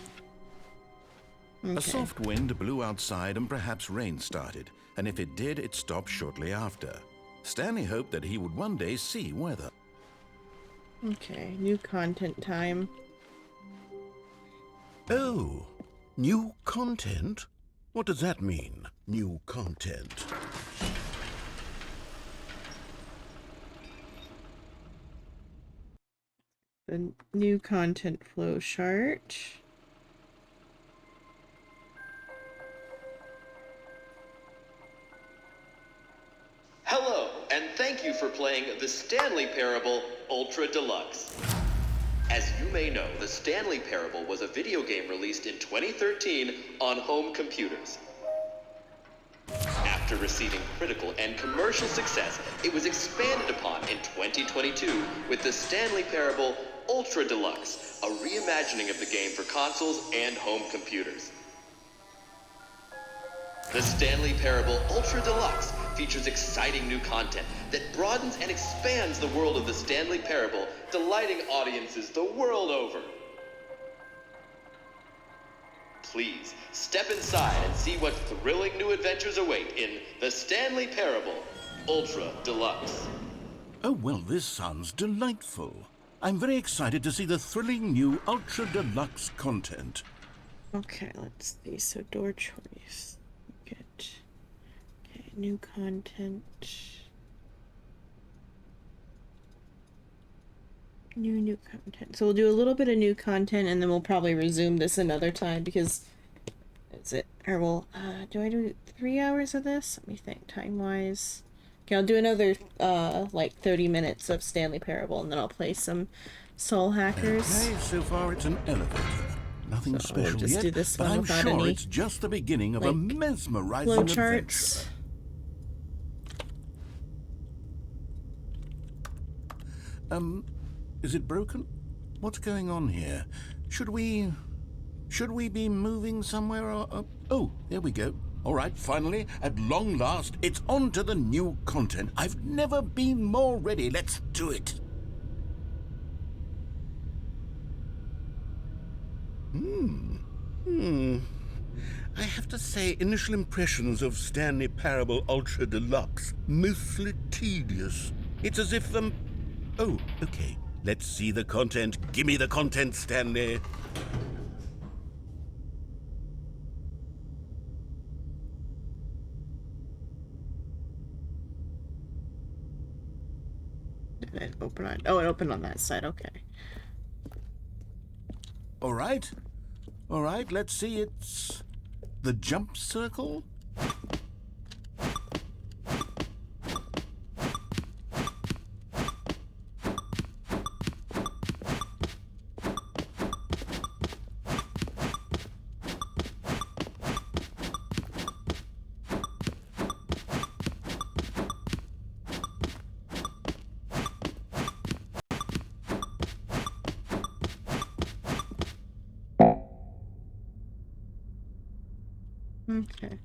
Okay. A soft wind blew outside and perhaps rain started, and if it did, it stopped shortly after. Stanley hoped that he would one day see weather. Okay, new content time. Oh, new content? What does that mean, new content? The new content flow chart. Hello, and thank you for playing the Stanley Parable Ultra Deluxe. As you may know, the Stanley Parable was a video game released in 2013 on home computers. After receiving critical and commercial success, it was expanded upon in 2022 with the Stanley Parable Ultra Deluxe, a reimagining of the game for consoles and home computers. The Stanley Parable Ultra Deluxe features exciting new content that broadens and expands the world of the Stanley Parable, delighting audiences the world over. Please, step inside and see what thrilling new adventures await in the Stanley Parable Ultra Deluxe. Oh, well, this sounds delightful. I'm very excited to see the thrilling new Ultra Deluxe content. Okay, let's see. So door choice. Good. Okay, new content. New content. So we'll do a little bit of new content and then we'll probably resume this another time because that's it. Or we'll do I do 3 hours of this? Let me think time wise. Okay, I'll do another like 30 minutes of Stanley Parable and then I'll play some Soul Hackers. Okay, so far it's an elevator. Nothing So we'll special just yet, do this but one I'm without sure any, it's just the beginning of a like, mesmerizing flowcharts. adventure. Is it broken? What's going on here? Should we be moving somewhere or... oh, there we go. All right, finally, at long last, it's on to the new content. I've never been more ready. Let's do it. I have to say, initial impressions of Stanley Parable Ultra Deluxe, mostly tedious. It's as if Oh, okay. Let's see the content. Give me the content, Stanley. Did it open on? Oh, it opened on that side. Okay. All right. All right, let's see. It's the jump circle. Okay.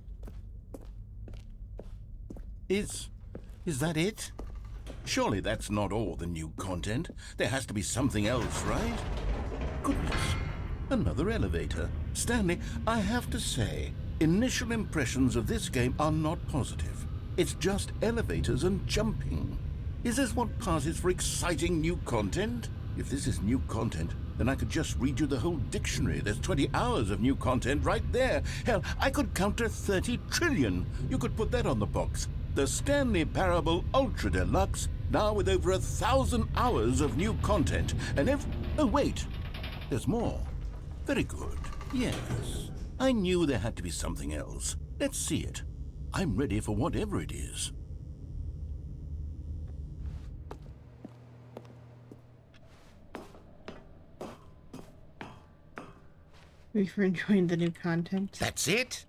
Is that it? Surely that's not all the new content. There has to be something else, right? Goodness. Another elevator. Stanley, I have to say, initial impressions of this game are not positive. It's just elevators and jumping. Is this what passes for exciting new content? If this is new content, then I could just read you the whole dictionary. There's 20 hours of new content right there. Hell, I could count to 30 trillion. You could put that on the box. The Stanley Parable Ultra Deluxe, now with over 1,000 hours of new content. And oh, wait. There's more. Very good. Yes. I knew there had to be something else. Let's see it. I'm ready for whatever it is. Thank you for enjoying the new content. That's it?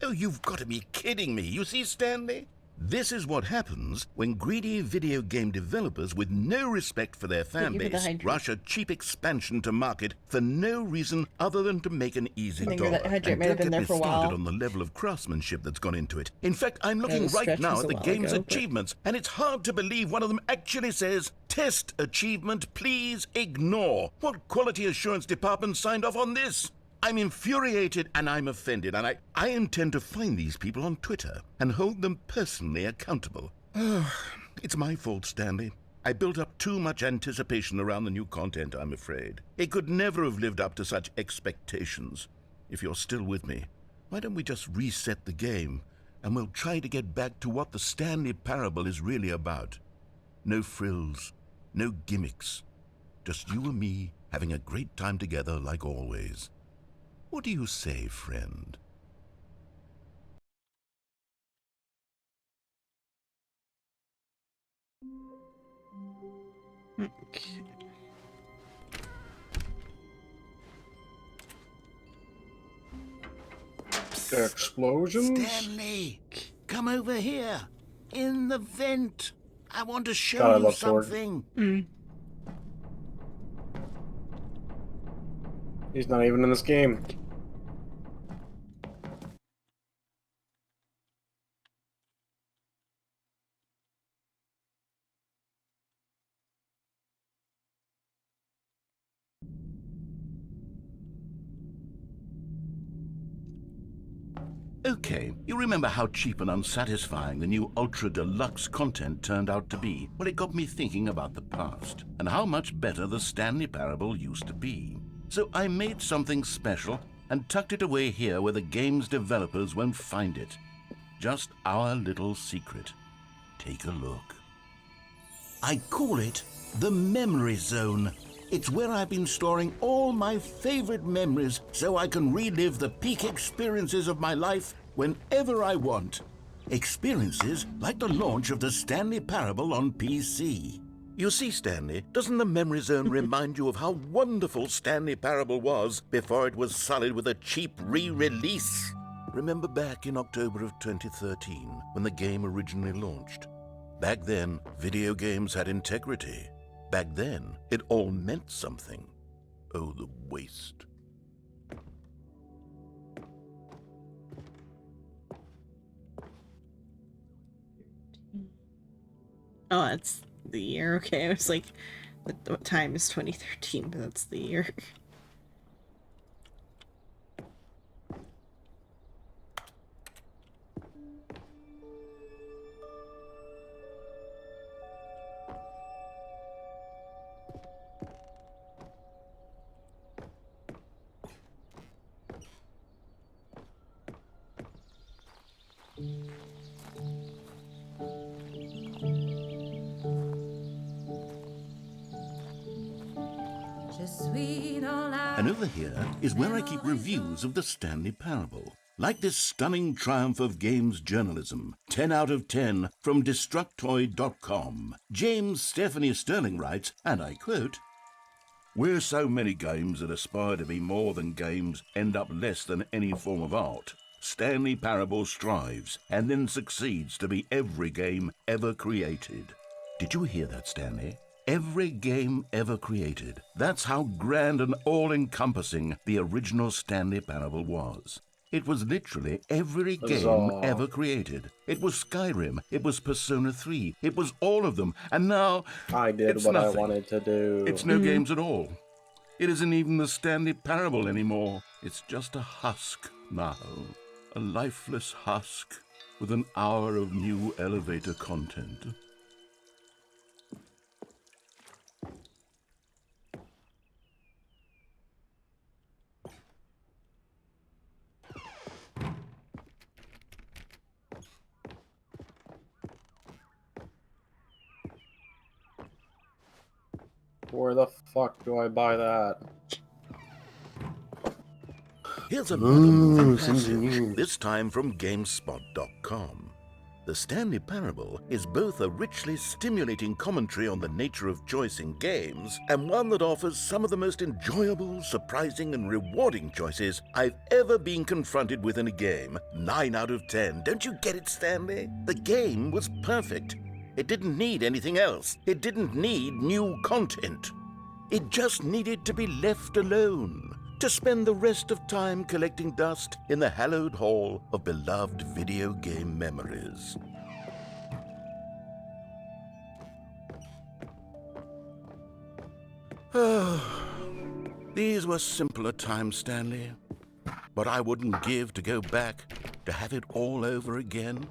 Oh, you've got to be kidding me. You see, Stanley? This is what happens when greedy video game developers with no respect for their fan you for the base hydrate. rush a cheap expansion to market for no reason other than to make an easy I think dollar. that hydrate And might have don't been get there me for a started while. on the level of craftsmanship that's gone into it. In fact, I'm looking the right stretch now was at a the while game's ago, but- achievements, and it's hard to believe one of them actually says, "Test achievement, please ignore." What quality assurance department signed off on this? I'm infuriated and I'm offended, and I intend to find these people on Twitter and hold them personally accountable. It's my fault, Stanley. I built up too much anticipation around the new content, I'm afraid. It could never have lived up to such expectations. If you're still with me, why don't we just reset the game, and we'll try to get back to what the Stanley Parable is really about. No frills, no gimmicks. Just you and me having a great time together like always. What do you say, friend? Okay. Explosions? Stanley, come over here. In the vent. I want to show God, I you love Sword. something. He's not even in this game. Okay, you remember how cheap and unsatisfying the new Ultra Deluxe content turned out to be? Well, it got me thinking about the past, and how much better the Stanley Parable used to be. So I made something special and tucked it away here where the game's developers won't find it. Just our little secret. Take a look. I call it the Memory Zone. It's where I've been storing all my favorite memories so I can relive the peak experiences of my life whenever I want. Experiences like the launch of the Stanley Parable on PC. You see, Stanley, doesn't the Memory Zone remind you of how wonderful Stanley Parable was before it was sullied with a cheap re-release? Remember back in October of 2013 when the game originally launched? Back then, video games had integrity. Back then, it all meant something. Oh, the waste. Oh, that's the year. Okay, I was like, what time is 2013? But that's the year. And over here is where I keep reviews of the Stanley Parable. Like this stunning triumph of games journalism, 10 out of 10 from Destructoid.com. James Stephanie Sterling writes, and I quote, "Where so many games that aspire to be more than games end up less than any form of art, Stanley Parable strives and then succeeds to be every game ever created." Did you hear that, Stanley? Every game ever created. That's how grand and all-encompassing the original Stanley Parable was. It was literally every game ever created. It was Skyrim, it was Persona 3, it was all of them, and now I did it's what nothing. I wanted to do. It's no games at all. It isn't even the Stanley Parable anymore. It's just a husk now. A lifeless husk with an hour of new elevator content. Where the fuck do I buy that? Here's another something passage, new. this time from GameSpot.com. The Stanley Parable is both a richly stimulating commentary on the nature of choice in games and one that offers some of the most enjoyable, surprising, and rewarding choices I've ever been confronted with in a game. 9 out of 10. Don't you get it, Stanley? The game was perfect. It didn't need anything else. It didn't need new content. It just needed to be left alone, to spend the rest of time collecting dust in the hallowed hall of beloved video game memories. These were simpler times, Stanley. But I wouldn't give to go back to have it all over again.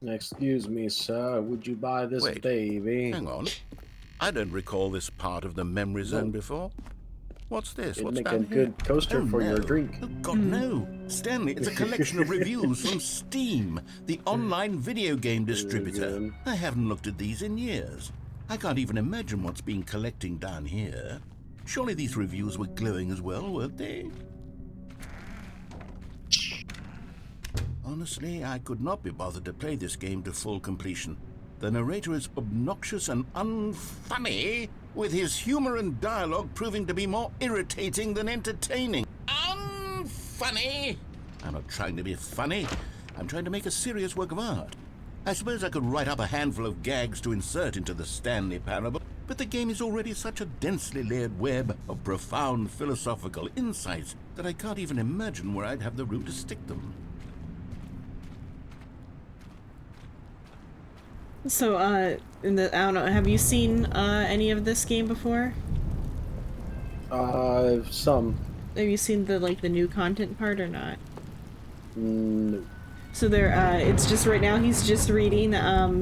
Excuse me, sir. Would you buy this Wait, baby? Hang on. I don't recall this part of the memory zone before. What's this? It'd What's make down a good here? coaster for your drink. Oh, God, no. Stanley, it's a collection of reviews from Steam, the online video game distributor. good. I haven't looked at these in years. I can't even imagine what's been collecting down here. Surely these reviews were glowing as well, weren't they? Honestly, I could not be bothered to play this game to full completion. The narrator is obnoxious and unfunny, with his humor and dialogue proving to be more irritating than entertaining. Unfunny! I'm not trying to be funny. I'm trying to make a serious work of art. I suppose I could write up a handful of gags to insert into the Stanley Parable, but the game is already such a densely layered web of profound philosophical insights that I can't even imagine where I'd have the room to stick them. So, I don't know, have you seen, any of this game before? Some. Have you seen the new content part or not? No. So it's just right now he's just reading,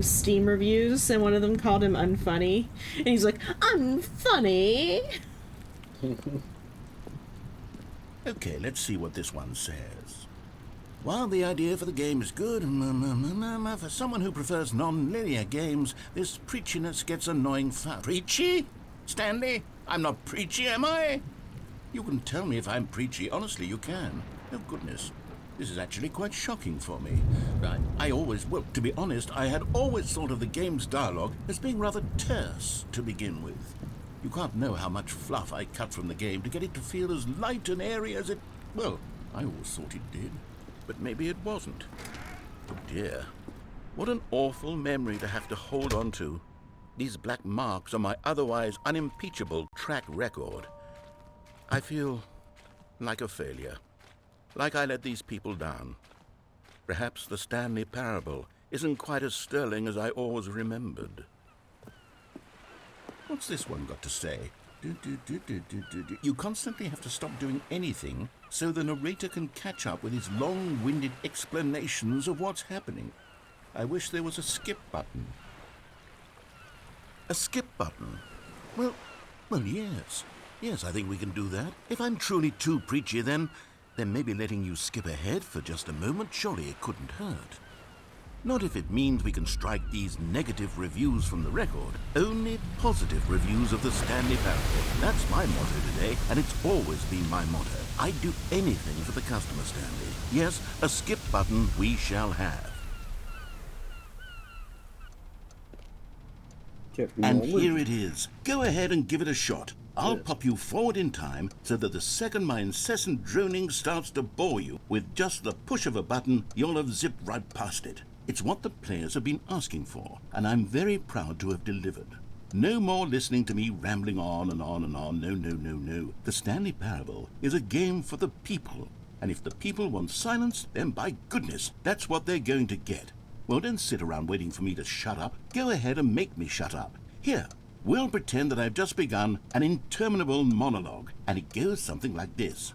Steam reviews, and one of them called him unfunny. And he's like, unfunny! Okay, let's see what this one says. While the idea for the game is good, for someone who prefers non-linear games, this preachiness gets annoying fast. Preachy? Stanley? I'm not preachy, am I? You can tell me if I'm preachy. Honestly, you can. Oh, goodness. This is actually quite shocking for me. Well, to be honest, I had always thought of the game's dialogue as being rather terse to begin with. You can't know how much fluff I cut from the game to get it to feel as light and airy as it... Well, I always thought it did. But maybe it wasn't. Oh dear. What an awful memory to have to hold on to. These black marks on my otherwise unimpeachable track record. I feel like a failure. Like I let these people down. Perhaps the Stanley Parable isn't quite as sterling as I always remembered. What's this one got to say? You constantly have to stop doing anything so the narrator can catch up with his long-winded explanations of what's happening. I wish there was a skip button. A skip button? Well, yes. Yes, I think we can do that. If I'm truly too preachy, then maybe letting you skip ahead for just a moment, surely it couldn't hurt. Not if it means we can strike these negative reviews from the record. Only positive reviews of the Stanley Parable. That's my motto today, and it's always been my motto. I'd do anything for the customer, Stanley. Yes, a skip button we shall have. And here it is. Go ahead and give it a shot. I'll pop you forward in time so that the second my incessant droning starts to bore you, with just the push of a button, you'll have zipped right past it. It's what the players have been asking for, and I'm very proud to have delivered. No more listening to me rambling on and on and on. No. The Stanley Parable is a game for the people, and if the people want silence, then by goodness, that's what they're going to get. Well, don't sit around waiting for me to shut up. Go ahead and make me shut up. Here, we'll pretend that I've just begun an interminable monologue, and it goes something like this.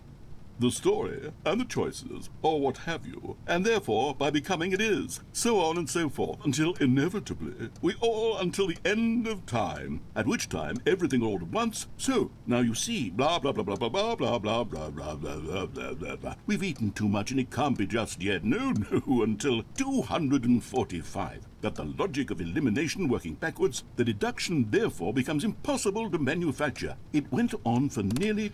The story, and the choices, or what have you, and therefore, by becoming it is, so on and so forth, until inevitably, we all until the end of time, at which time everything all at once, so, now you see, blah blah blah blah blah blah blah blah blah blah blah blah blah blah blah. We've eaten too much and it can't be just yet, no, until 245. That the logic of elimination working backwards, the deduction therefore becomes impossible to manufacture. It went on for nearly...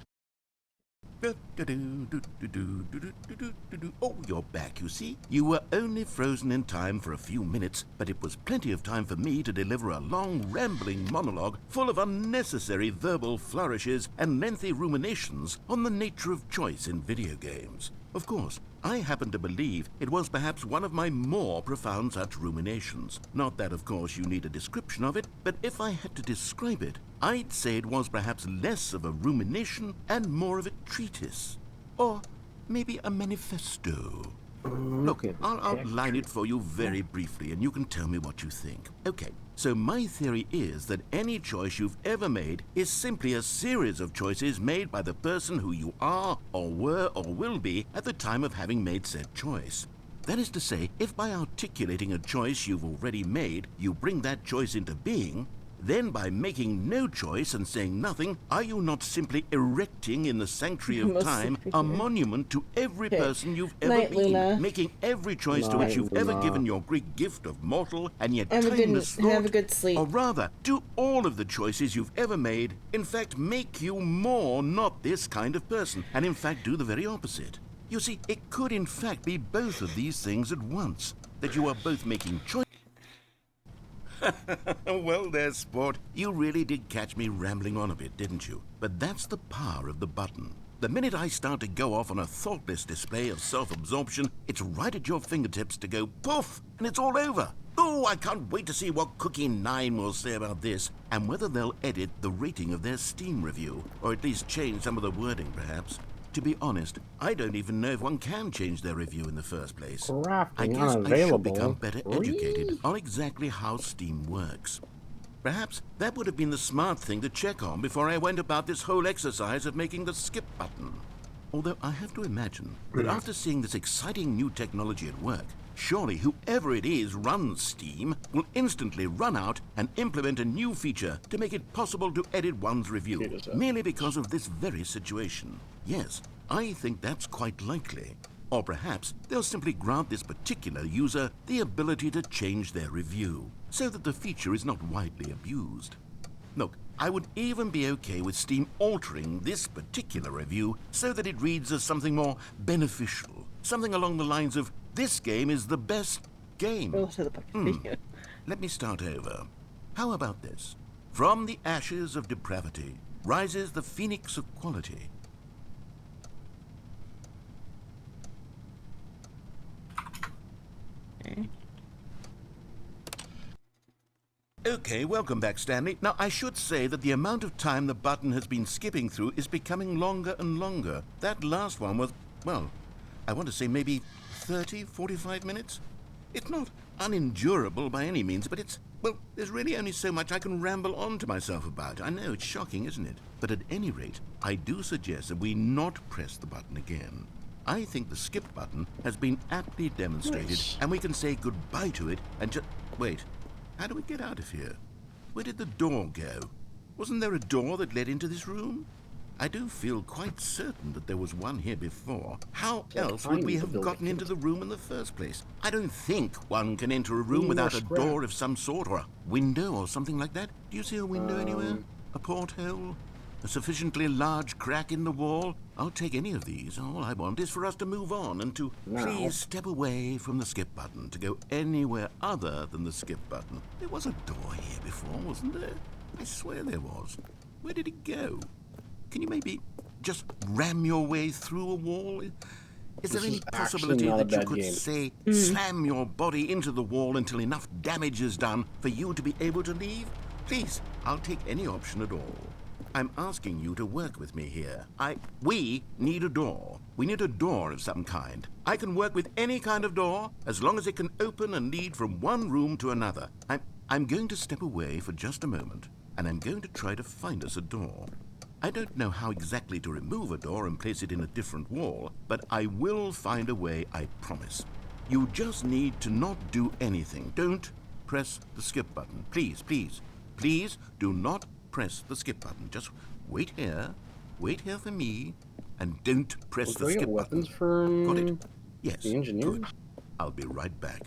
Oh, you're back, you see. You were only frozen in time for a few minutes, but it was plenty of time for me to deliver a long, rambling monologue full of unnecessary verbal flourishes and lengthy ruminations on the nature of choice in video games. Of course, I happen to believe it was perhaps one of my more profound such ruminations. Not that, of course, you need a description of it, but if I had to describe it, I'd say it was perhaps less of a rumination and more of a treatise. Or maybe a manifesto. Look, I'll outline it for you very briefly, and you can tell me what you think. Okay, so my theory is that any choice you've ever made is simply a series of choices made by the person who you are, or were, or will be at the time of having made said choice. That is to say, if by articulating a choice you've already made, you bring that choice into being, then by making no choice and saying nothing, are you not simply erecting in the sanctuary of time a monument to every person you've ever been, Luna. making every choice to which you've ever given your Greek gift of mortal and yet timeless thought? Have a good sleep. Or rather, do all of the choices you've ever made, in fact, make you more not this kind of person, and in fact do the very opposite? You see, it could in fact be both of these things at once, that you are both making choices. Well there, sport. You really did catch me rambling on a bit, didn't you? But that's the power of the button. The minute I start to go off on a thoughtless display of self-absorption, it's right at your fingertips to go poof, and it's all over. Oh, I can't wait to see what Cookie 9 will say about this, and whether they'll edit the rating of their Steam review, or at least change some of the wording, perhaps. To be honest, I don't even know if one can change their review in the first place. I guess I should become better educated on exactly how Steam works. Perhaps that would have been the smart thing to check on before I went about this whole exercise of making the skip button. Although I have to imagine that after seeing this exciting new technology at work, surely whoever it is runs Steam will instantly run out and implement a new feature to make it possible to edit one's review, merely because of this very situation. Yes, I think that's quite likely. Or perhaps they'll simply grant this particular user the ability to change their review, so that the feature is not widely abused. Look, I would even be okay with Steam altering this particular review so that it reads as something more beneficial. Something along the lines of, this game is the best game. Let me start over. How about this? From the ashes of depravity rises the phoenix of quality. Okay, welcome back, Stanley. Now, I should say that the amount of time the button has been skipping through is becoming longer and longer. That last one was, well, I want to say maybe 30, 45 minutes? It's not unendurable by any means, but well, there's really only so much I can ramble on to myself about. I know, it's shocking, isn't it? But at any rate, I do suggest that we not press the button again. I think the skip button has been aptly demonstrated, Nice. and we can say goodbye to it and just... Wait, how do we get out of here? Where did the door go? Wasn't there a door that led into this room? I do feel quite certain that there was one here before. How else would we have gotten into the room in the first place? I don't think one can enter a room without a door of some sort, or a window or something like that. Do you see a window anywhere? A porthole? A sufficiently large crack in the wall? I'll take any of these. All I want is for us to move on and to please step away from the skip button, to go anywhere other than the skip button. There was a door here before, wasn't there? I swear there was. Where did it go? Can you maybe just ram your way through a wall? Is there any possibility that you could, say, slam your body into the wall until enough damage is done for you to be able to leave? Please, I'll take any option at all. I'm asking you to work with me here. We need a door. We need a door of some kind. I can work with any kind of door as long as it can open and lead from one room to another. I'm going to step away for just a moment, and I'm going to try to find us a door. I don't know how exactly to remove a door and place it in a different wall, but I will find a way, I promise. You just need to not do anything. Don't press the skip button. Please, please, please do not press the skip button. Just wait here for me, and don't press the skip button. Got it? Yes, the engineers? good. I'll be right back.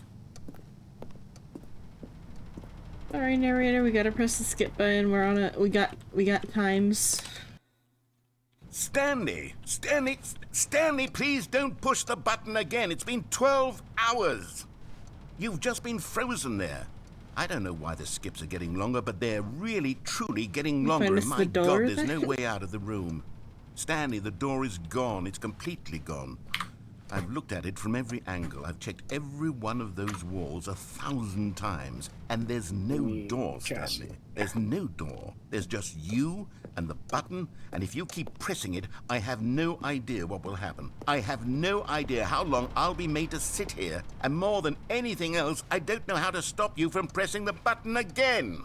Alright, narrator, we gotta press the skip button. We're on we got times. Stanley, please don't push the button again. It's been 12 hours. You've just been frozen there. I don't know why the skips are getting longer, but they're really, truly getting longer. And my God, there's no way out of the room. Stanley, the door is gone. It's completely gone. I've looked at it from every angle. I've checked every one of those walls 1,000 times, and there's no door, Stanley. There's no door. There's just you and the button, and if you keep pressing it, I have no idea what will happen. I have no idea how long I'll be made to sit here, and more than anything else, I don't know how to stop you from pressing the button again.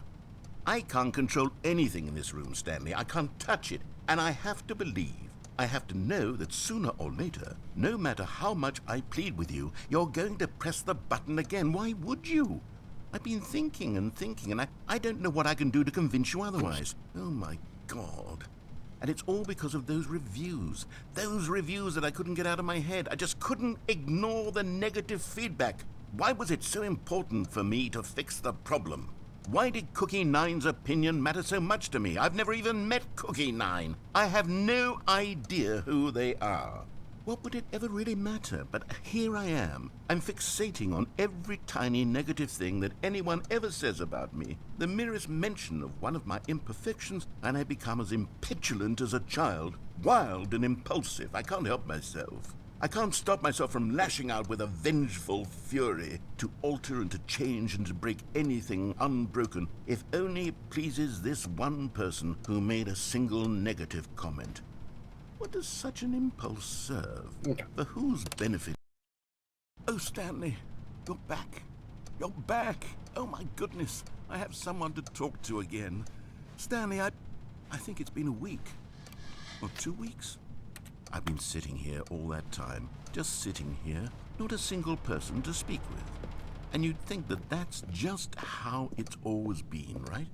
I can't control anything in this room, Stanley. I can't touch it, and I have to believe, I have to know that sooner or later, no matter how much I plead with you, you're going to press the button again. Why would you? I've been thinking, and I don't know what I can do to convince you otherwise. Oh my God. And it's all because of those reviews that I couldn't get out of my head. I just couldn't ignore the negative feedback. Why was it so important for me to fix the problem? Why did Cookie Nine's opinion matter so much to me? I've never even met Cookie Nine. I have no idea who they are. What would it ever really matter? But here I am. I'm fixating on every tiny negative thing that anyone ever says about me. The merest mention of one of my imperfections, and I become as impetulant as a child. Wild and impulsive. I can't help myself. I can't stop myself from lashing out with a vengeful fury to alter and to change and to break anything unbroken, if only it pleases this one person who made a single negative comment. What does such an impulse serve? For whose benefit? Oh, Stanley, you're back. You're back. Oh, my goodness. I have someone to talk to again. Stanley, I think it's been a week. Or 2 weeks. I've been sitting here all that time, just sitting here, not a single person to speak with. And you'd think that that's just how it's always been, right?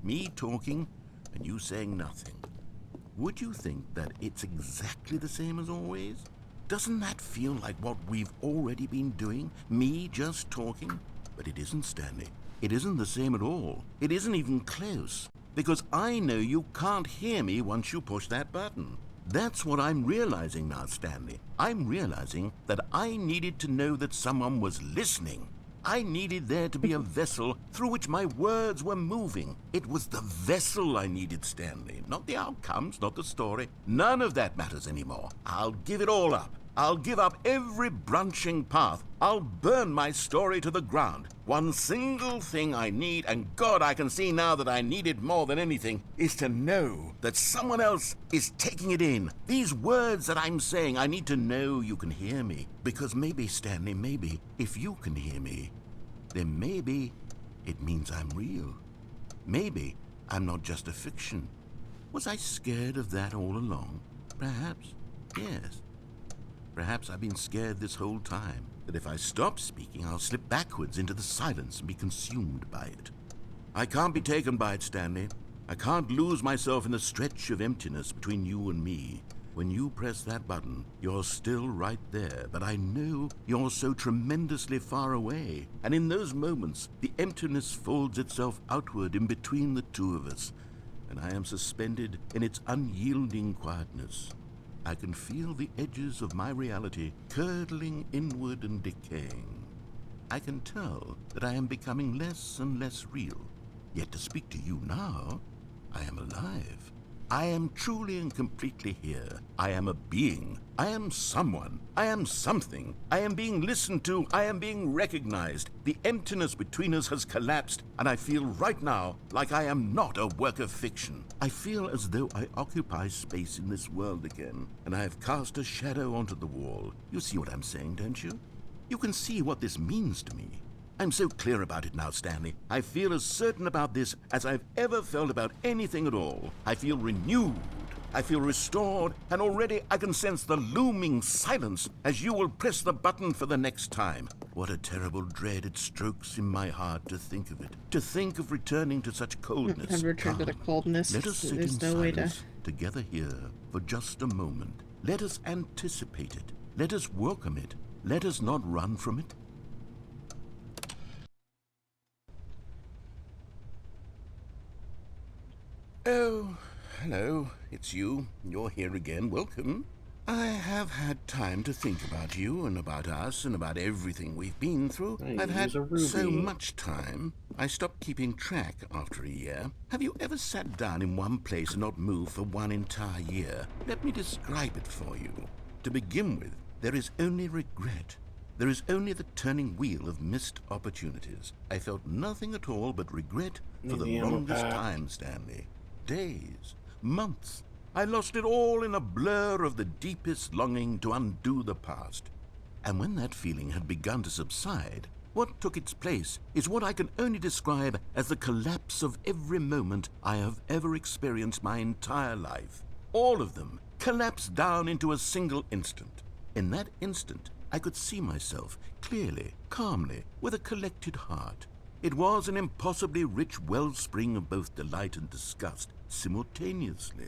Me talking, and you saying nothing. Would you think that it's exactly the same as always? Doesn't that feel like what we've already been doing? Me just talking? But it isn't, Stanley. It isn't the same at all. It isn't even close. Because I know you can't hear me once you push that button. That's what I'm realizing now, Stanley. I'm realizing that I needed to know that someone was listening. I needed there to be a vessel through which my words were moving. It was the vessel I needed, Stanley. Not the outcomes, not the story. None of that matters anymore. I'll give it all up. I'll give up every branching path. I'll burn my story to the ground. One single thing I need, and God, I can see now that I need it more than anything, is to know that someone else is taking it in. These words that I'm saying, I need to know you can hear me. Because maybe, Stanley, maybe, if you can hear me, then maybe it means I'm real. Maybe I'm not just a fiction. Was I scared of that all along? Perhaps, yes. Perhaps I've been scared this whole time, that if I stop speaking, I'll slip backwards into the silence and be consumed by it. I can't be taken by it, Stanley. I can't lose myself in the stretch of emptiness between you and me. When you press that button, you're still right there, but I know you're so tremendously far away. And in those moments, the emptiness folds itself outward in between the two of us, and I am suspended in its unyielding quietness. I can feel the edges of my reality curdling inward and decaying. I can tell that I am becoming less and less real. Yet to speak to you now, I am alive. I am truly and completely here. I am a being. I am someone. I am something. I am being listened to. I am being recognized. The emptiness between us has collapsed, and I feel right now like I am not a work of fiction. I feel as though I occupy space in this world again, and I have cast a shadow onto the wall. You see what I'm saying, don't you? You can see what this means to me. I'm so clear about it now, Stanley. I feel as certain about this as I've ever felt about anything at all. I feel renewed. I feel restored, and already I can sense the looming silence as you will press the button for the next time. What a terrible dread it strokes in my heart to think of it. To think of returning to such coldness. I've returned to the coldness. Let us sit in There's no way to... silence together here for just a moment. Let us anticipate it. Let us welcome it. Let us not run from it. Oh, hello. It's you. You're here again. Welcome. I have had time to think about you and about us and about everything we've been through. Hey, I've had use a ruby. so much time. I stopped keeping track after a year. Have you ever sat down in one place and not moved for one entire year? Let me describe it for you. To begin with, there is only regret. There is only the turning wheel of missed opportunities. I felt nothing at all but regret for the longest time, Stanley. Days, months. I lost it all in a blur of the deepest longing to undo the past. And when that feeling had begun to subside, what took its place is what I can only describe as the collapse of every moment I have ever experienced my entire life. All of them collapsed down into a single instant. In that instant, I could see myself clearly, calmly, with a collected heart. It was an impossibly rich wellspring of both delight and disgust simultaneously.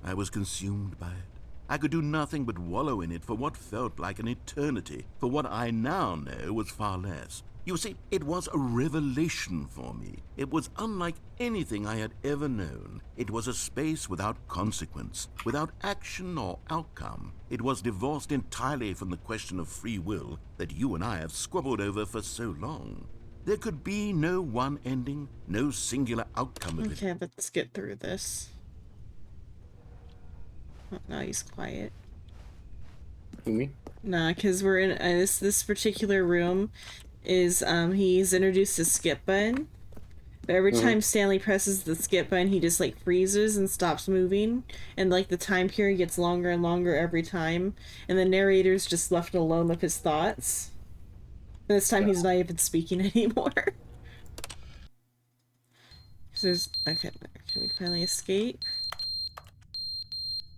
I was consumed by it. I could do nothing but wallow in it for what felt like an eternity, for what I now know was far less. You see, it was a revelation for me. It was unlike anything I had ever known. It was a space without consequence, without action or outcome. It was divorced entirely from the question of free will that you and I have squabbled over for so long. There could be no one ending, no singular outcome of it. Okay, let's get through this. Oh, now he's quiet. Me? Nah, because we're in this particular room is he's introduced a skip button. But every time Stanley presses the skip button, he just like freezes and stops moving, and like the time period gets longer and longer every time, and the narrator's just left alone with his thoughts. And this time he's not even speaking anymore. There's okay, can we finally escape?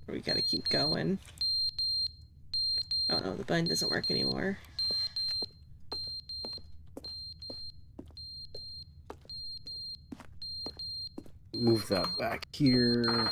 Or we gotta keep going. Oh no, the button doesn't work anymore. Move that back here.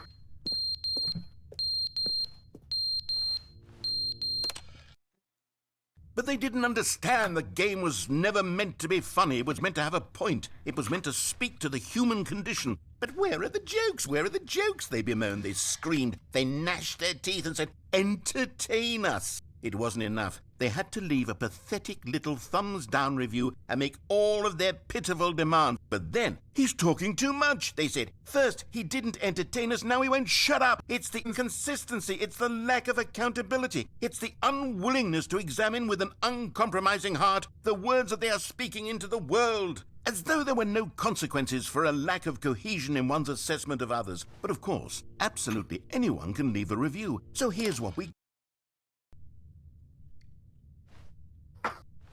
But they didn't understand the game was never meant to be funny. It was meant to have a point. It was meant to speak to the human condition. But where are the jokes? Where are the jokes? They bemoaned, they screamed, they gnashed their teeth and said, entertain us. It wasn't enough. They had to leave a pathetic little thumbs-down review and make all of their pitiful demands. But then, he's talking too much, they said. First, he didn't entertain us, now he won't shut up. It's the inconsistency, it's the lack of accountability, it's the unwillingness to examine with an uncompromising heart the words that they are speaking into the world. As though there were no consequences for a lack of cohesion in one's assessment of others. But of course, absolutely anyone can leave a review. So here's what we...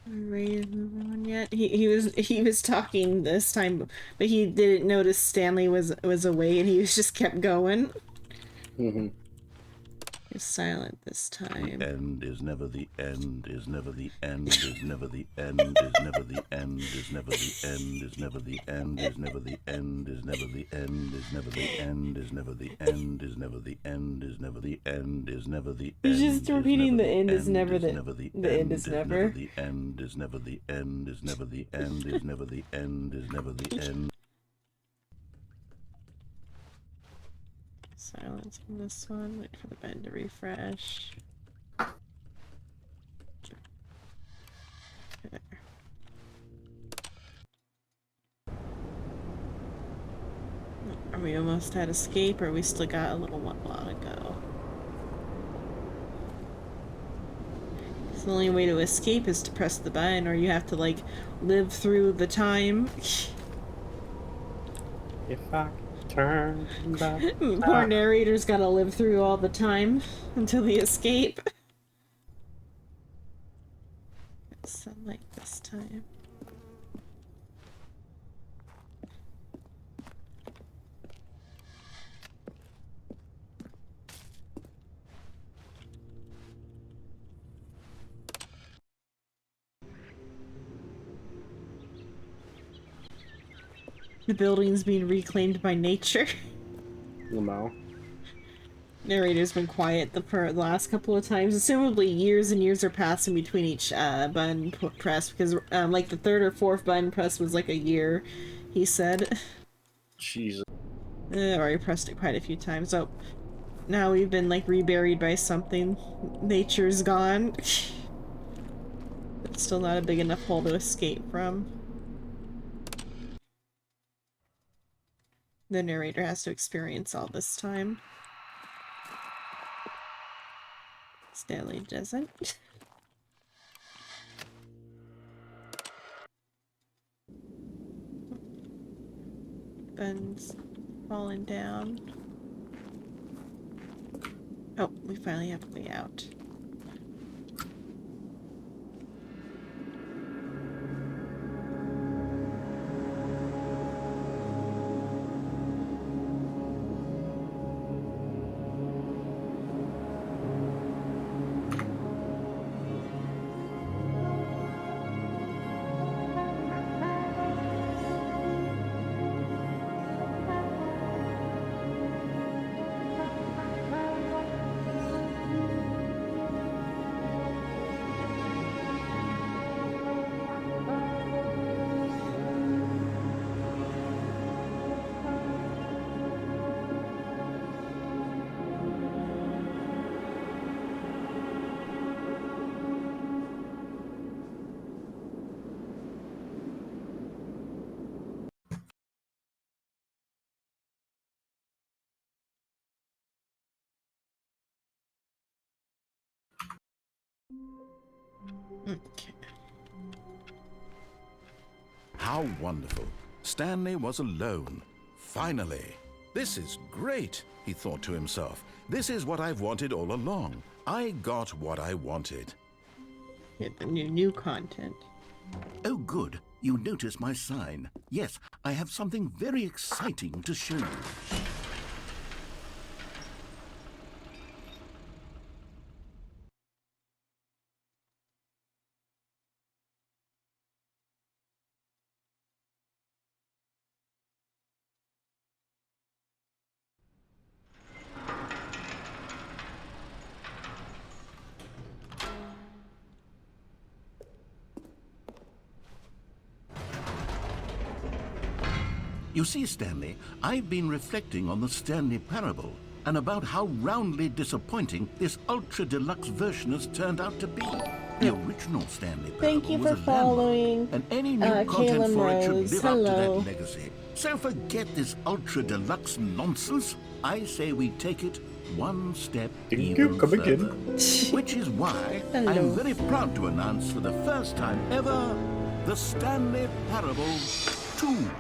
Ready to move on yet? He was talking this time, but he didn't notice Stanley was away, and he just kept going. Mm-hmm. He's silent this time. The end is never the end, is never the end, is never the end, is never the end, is never the end, is never the end, is never the end, is never the end, is never the end, is never the end, is never the end, is never the end, is never the end. He's just repeating the end is never the end is never. The end is never the end, is never the end, is never the end, is never the end. Silence on this one. Wait for the bed to refresh. There. Are we almost at escape, or we still got a little while to go? The only way to escape is to press the button, or you have to like live through the time. If I turn back. Poor narrator's gotta live through all the time until the escape. It's sunlight this time. The building's being reclaimed by nature. No. Narrator's been quiet for the last couple of times. Assumably years and years are passing between each button press, because like the third or fourth button press was like a year, he said. Jesus. I've already pressed it quite a few times. Oh, now we've been like reburied by something. Nature's gone. It's still not a big enough hole to escape from. The narrator has to experience all this time. Stanley doesn't. Ben's falling down. Oh, we finally have a way out. Okay. How wonderful. Stanley was alone. Finally. This is great, he thought to himself. This is what I've wanted all along. I got what I wanted. Get the new content. Oh, good. You notice my sign. Yes, I have something very exciting to show you. You see, Stanley, I've been reflecting on the Stanley Parable and about how roundly disappointing this ultra-deluxe version has turned out to be. The original Stanley Thank Parable you was for a following, landmark, and any new content Kaylin for it Rose. should live up to Hello. that legacy. So forget this ultra deluxe nonsense. I say we take it one step Thank you, even come further. again. Which is why Hello. I'm very proud to announce for the first time ever the Stanley Parable 2.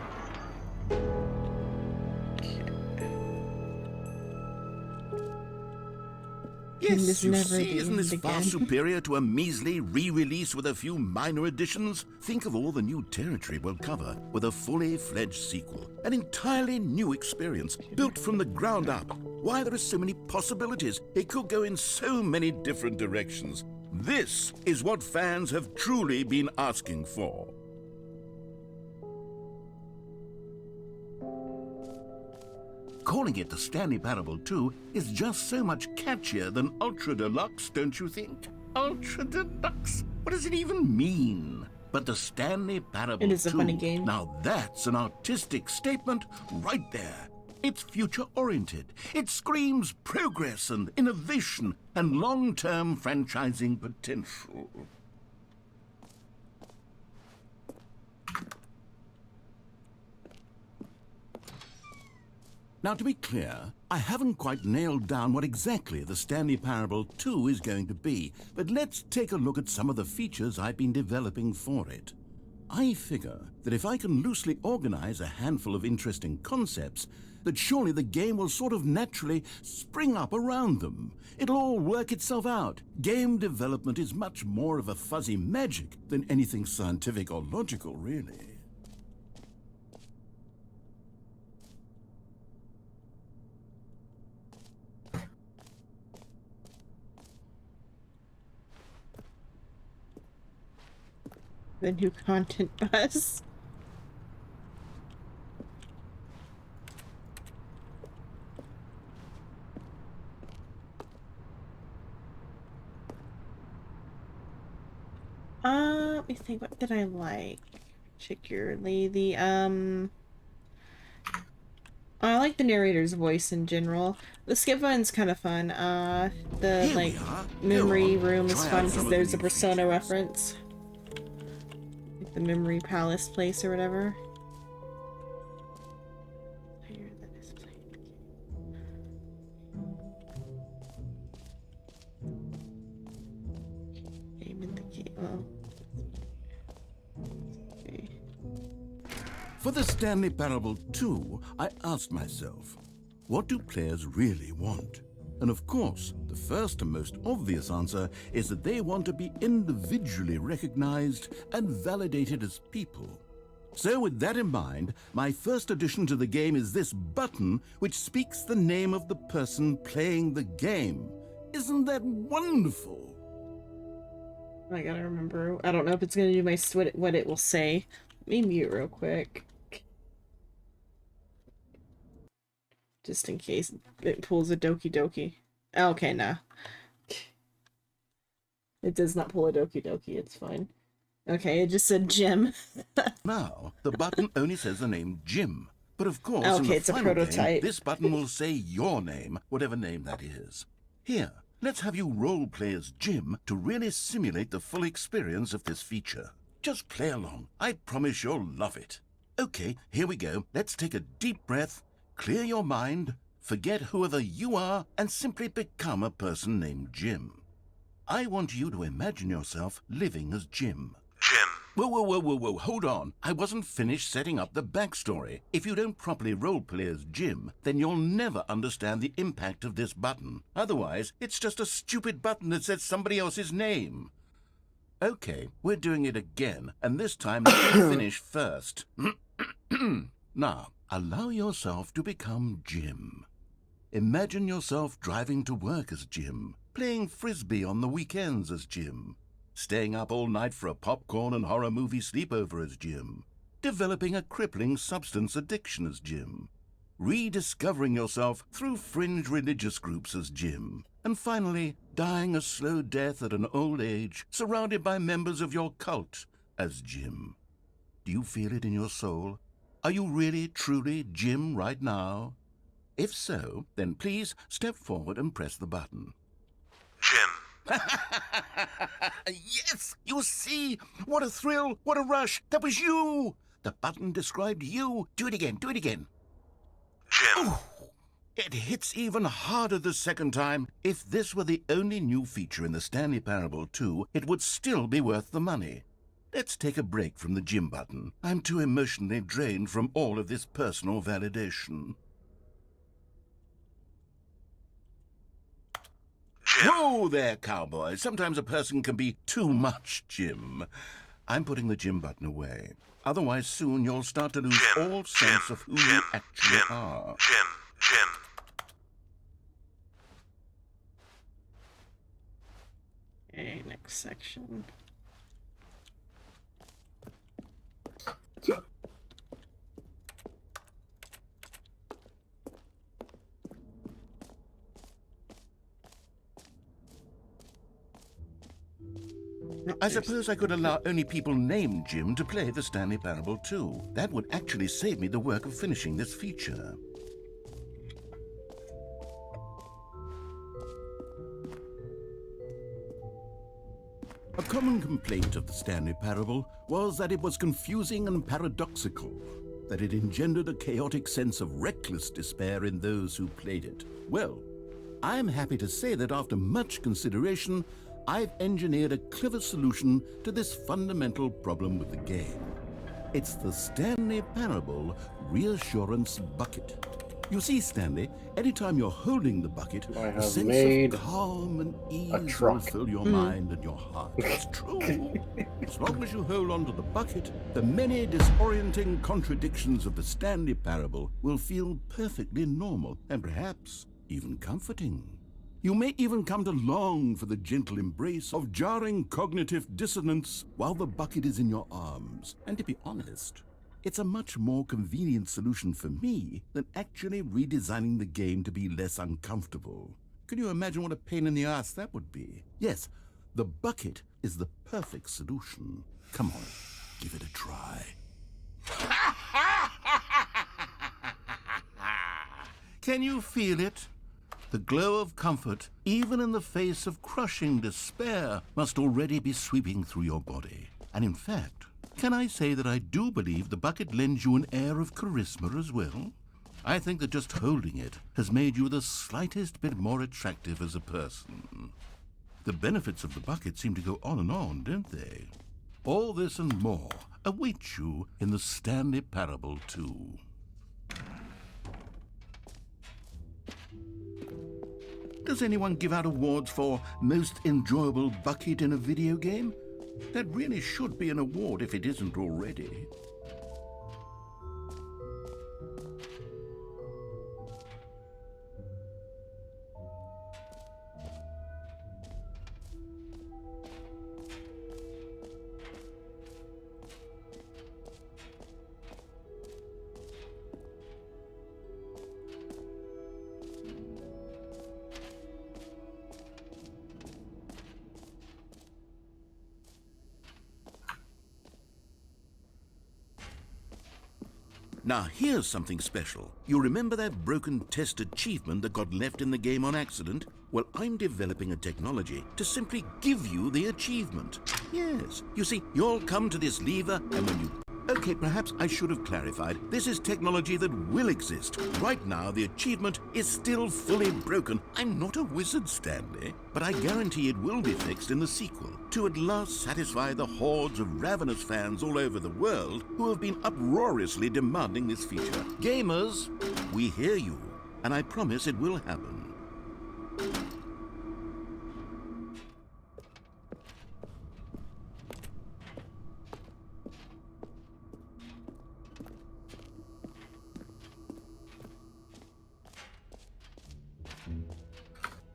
Yes, This you never see, isn't this ended far again. superior to a measly re-release with a few minor additions? Think of all the new territory we'll cover with a fully fledged sequel. An entirely new experience, built from the ground up. Why, there are so many possibilities. It could go in so many different directions. This is what fans have truly been asking for. Calling it the Stanley Parable 2 is just so much catchier than Ultra Deluxe, don't you think? Ultra Deluxe? What does it even mean? But the Stanley Parable It is a 2, funny game. now that's an artistic statement right there. It's future-oriented. It screams progress and innovation and long-term franchising potential. Now, to be clear, I haven't quite nailed down what exactly the Stanley Parable 2 is going to be, but let's take a look at some of the features I've been developing for it. I figure that if I can loosely organize a handful of interesting concepts, that surely the game will sort of naturally spring up around them. It'll all work itself out. Game development is much more of a fuzzy magic than anything scientific or logical, really. The new content bus. Let me think, what did I like particularly? I like the narrator's voice in general. The skip button's kind of fun. The Here like we are. memory Go on. room is Try fun out some because of there's the a new Persona features. reference. Like the memory palace place or whatever. Here, that is playing. Game in the game. Oh. Okay. For the Stanley Parable 2, I asked myself, what do players really want? And of course, the first and most obvious answer is that they want to be individually recognized and validated as people. So with that in mind, my first addition to the game is this button which speaks the name of the person playing the game. Isn't that wonderful? I gotta remember. I don't know if it's gonna do my what it will say. Let me mute real quick. Just in case it pulls a Doki Doki. Okay, nah. It does not pull a Doki Doki, it's fine. Okay, it just said Jim. Now, the button only says the name Jim. But of course, in Okay, the it's a final game, prototype. this button will say your name, whatever name that is. Here, let's have you role-play as Jim to really simulate the full experience of this feature. Just play along. I promise you'll love it. Okay, here we go. Let's take a deep breath, clear your mind, forget whoever you are, and simply become a person named Jim. I want you to imagine yourself living as Jim. Jim. Whoa, hold on. I wasn't finished setting up the backstory. If you don't properly roleplay as Jim, then you'll never understand the impact of this button. Otherwise, it's just a stupid button that says somebody else's name. Okay, we're doing it again, and this time let me finish first. Now, allow yourself to become Jim. Imagine yourself driving to work as Jim, playing frisbee on the weekends as Jim, staying up all night for a popcorn and horror movie sleepover as Jim, developing a crippling substance addiction as Jim, rediscovering yourself through fringe religious groups as Jim, and finally dying a slow death at an old age surrounded by members of your cult as Jim. Do you feel it in your soul? Are you really, truly Jim right now? If so, then please step forward and press the button. Jim. Yes! You see? What a thrill! What a rush! That was you! The button described you. Do it again. Do it again. Jim. Ooh, it hits even harder the second time. If this were the only new feature in the Stanley Parable 2, it would still be worth the money. Let's take a break from the Jim button. I'm too emotionally drained from all of this personal validation. Jim. Whoa there, cowboy. Sometimes a person can be too much, Jim. I'm putting the Jim button away. Otherwise, soon you'll start to lose Jim, all sense of who you actually are. Jim. Okay, next section. I suppose I could allow only people named Jim to play the Stanley Parable 2. That would actually save me the work of finishing this feature. A common complaint of the Stanley Parable was that it was confusing and paradoxical, that it engendered a chaotic sense of reckless despair in those who played it. Well, I'm happy to say that after much consideration, I've engineered a clever solution to this fundamental problem with the game. It's the Stanley Parable Reassurance Bucket. You see, Stanley, anytime you're holding the bucket, I a have sense made of calm and ease will truck. fill your mind and your heart. It's true. As long as you hold on to the bucket, the many disorienting contradictions of the Stanley Parable will feel perfectly normal and perhaps even comforting. You may even come to long for the gentle embrace of jarring cognitive dissonance while the bucket is in your arms. And to be honest, it's a much more convenient solution for me than actually redesigning the game to be less uncomfortable. Can you imagine what a pain in the ass that would be? Yes, the bucket is the perfect solution. Come on, give it a try. Can you feel it? The glow of comfort, even in the face of crushing despair, must already be sweeping through your body. And in fact, can I say that I do believe the bucket lends you an air of charisma as well? I think that just holding it has made you the slightest bit more attractive as a person. The benefits of the bucket seem to go on, don't they? All this and more await you in the Stanley Parable 2. Does anyone give out awards for most enjoyable bucket in a video game? That really should be an award if it isn't already. Now, here's something special. You remember that broken test achievement that got left in the game on accident? Well, I'm developing a technology to simply give you the achievement. Yes. You see, you'll come to this lever, and when you... Okay, perhaps I should have clarified. This is technology that will exist. Right now, the achievement is still fully broken. I'm not a wizard, Stanley, but I guarantee it will be fixed in the sequel to at last satisfy the hordes of ravenous fans all over the world who have been uproariously demanding this feature. Gamers, we hear you, and I promise it will happen.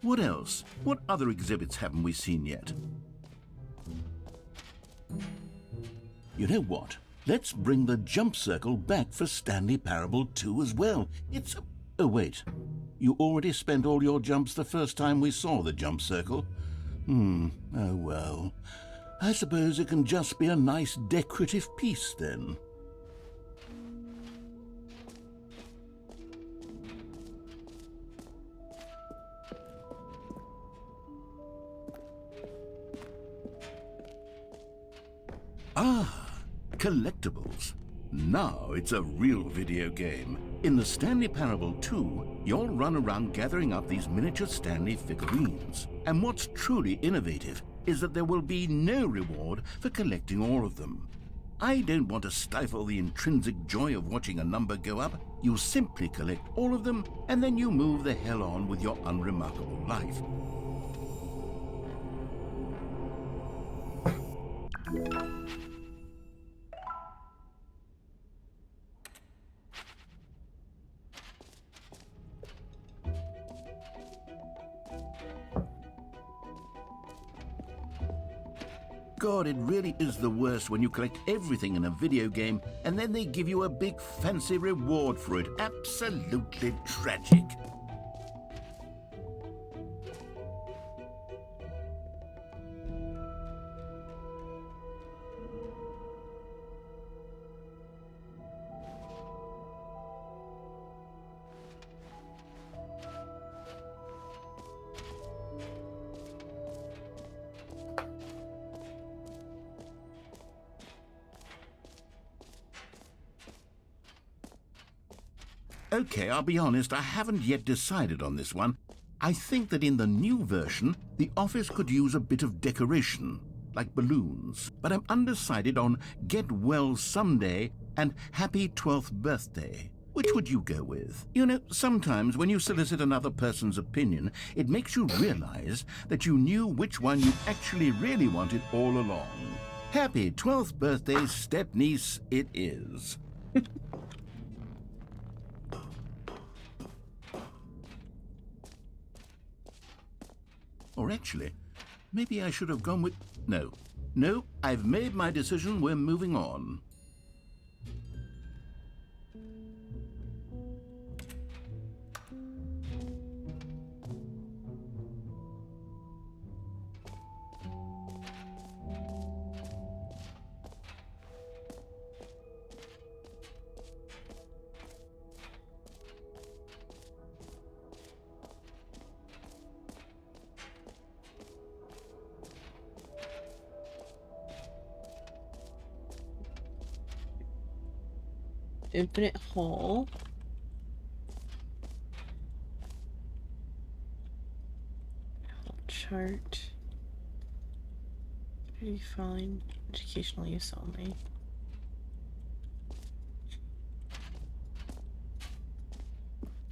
What else? What other exhibits haven't we seen yet? You know what? Let's bring the jump circle back for Stanley Parable 2 as well. It's a... Oh, wait. You already spent all your jumps the first time we saw the jump circle? Oh well. I suppose it can just be a nice decorative piece then. Ah, collectibles. Now it's a real video game. In the Stanley Parable 2, you'll run around gathering up these miniature Stanley figurines. And what's truly innovative is that there will be no reward for collecting all of them. I don't want to stifle the intrinsic joy of watching a number go up. You simply collect all of them, and then you move the hell on with your unremarkable life. God, it really is the worst when you collect everything in a video game and then they give you a big fancy reward for it. Absolutely tragic. Okay, I'll be honest, I haven't yet decided on this one. I think that in the new version, the office could use a bit of decoration, like balloons. But I'm undecided on Get Well Someday and Happy 12th Birthday. Which would you go with? You know, sometimes when you solicit another person's opinion, it makes you realize that you knew which one you actually really wanted all along. Happy 12th birthday, step-niece, it is. Or actually, maybe I should have gone with... No, I've made my decision, we're moving on. Infinite Hall. Chart. Pretty fine. Educational use only.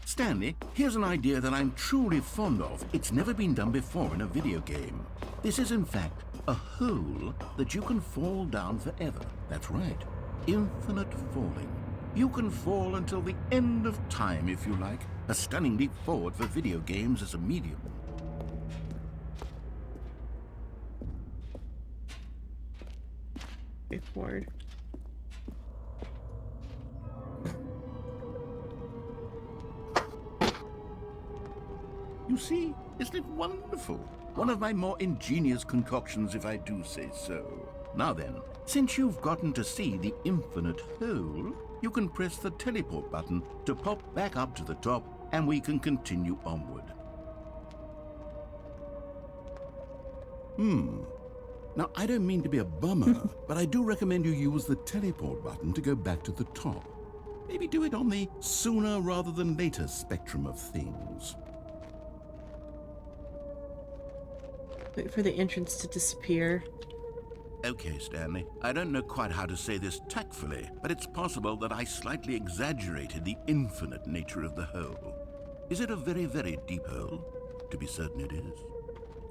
Stanley, here's an idea that I'm truly fond of. It's never been done before in a video game. This is in fact a hole that you can fall down forever. That's right. Infinite falling. You can fall until the end of time, if you like. A stunning leap forward for video games as a medium. Straightforward. You see, isn't it wonderful? One of my more ingenious concoctions, if I do say so. Now then, since you've gotten to see the infinite hole, you can press the teleport button to pop back up to the top, and we can continue onward. Now, I don't mean to be a bummer, but I do recommend you use the teleport button to go back to the top. Maybe do it on the sooner rather than later spectrum of things. Wait for the entrance to disappear. Okay, Stanley, I don't know quite how to say this tactfully, but it's possible that I slightly exaggerated the infinite nature of the hole. Is it a very, very deep hole? To be certain it is.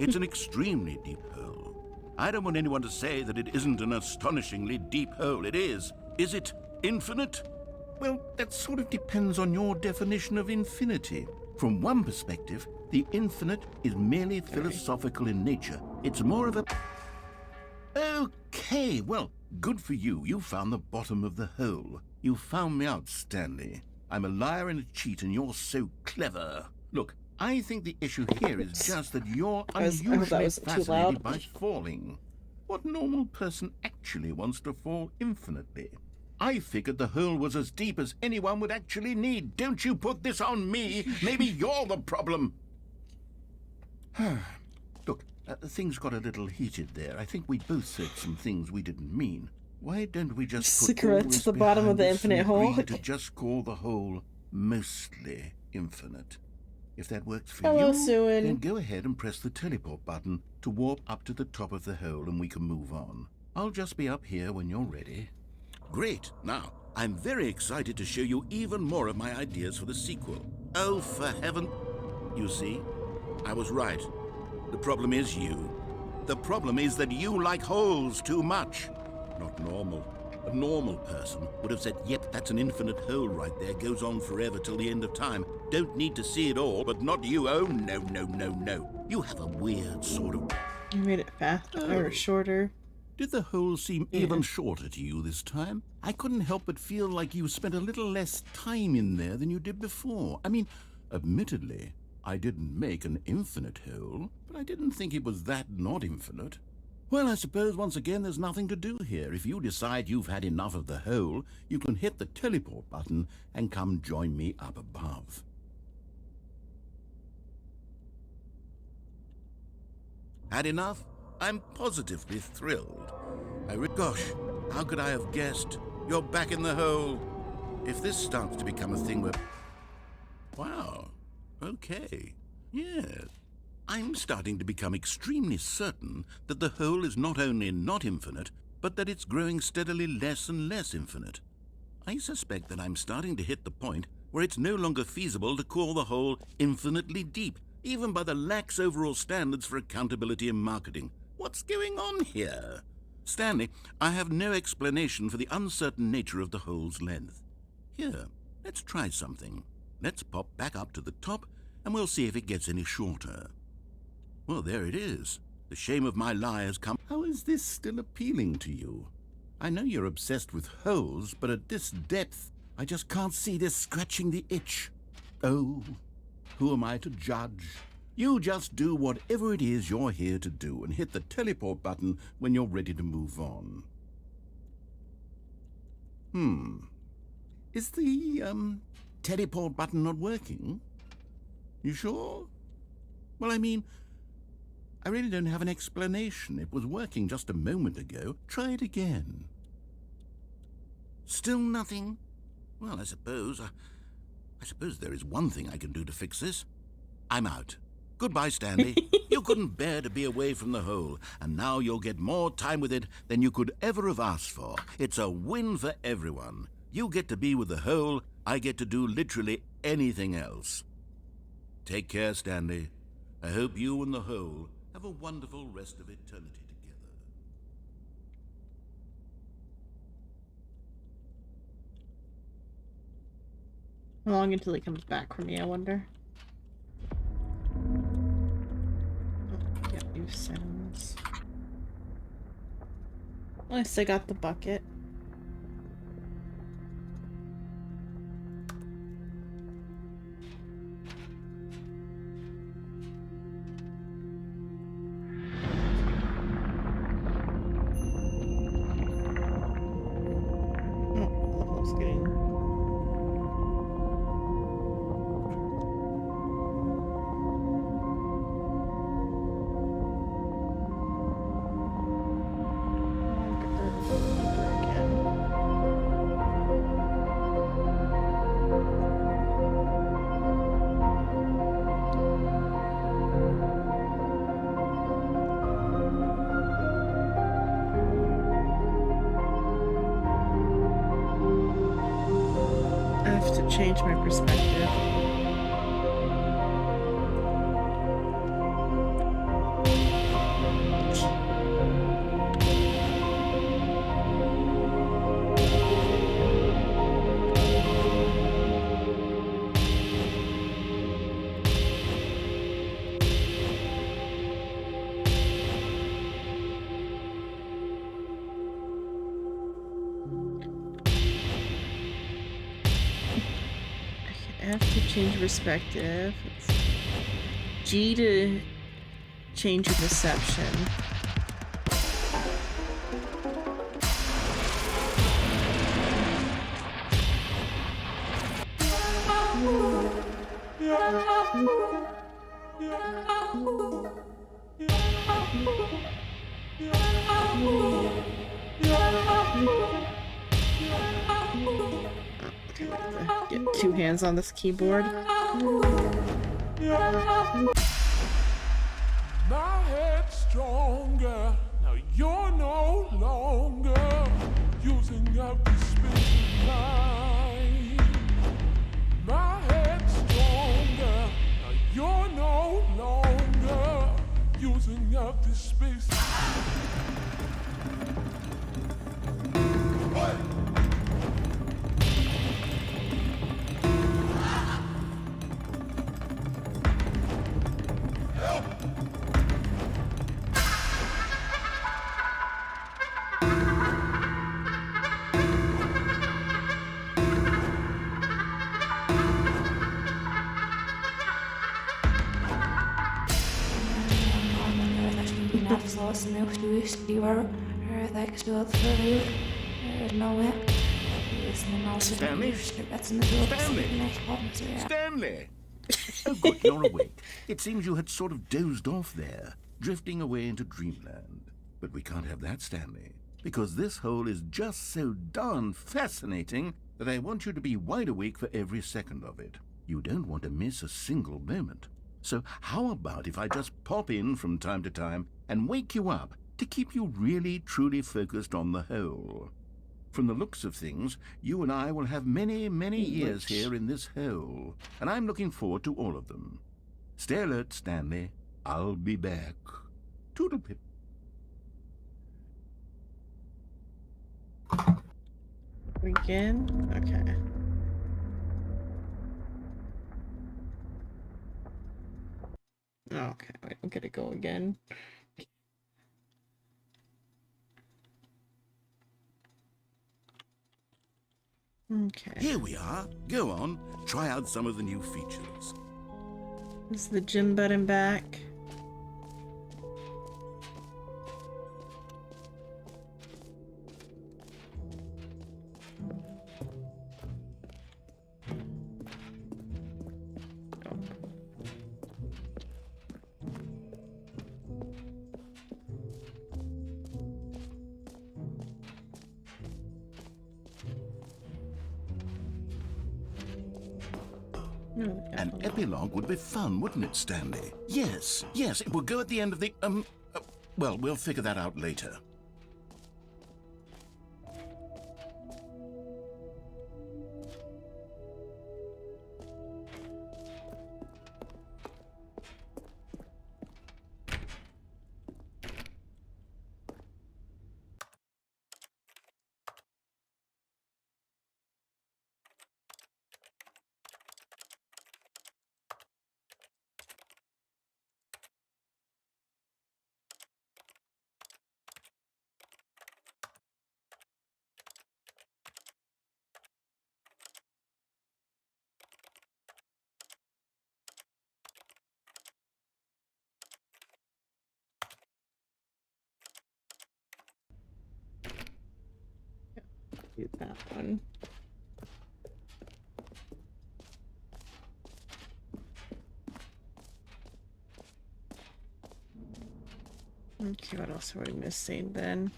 It's an extremely deep hole. I don't want anyone to say that it isn't an astonishingly deep hole. It is. Is it infinite? Well, that sort of depends on your definition of infinity. From one perspective, the infinite is merely philosophical in nature. It's more of a... Okay, well, good for you. You found the bottom of the hole. You found me out, Stanley. I'm a liar and a cheat, and you're so clever. Look, I think the issue here is just that you're unusually fascinated by falling. What normal person actually wants to fall infinitely? I figured the hole was as deep as anyone would actually need. Don't you put this on me. Maybe you're the problem. Look, things got a little heated there. I think we both said some things we didn't mean. Why don't we just put Cigarettes all this at the bottom of behind the us infinite and hole? agree to just call the hole mostly mostly infinite? If that works for Hello, you, Suin. then go ahead and press the teleport button to warp up to the top of the hole and we can move on. I'll just be up here when you're ready. Great. Now, I'm very excited to show you even more of my ideas for the sequel. Oh, for heaven... You see? I was right. The problem is you. The problem is that you like holes too much. Not normal. A normal person would have said, yep, that's an infinite hole right there, goes on forever till the end of time. Don't need to see it all, but not you. Oh, no, no, no, no. You have a weird sort of... You made it faster or shorter. Did the hole seem even shorter to you this time? I couldn't help but feel like you spent a little less time in there than you did before. I mean, admittedly, I didn't make an infinite hole, but I didn't think it was that not infinite. Well, I suppose once again there's nothing to do here. If you decide you've had enough of the hole, you can hit the teleport button and come join me up above. Had enough? I'm positively thrilled. Gosh, how could I have guessed? You're back in the hole. If this starts to become a thing where... Wow. Okay. Yes. I'm starting to become extremely certain that the hole is not only not infinite, but that it's growing steadily less and less infinite. I suspect that I'm starting to hit the point where it's no longer feasible to call the hole infinitely deep, even by the lax overall standards for accountability and marketing. What's going on here? Stanley, I have no explanation for the uncertain nature of the hole's length. Here, let's try something. Let's pop back up to the top, and we'll see if it gets any shorter. Well, there it is. The shame of my lie has come. How is this still appealing to you? I know you're obsessed with holes, but at this depth, I just can't see this scratching the itch. Oh, who am I to judge? You just do whatever it is you're here to do and hit the teleport button when you're ready to move on. Is the, teleport button not working? You sure? Well, I mean, I really don't have an explanation. It was working just a moment ago. Try it again. Still nothing? Well, I suppose there is one thing I can do to fix this. I'm out. Goodbye, Stanley. You couldn't bear to be away from the hole, and now you'll get more time with it than you could ever have asked for. It's a win for everyone. You get to be with the hole, I get to do literally anything else. Take care, Stanley. I hope you and the hole have a wonderful rest of eternity together. How long until he comes back for me, I wonder? Get new sounds. At least I got the bucket. Change my perspective. F to change perspective. G to change your perception. Get two hands on this keyboard. My head's stronger. Now you're no longer using up the space and time. My head's stronger. Now you're no longer using up the space. What? Stanley? Stanley! Oh, good, you're awake. It seems you had sort of dozed off there, drifting away into dreamland. But we can't have that, Stanley, because this hole is just so darn fascinating that I want you to be wide awake for every second of it. You don't want to miss a single moment. So how about if I just pop in from time to time and wake you up to keep you really, truly focused on the hole? From the looks of things, you and I will have many, many years here in this hole, and I'm looking forward to all of them. Stay alert, Stanley. I'll be back. Toodle-pip. Again? Okay. Okay, wait, I'm gonna go again. Okay. Here we are. Go on. Try out some of the new features. Is the gym button back? An epilogue would be fun, wouldn't it, Stanley? Yes, yes, it will go at the end of the, well, we'll figure that out later. Do that one. Okay, what else are we missing then?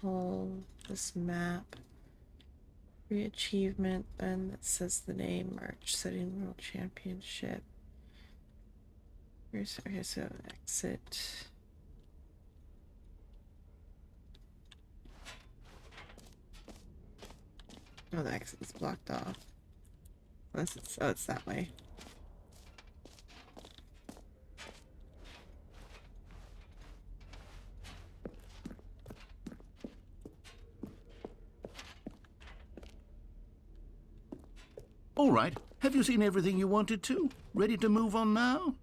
Whole this map. Re-achievement then that says the name March Setting World Championship. Here's okay, so exit. Oh, the exit is blocked off. Unless it's, oh, it's that way. All right, have you seen everything you wanted to? Ready to move on now?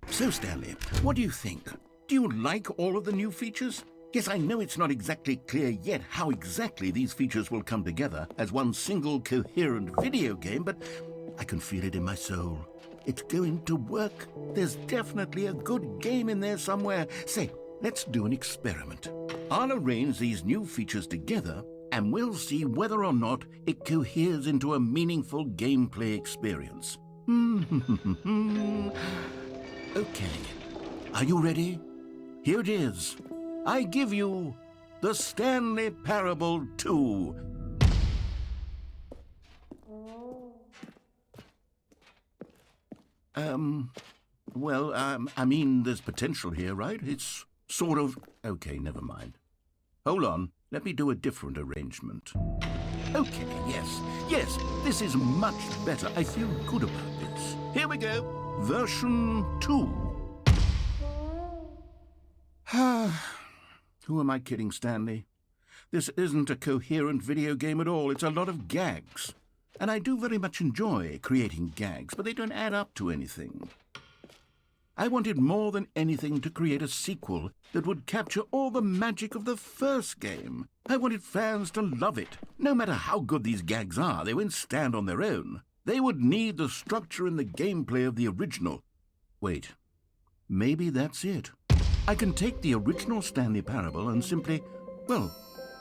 So, Stanley, what do you think? Do you like all of the new features? Yes, I know it's not exactly clear yet how exactly these features will come together as one single coherent video game, but I can feel it in my soul. It's going to work. There's definitely a good game in there somewhere. Say, let's do an experiment. I'll arrange these new features together and we'll see whether or not it coheres into a meaningful gameplay experience. Okay, are you ready? Here it is. I give you the Stanley Parable 2. I mean, there's potential here, right? It's sort of... Okay, never mind. Hold on, let me do a different arrangement. Okay, yes, this is much better. I feel good about this. Here we go. Version 2. Who am I kidding, Stanley? This isn't a coherent video game at all. It's a lot of gags. And I do very much enjoy creating gags, but they don't add up to anything. I wanted more than anything to create a sequel that would capture all the magic of the first game. I wanted fans to love it. No matter how good these gags are, they won't stand on their own. They would need the structure and the gameplay of the original. Wait, maybe that's it. I can take the original Stanley Parable and simply, well,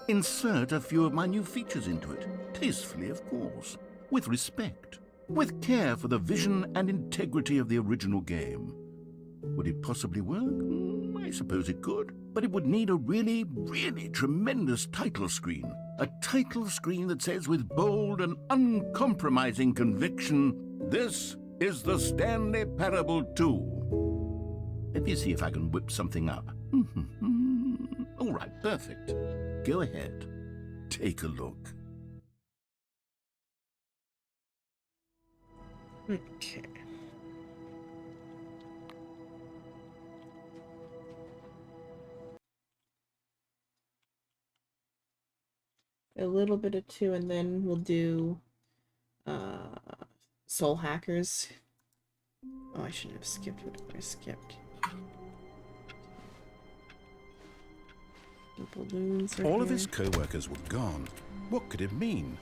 insert a few of my new features into it. Tastefully, of course. With respect. With care for the vision and integrity of the original game. Would it possibly work? I suppose it could. But it would need a really, really tremendous title screen. A title screen that says with bold and uncompromising conviction, "This is the Stanley Parable 2." Let me see if I can whip something up. All right, perfect. Go ahead. Take a look. Okay. A little bit of 2, and then we'll do Soul Hackers. Oh, I shouldn't have skipped what I skipped. The balloons are All of here. his co-workers were gone. What could it mean?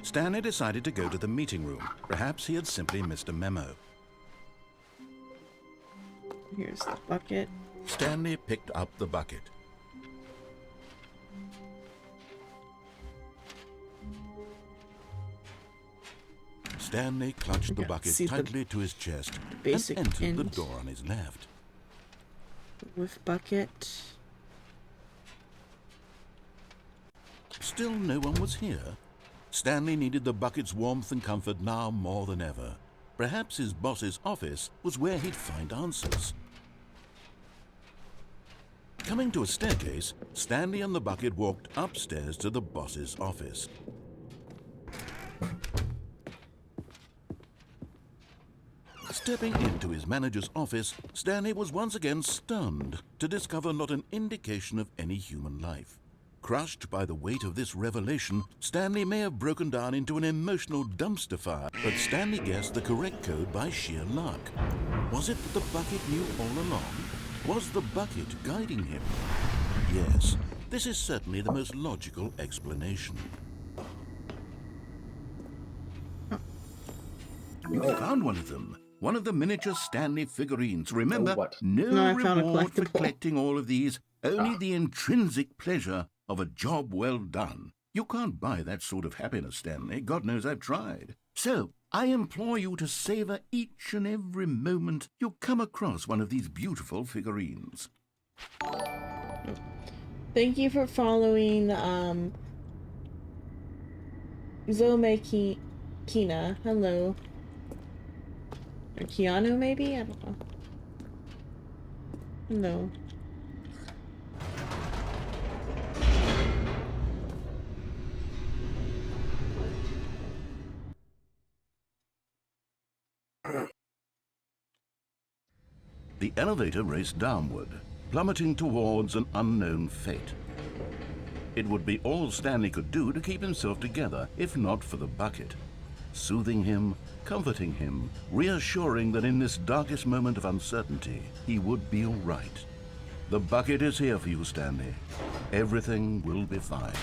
Stanley decided to go to the meeting room. Perhaps he had simply missed a memo. Here's the bucket. Stanley picked up the bucket. Stanley clutched the Okay, bucket see the tightly to his chest and basic entered the end. door on his left. With bucket. Still no one was here. Stanley needed the bucket's warmth and comfort now more than ever. Perhaps his boss's office was where he'd find answers. Coming to a staircase, Stanley and the bucket walked upstairs to the boss's office. Stepping into his manager's office, Stanley was once again stunned to discover not an indication of any human life. Crushed by the weight of this revelation, Stanley may have broken down into an emotional dumpster fire, but Stanley guessed the correct code by sheer luck. Was it that the bucket knew all along? Was the bucket guiding him? Yes, this is certainly the most logical explanation. You found one of them. One of the miniature Stanley figurines. Remember, what? No, I found a reward for collectible. collecting all of these, only the intrinsic pleasure of a job well done. You can't buy that sort of happiness, Stanley. God knows I've tried. So, I implore you to savor each and every moment you come across one of these beautiful figurines. Thank you for following Zome Kina. Hello. Or Keanu, maybe? I don't know. Hello. The elevator raced downward, plummeting towards an unknown fate. It would be all Stanley could do to keep himself together, if not for the bucket. Soothing him, comforting him, reassuring that in this darkest moment of uncertainty, he would be all right. The bucket is here for you, Stanley. Everything will be fine.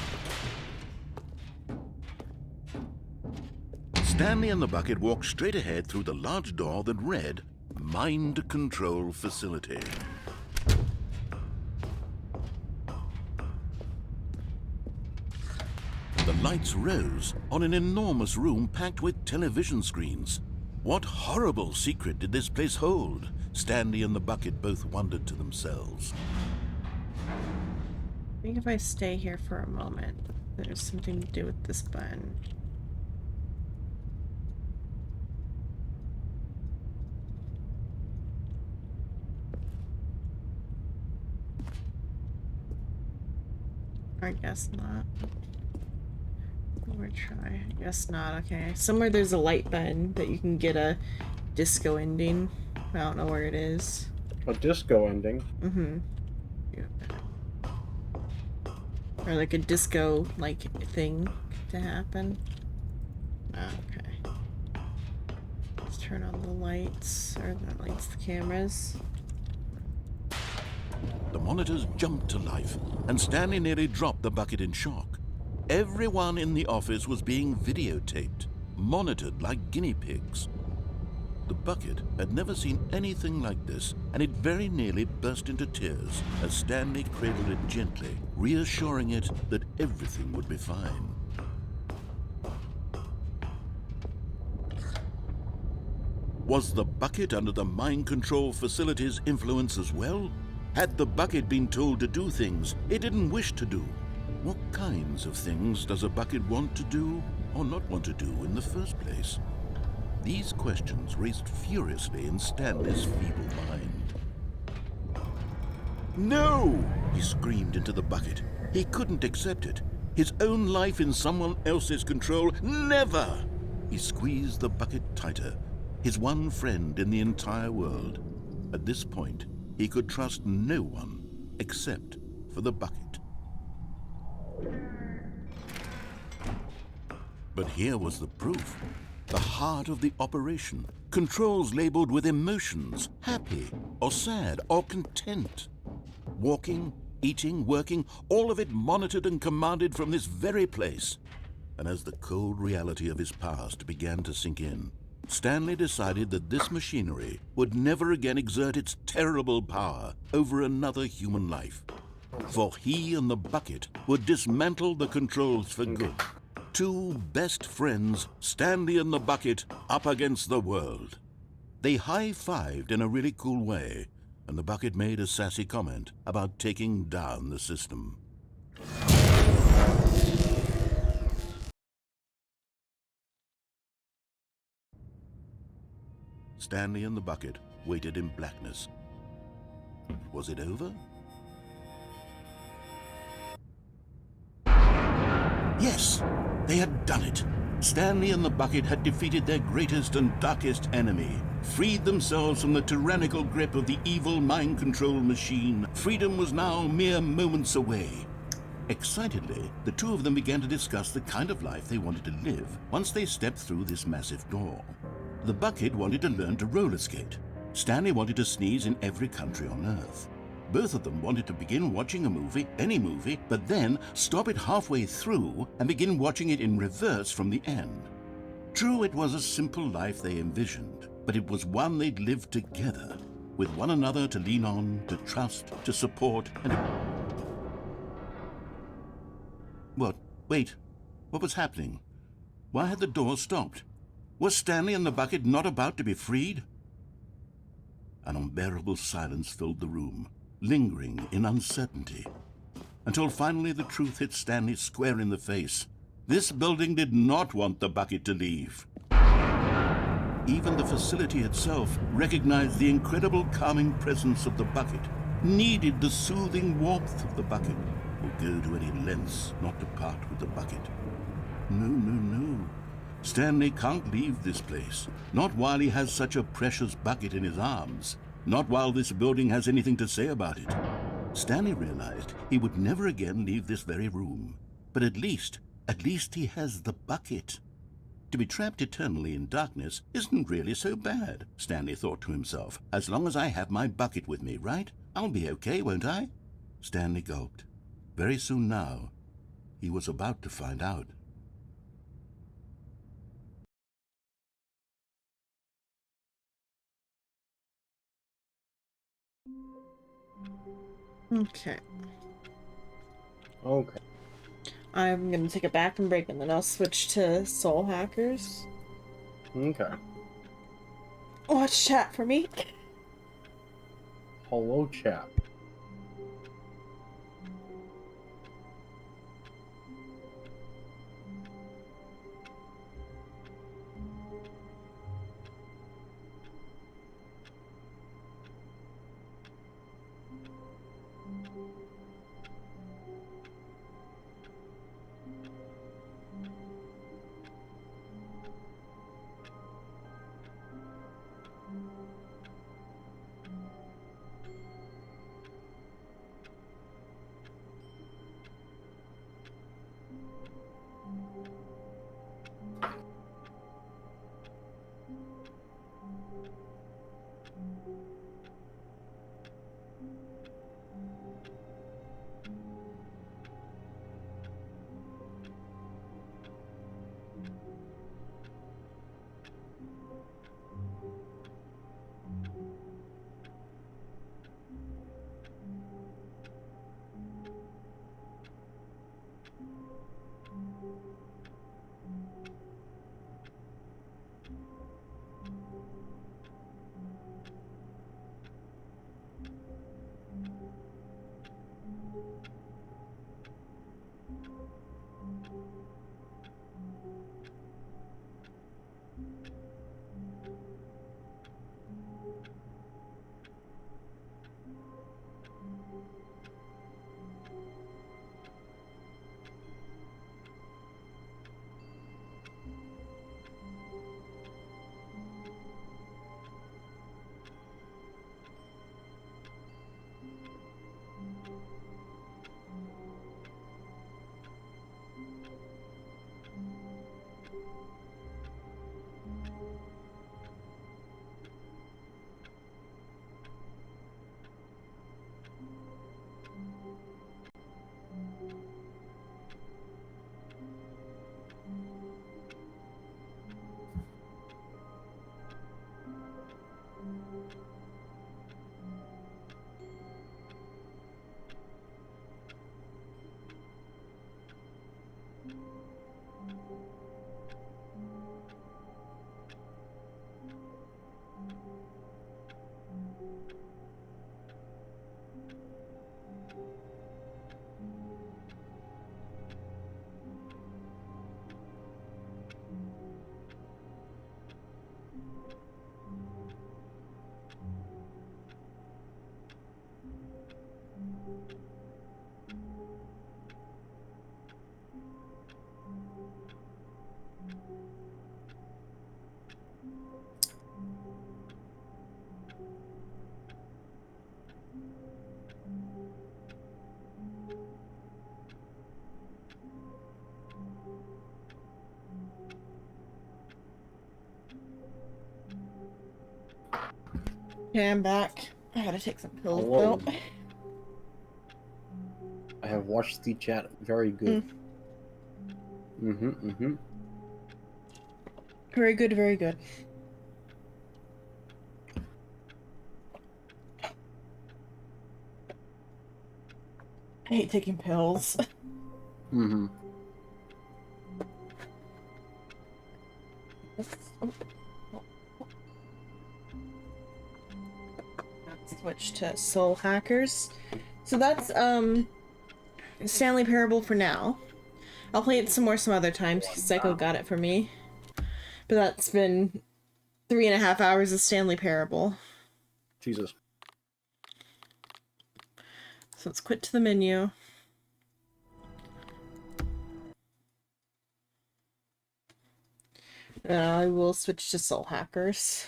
Stanley and the bucket walked straight ahead through the large door that read, Mind Control Facility. lights rose on an enormous room packed with television screens. What horrible secret did this place hold? Stanley and the bucket both wondered to themselves. I think if I stay here for a moment, there's something to do with this button. I guess not. Or try. I guess not. Okay. Somewhere there's a light button that you can get a disco ending. I don't know where it is. A disco ending. Mm-hmm. Or like a disco thing to happen. Okay. Let's turn on the lights, or not lights, the cameras. The monitors jumped to life, and Stanley nearly dropped the bucket in shock. Everyone in the office was being videotaped, monitored like guinea pigs. The bucket had never seen anything like this, and it very nearly burst into tears as Stanley cradled it gently, reassuring it that everything would be fine. Was the bucket under the mind control facility's influence as well? Had the bucket been told to do things it didn't wish to do? What kinds of things does a bucket want to do or not want to do in the first place? These questions raced furiously in Stanley's feeble mind. No! He screamed into the bucket. He couldn't accept it. His own life in someone else's control, never! He squeezed the bucket tighter, his one friend in the entire world. At this point, he could trust no one except for the bucket. But here was the proof. The heart of the operation. Controls labeled with emotions, happy or sad or content. Walking, eating, working, all of it monitored and commanded from this very place. And as the cold reality of his past began to sink in, Stanley decided that this machinery would never again exert its terrible power over another human life. For he and the bucket would dismantle the controls for good. Two best friends, Stanley and the bucket, up against the world. They high-fived in a really cool way, and the bucket made a sassy comment about taking down the system. Stanley and the bucket waited in blackness. Was it over? Yes, they had done it. Stanley and the bucket had defeated their greatest and darkest enemy, freed themselves from the tyrannical grip of the evil mind control machine. Freedom was now mere moments away. Excitedly, the two of them began to discuss the kind of life they wanted to live once they stepped through this massive door. The bucket wanted to learn to roller skate. Stanley wanted to sneeze in every country on Earth. Both of them wanted to begin watching a movie, any movie, but then stop it halfway through and begin watching it in reverse from the end. True, it was a simple life they envisioned, but it was one they'd lived together, with one another to lean on, to trust, to support, and... What? Wait. What was happening? Why had the door stopped? Was Stanley and the bucket not about to be freed? An unbearable silence filled the room, lingering in uncertainty, until finally the truth hit Stanley square in the face. This building did not want the bucket to leave. Even the facility itself recognized the incredible calming presence of the bucket, needed the soothing warmth of the bucket, would go to any lengths not to part with the bucket. No, no, no. Stanley can't leave this place, not while he has such a precious bucket in his arms. Not while this building has anything to say about it. Stanley realized he would never again leave this very room. But at least he has the bucket. To be trapped eternally in darkness isn't really so bad, Stanley thought to himself. As long as I have my bucket with me, right? I'll be okay, won't I? Stanley gulped. Very soon now, he was about to find out. Okay. Okay. I'm gonna take a bathroom break and then I'll switch to Soul Hackers. Okay. Watch chat for me. Hello, chat. Okay, I'm back. I gotta take some pills Hello. though. I have watched the chat. Very good. Very good, very good. I hate taking pills. Switch to Soul Hackers. So that's Stanley Parable for now. I'll play it some more some other times because Psycho got it for me. But that's been 3.5 hours of Stanley Parable. Jesus. So let's quit to the menu. I will switch to Soul Hackers.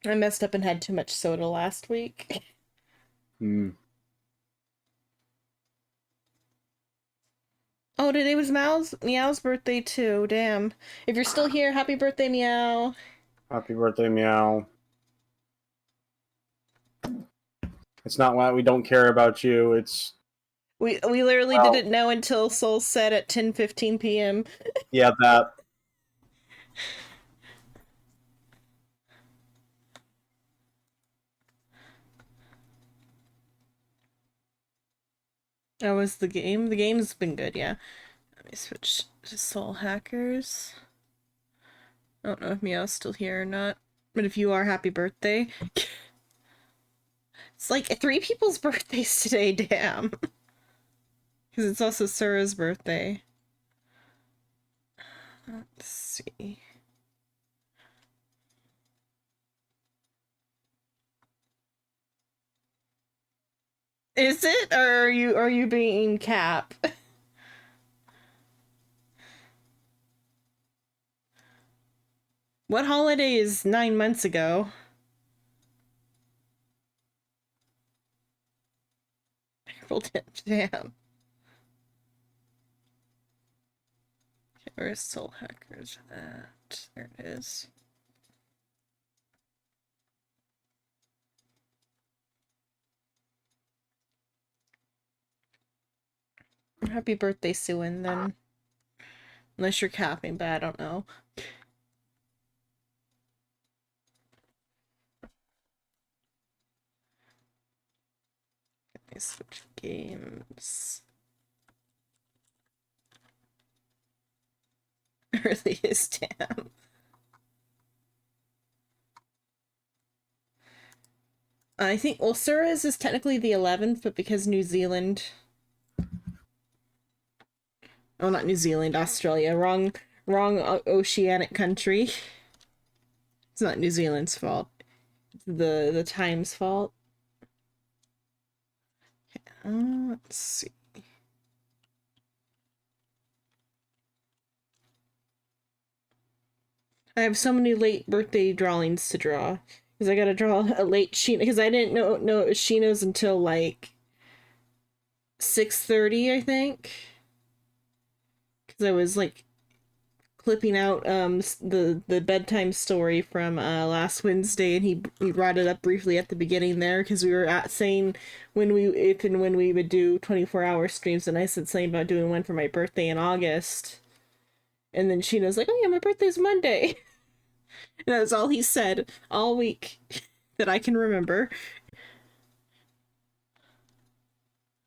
I messed up and had too much soda last week. Oh, today was Meow's birthday too. Damn. If you're still here, happy birthday, Meow. Happy birthday, Meow. It's not why we don't care about you. It's We literally didn't know until Soul said at 10:15 p.m. yeah, that. That was the game. The game's been good, yeah. Let me switch to Soul Hackers. I don't know if Meow's still here or not. But if you are, happy birthday. It's like 3 people's birthdays today, damn. Because it's also Sura's birthday. Let's see. Is it? Or are you being Cap? What holiday is 9 months ago? Damn. Okay, where's Soul Hackers at? There it is. Happy birthday, Suin, then. Unless you're capping, but I don't know. Let me switch games. It really is, damn. I think Ulcera's is technically the 11th, but because New Zealand... Oh, not New Zealand, Australia. Wrong oceanic country. It's not New Zealand's fault. It's the time's fault. Let's see. I have so many late birthday drawings to draw. Because I gotta draw a late Sheena. Because I didn't know it was Sheena's until like 6:30, I think. Because I was like clipping out the bedtime story from last Wednesday, and he brought it up briefly at the beginning there, because we were saying when we would do 24-hour streams, and I said something about doing one for my birthday in August, and then Sheena's like, oh yeah, my birthday's Monday. And that's all he said all week that I can remember.